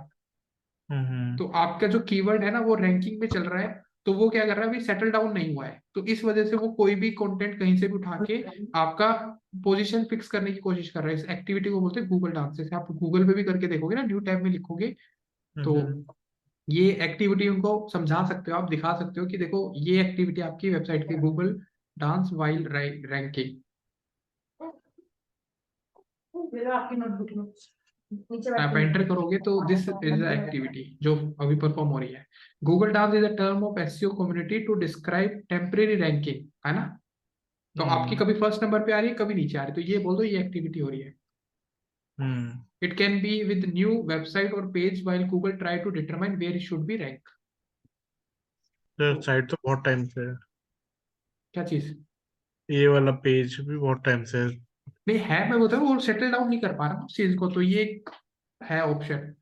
हम्म तो आपका जो कीवर्ड है ना वो रैंकिंग में चल रहा है, तो वो क्या कर रहा है, अभी सेटल डाउन नहीं हुआ है, तो इस वजह से वो कोई भी कंटेंट कहीं से भी उठा के आपका पोजीशन फिक्स करने की कोशिश कर रहा है। इस एक्टिविटी को बोलते हैं गूगल डांस। जैसे आप गूगल पे भी करके देखोगे ना, न्यू टैब में लिखोगे, तो हम्म ये एक्टिविटी उनको समझा सकते हो, आप दिखा सकते हो कि देखो ये एक्टिविटी आपकी वेबसाइट की गूगल डांस वाइल रैंकिंग। आप एंटर करोगे तो दिस इज द एक्टिविटी जो अभी परफॉर्म हो रही है। Google dance is a term of SEO community to describe temporary ranking, है ना। तो आपकी हम्म कभी फर्स्ट नंबर पे आ रही है, कभी नीचे आ रही है, तो ये बोल दो ये एक्टिविटी हो रही है। Hmm it can be with new website और page while Google try to determine where it should be rank. तो तो साइट तो बहुत टाइम से है। क्या चीज? ये वाला पेज भी बहुत टाइम से है। नहीं है, मैं बता रहा हूँ, वो सेटल डाउन नहीं कर पा रहा ना उस चीज को, तो ये एक है ऑप्शन।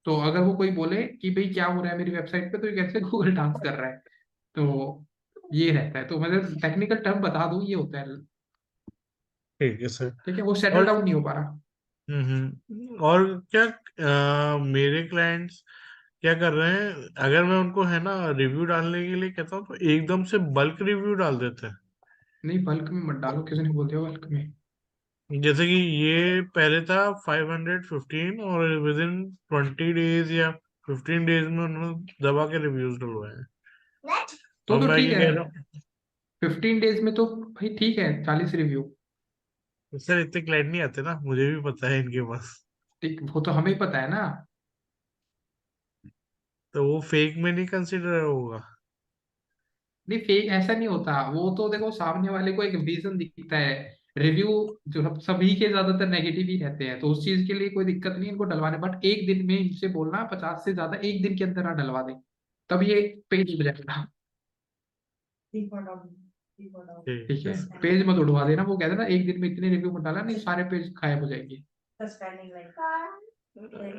तो अगर वो कोई बोले कि भाई क्या हो रहा है मेरी वेबसाइट पे, तो ये कैसे गूगल डांस कर रहा है, तो ये रहता है। तो मतलब टेक्निकल टर्म बता दूं, ये होता है। ठीक है सर। ठीक है, वो सेटल और डाउन नहीं हो पा रहा। और क्या, मेरे क्लाइंट्स क्या कर रहे हैं, अगर मैं उनको है ना रिव्यू डालने के लिए कहता हूँ तो एकदम से बल्क रिव्यू डाल देते हैं। नहीं, बल्क में मत डालो, किसी ने बोल दिया बल्क में। जैसे कि ये पहले था 515 और विद इन 20 डेज या 15 डेज में उन्होंने दबा के रिव्यूज डलवाए हैं। और तो मैं ठीक ये है, कह रहा हूँ 15 डेज में तो भाई ठीक है, 40 रिव्यू। सर इतने क्लाइंट नहीं आते ना, मुझे भी पता है इनके पास। ठीक, वो तो हमें ही पता है ना। तो वो फेक में नहीं कंसिडर होगा। नहीं, फेक ऐसा नहीं होता, वो तो देखो सामने वाले को एक रीजन दिखता है। रिव्यू जो सभी के ज्यादातर नेगेटिव ही रहते हैं, तो उस चीज के लिए कोई दिक्कत नहीं है इनको डलवाने, बट एक दिन में इनसे बोलना 50 से ज्यादा एक दिन के अंदर ना डलवा दें, तब ये पेज हो जाएगा। ठीक ठीक है है, सर। पेज मत उठवा देना, वो कहते हैं ना एक दिन में इतने रिव्यू मत डाला, नहीं सारे पेज गायब हो जाएंगे।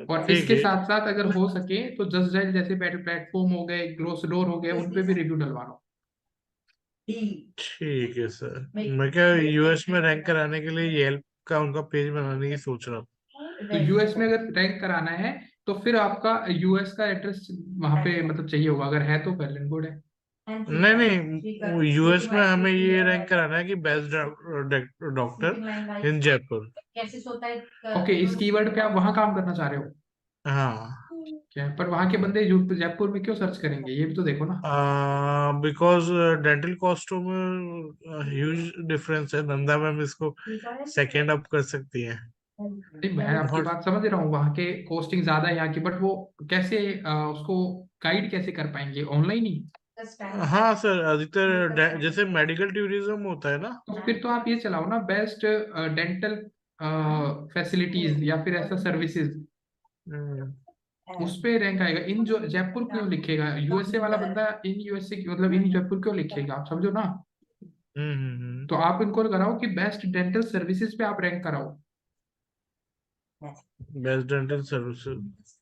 और ठीक इसके है साथ साथ अगर हो सके तो जस्ट डायल जैसे प्लेटफॉर्म हो गए, ग्लोसडोर हो गए, उन पे भी रिव्यू डलवा लो। ठीक है सर। मैं क्या यूएस में रैंक कराने के लिए येल्प का उनका पेज बनाने की सोच रहा तो यूएस में अगर रैंक कराना है, तो फिर आपका यूएस का एड्रेस वहां पे मतलब चाहिए होगा, अगर है तो वेल एंड गुड है। था। नहीं नहीं, यूएस में हमें ये रैंक कराना है कि बेस्ट डॉक्टर इन जयपुर। ओके, इस कीवर्ड पे आप वहां काम करना चाह रहे हो? हाँ, क्या है, पर वहां के बंदे जयपुर में क्यों सर्च करेंगे, ये भी तो देखो ना। बिकॉज डेंटल कॉस्टों में ह्यूज डिफरेंस है। नंदा मैम इसको सेकेंड अप कर सकती है। नहीं, मैं आपकी और बात समझ रहा हूँ, वहां के कॉस्टिंग ज्यादा है यहाँ की, बट वो कैसे उसको गाइड कैसे कर पाएंगे, ऑनलाइन ही? हाँ सर, अधिकतर जैसे मेडिकल टूरिज्म होता है ना। तो फिर तो आप ये चलाओ ना, बेस्ट डेंटल फैसिलिटीज या फिर ऐसा सर्विसेज, हम्म उस पे रैंक आएगा। इन जो जयपुर क्यों लिखेगा यूएसए वाला बंदा, इन यूएसए मतलब इन जयपुर क्यों लिखेगा, आप समझो ना। तो आप इनको कराओ कि बेस्ट डेंटल सर्विसेज पे आप रैंक कराओ, बेस्ट डेंटल सर्विसेज।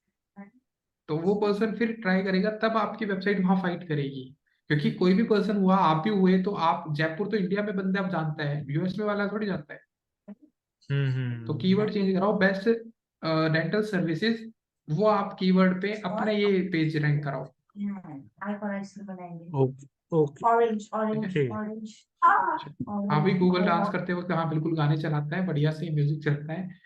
तो वो पर्सन फिर ट्राई करेगा, तब आपकी वेबसाइट वहां फाइट करेगी। क्योंकि कोई भी पर्सन हुआ, आप भी हुए, तो आप जयपुर तो इंडिया में बंदे आप जानता है, यूएस में वाला थोड़ी जानता है। तो कीवर्ड चेंज कराओ, बेस्ट डेंटल सर्विसेज, वो आप कीवर्ड पे अपना ये पेज रैंक कराओ। ओके ओके ठीक है, ठीक है। हाँ भी गूगल डांस करते वक्त हाँ बिल्कुल गाने चलाता है, बढ़िया से म्यूजिक चलता है।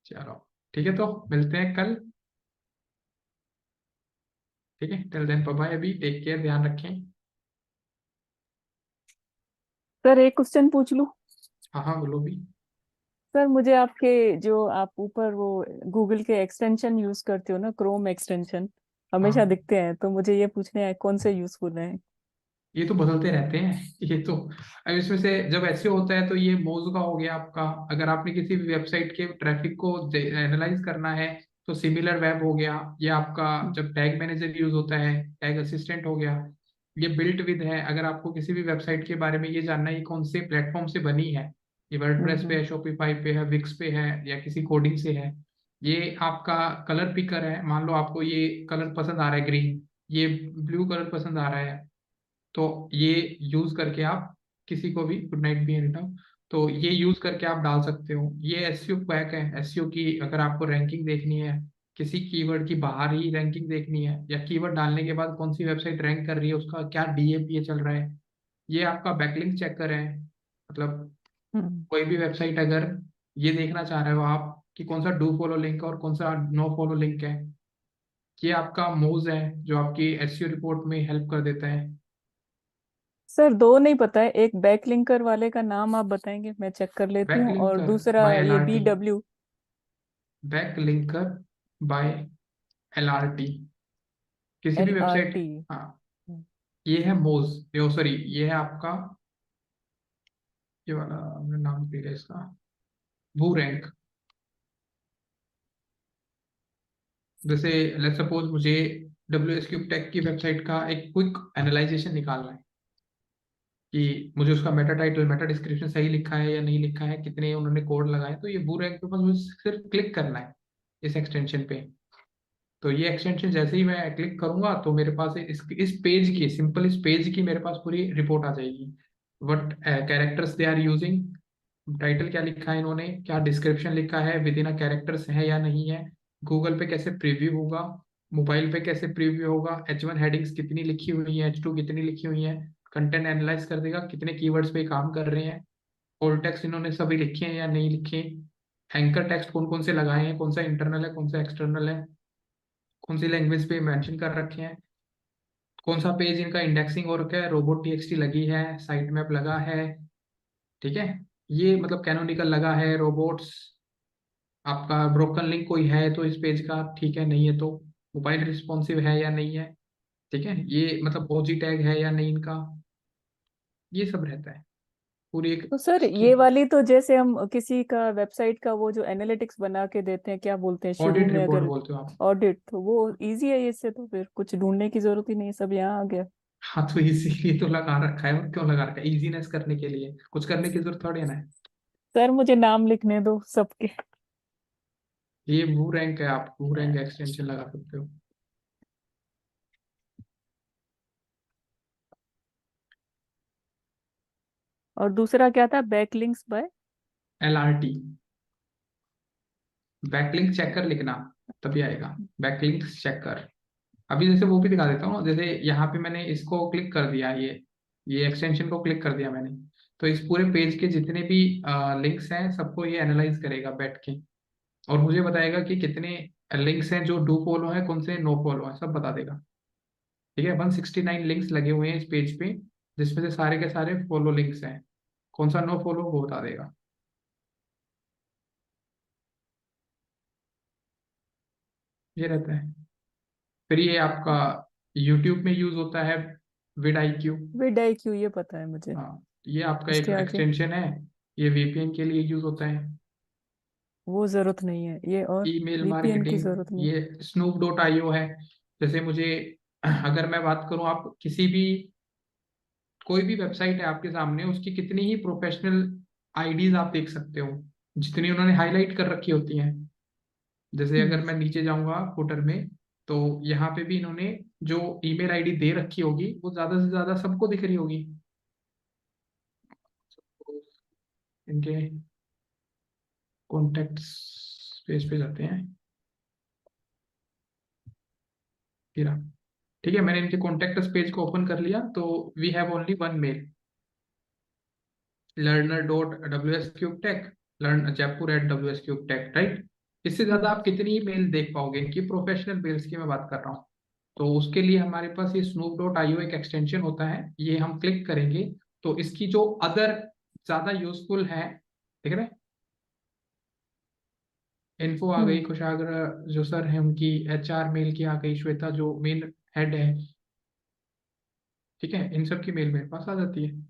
चलो ठीक है, तो मिलते हैं कल। ठीक है, टिल देन बाय बाय, अभी टेक केयर, ध्यान रखें। सर एक क्वेश्चन पूछ लूं? हाँ हाँ, बोलो भी। सर मुझे आपके जो आप ऊपर वो गूगल के एक्सटेंशन यूज करते हो ना, क्रोम एक्सटेंशन हमेशा हाँ, दिखते हैं, तो मुझे ये पूछने हैं कौन से यूजफुल हैं? ये तो बदलते रहते हैं ये तो। अब इसमें से जब ऐसे होता है तो ये मोज का हो गया आपका। अगर आपने किसी भी वेबसाइट के ट्रैफिक को एनालाइज करना है, तो सिमिलर वेब हो गया। ये आपका जब टैग मैनेजर यूज होता है, टैग असिस्टेंट हो गया। ये बिल्ट विद है, अगर आपको किसी भी वेबसाइट के बारे में ये जानना है ये कौन से प्लेटफॉर्म से बनी है, ये वर्डप्रेस पे हम्म। है, शॉपिफाई पे है, विक्स पे है, या किसी कोडिंग से है। ये आपका कलर पिकर है, मान लो आपको ये कलर पसंद आ रहा है ग्रीन, ये ब्लू कलर पसंद आ रहा है, तो ये यूज करके आप किसी को भी गुड नाइट भी एनी टाइम। तो ये यूज करके आप डाल सकते हो। ये एसईओ क्वैक है। एसईओ की अगर आपको रैंकिंग देखनी है, किसी कीवर्ड की बाहर ही रैंकिंग देखनी है, या कीवर्ड डालने के बाद कौन सी वेबसाइट रैंक कर रही है, उसका क्या डीएपीए चल रहा है, ये आपका बैकलिंक चेकर है। मतलब हम्म। कोई भी वेबसाइट अगर ये देखना चाह रहे हो आप कि कौन सा डू फॉलो लिंक है और कौन सा नो फॉलो लिंक है, ये आपका मोज है जो आपकी एसईओ रिपोर्ट में हेल्प कर देता है। सर दो नहीं पता है, एक बैकलिंकर वाले का नाम आप बताएंगे, मैं चेक कर लेती हूँ, और बैकलिंकर दूसरा बाय ये एलआरटी। BW। बैकलिंकर बाय एलआरटी, किसी भी वेबसाइट। LRT। हाँ, ये है मोज, यो सॉरी, ये है आपका, ये वाला हमने नाम दिया इसका, वो रैंक। जैसे लेट्स सपोज मुझे WSQ टेक की वेबसाइट का एक क्विक एनालाइजेशन निकालना है कि मुझे उसका मेटा टाइटल, मेटा डिस्क्रिप्शन सही लिखा है या नहीं लिखा है, कितने उन्होंने कोड लगाए, तो ये वो रैंक के पास मुझे सिर्फ क्लिक करना है इस एक्सटेंशन पे। तो ये एक्सटेंशन जैसे ही मैं क्लिक करूंगा तो मेरे पास इस पेज की, सिंपल इस पेज की मेरे पास पूरी रिपोर्ट आ जाएगी। What characters they are using, title क्या लिखा है इन्होंने, क्या डिस्क्रिप्शन लिखा है, विद इन अ कैरेक्टर्स है या नहीं है, गूगल पे कैसे प्रीव्यू होगा, मोबाइल पे कैसे प्रीव्यू होगा, H1 हेडिंग्स कितनी लिखी हुई है, H2 कितनी लिखी हुई है, कंटेंट एनालाइज कर देगा कितने कीवर्ड्स पे काम कर रहे हैं, ऑल टेक्स्ट इन्होंने सभी लिखे हैं या नहीं लिखे, एंकर टेक्स्ट कौन कौन से लगाए हैं, कौन सा इंटरनल है कौन सा एक्सटर्नल है, कौन सी लैंग्वेज पे मेंशन कर रखे हैं, कौन सा पेज इनका इंडेक्सिंग हो रखा है, रोबोट TXT लगी है, साइट मैप लगा है, ठीक है, ये मतलब कैनोनिकल लगा है, रोबोट्स, आपका ब्रोकन लिंक कोई है तो इस पेज का, ठीक है, नहीं है तो मोबाइल रिस्पॉन्सिव है या नहीं है, ठीक है, ये मतलब OG टैग है या नहीं इनका, ये सब रहता है पूरी एक तो सर ये स्कीम। वाली तो जैसे हम किसी का वेबसाइट का वो जो एनालिटिक्स बना के देते हैं, क्या बोलते हैं शुरू ऑडिट में, रिपोर्ट अगर बोलते हो आप। ऑडिट, तो वो इजी है इससे, तो फिर कुछ ढूंढने की जरूरत ही नहीं, सब यहाँ आ गया। हाँ, तो इसीलिए तो लगा रखा है, और क्यों लगा रखा है, इजीनेस करने के लिए, कुछ करने की जरूरत थोड़ी है ना। सर मुझे नाम लिखने दो सबके। ये वो रैंक है, आप वो रैंक एक्सटेंशन लगा सकते हो। और दूसरा क्या था, backlinks by. LRT, backlink checker लिखना तभी आएगा, बैकलिंक चेकर। अभी जैसे वो भी दिखा देता हूँ, जैसे यहाँ पे मैंने इसको क्लिक कर दिया, ये एक्सटेंशन को क्लिक कर दिया मैंने, तो इस पूरे पेज के जितने भी लिंक्स हैं सबको ये एनालाइज करेगा बैठ के, और मुझे बताएगा कि कितने लिंक्स हैं जो डू फॉलो है, कौन से नो फॉलो है, सब बता देगा। ठीक है, 169 लिंक्स लगे हुए हैं इस पेज पे, जिसमें से सारे के सारे फॉलो लिंक्स हैं, कौन सा नो फॉलो वो बता देगा। ये रहता है। फिर ये आपका यूट्यूब में यूज होता है, विड IQ। विड IQ ये पता है मुझे। हाँ, ये आपका एक इसके आगे एक्सटेंशन है, ये VPN के लिए यूज होता है। वो जरूरत नहीं है ये, और ईमेल VPN की मार्केटिंग, जरूरत नहीं। ये Snoop.io है। जैसे मुझे अगर मैं बात करूं, आप किसी भी, कोई भी वेबसाइट है आपके सामने, उसकी कितनी ही प्रोफेशनल IDs आप देख सकते हो, जितनी उन्होंने हाईलाइट कर रखी होती हैं। जैसे हम्म। अगर मैं नीचे जाऊंगा फुटर में, तो यहाँ पे भी इन्होंने जो ईमेल आईडी दे रखी होगी वो ज्यादा से ज्यादा सबको दिख रही होगी। तो इनके कॉन्टेक्ट्स पेज पे जाते हैं, फिर ठीक है, मैंने इनके कॉन्टेक्ट्स पेज को ओपन कर लिया, तो we have only one mail, learner.wscubetech, learn jaipur@wscubetech, right. इससे ज्यादा हम्म। आप कितनी मेल देख पाओगे, इनकी प्रोफेशनल मेल्स की मैं बात कर रहा हूँ। तो उसके लिए हमारे पास ये Snoop.io एक एक्सटेंशन होता है, ये हम क्लिक करेंगे तो इसकी जो अदर ज्यादा यूजफुल है, ठीक है, इन्फो आ गई, हम्म। कुशाग्र जो सर है उनकी HR मेल की आ गई, श्वेता जो मेन हेड है, ठीक है, इन सब की मेल मेरे पास आ जाती है, हम्म।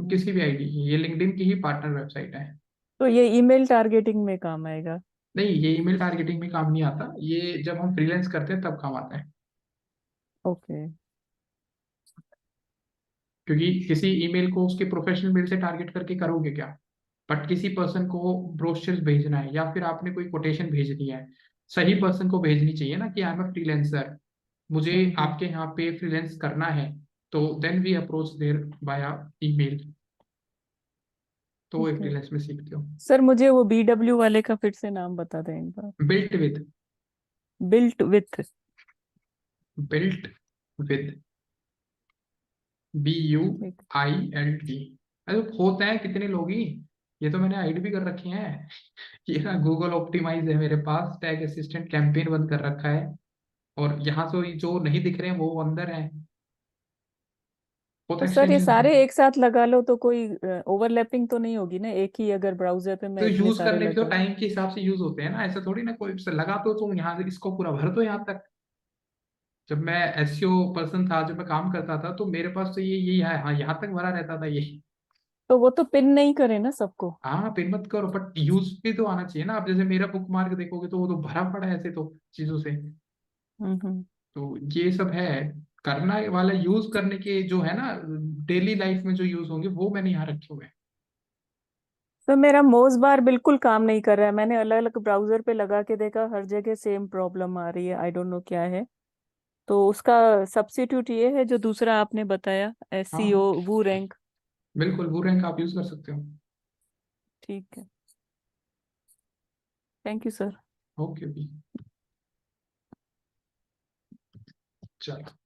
किसी भी ID की। ये लिंक्डइन की ही पार्टनर वेबसाइट है। तो ये ईमेल टारगेटिंग में काम आएगा। नहीं, ये ईमेल टारगेटिंग में काम नहीं आता, ये जब हम फ्रीलांस करते हैं तब काम आता है। ओके। क्योंकि किसी ईमेल को उसके प्रोफेशनल मेल से टारगेट करके करोगे क्या, बट किसी पर्सन को ब्रोशर्स भेजना है या फिर आपने कोई कोटेशन भेजनी है, सही पर्सन को भेजनी चाहिए ना, कि आई एम अ फ्रीलांसर, मुझे हम्म। आपके यहाँ पे फ्रीलांस करना है, तो देन वी अप्रोच देयर बाया ईमेल। तो ठीक एक है फ्रीलांस में सीखते हो। सर, मुझे वो BW वाले का फिर से नाम बता दें एक बार। Built with, built with. Built with, ठीक। BUILT। अरे होता है कितने लोग ही, ये तो मैंने आईडी भी कर रखे हैं। ये ना गूगल ऑप्टिमाइज है मेरे पास, टैग असिस्टेंट कैंपेन बंद कर रखा है, और यहाँ से जो नहीं दिख रहे हैं वो अंदर है, वो तो तो सर ये एक्सटेंशन है। सारे एक साथ लगा लो तो कोई ओवरलैपिंग तो नहीं होगी ना, एक ही अगर ब्राउजर पे तो मैं इतने यूज सारे करने भी तो लगा लूं। टाइम के हिसाब से यूज होते हैं ना, ऐसा थोड़ी ना कोई से लगा तो तुम यहाँ से इसको पूरा भर दो यहाँ तक। जब मैं एसईओ पर्सन था, जब मैं काम करता था, तो मेरे पास तो ये यही है, हाँ यहाँ तक भरा रहता था ये। तो वो तो पिन नहीं करे ना सबको। हाँ पिन मत करो, बट यूज भी तो आना चाहिए ना। आप जैसे मेरा बुक मार्क देखोगे तो वो तो भरा पड़ा है ऐसे तो चीजों से। हम्म। तो ये सब है, करना वाला यूज करने के जो है ना, डेली लाइफ में जो यूज होंगे वो मैंने यहाँ रखे हुए हैं। तो मेरा मोज बार बिल्कुल काम नहीं कर रहा है, मैंने अलग अलग ब्राउजर पे लगा के देखा, हर जगह सेम प्रॉब्लम आ रही है, आई डोंट नो क्या है। तो उसका सब्स्टिट्यूट ये है जो दूसरा आपने बताया, SEO हाँ वो रैंक। बिल्कुल, वो रैंक आप यूज कर सकते हो। ठीक है, थैंक यू सर। ओके भी, चलो।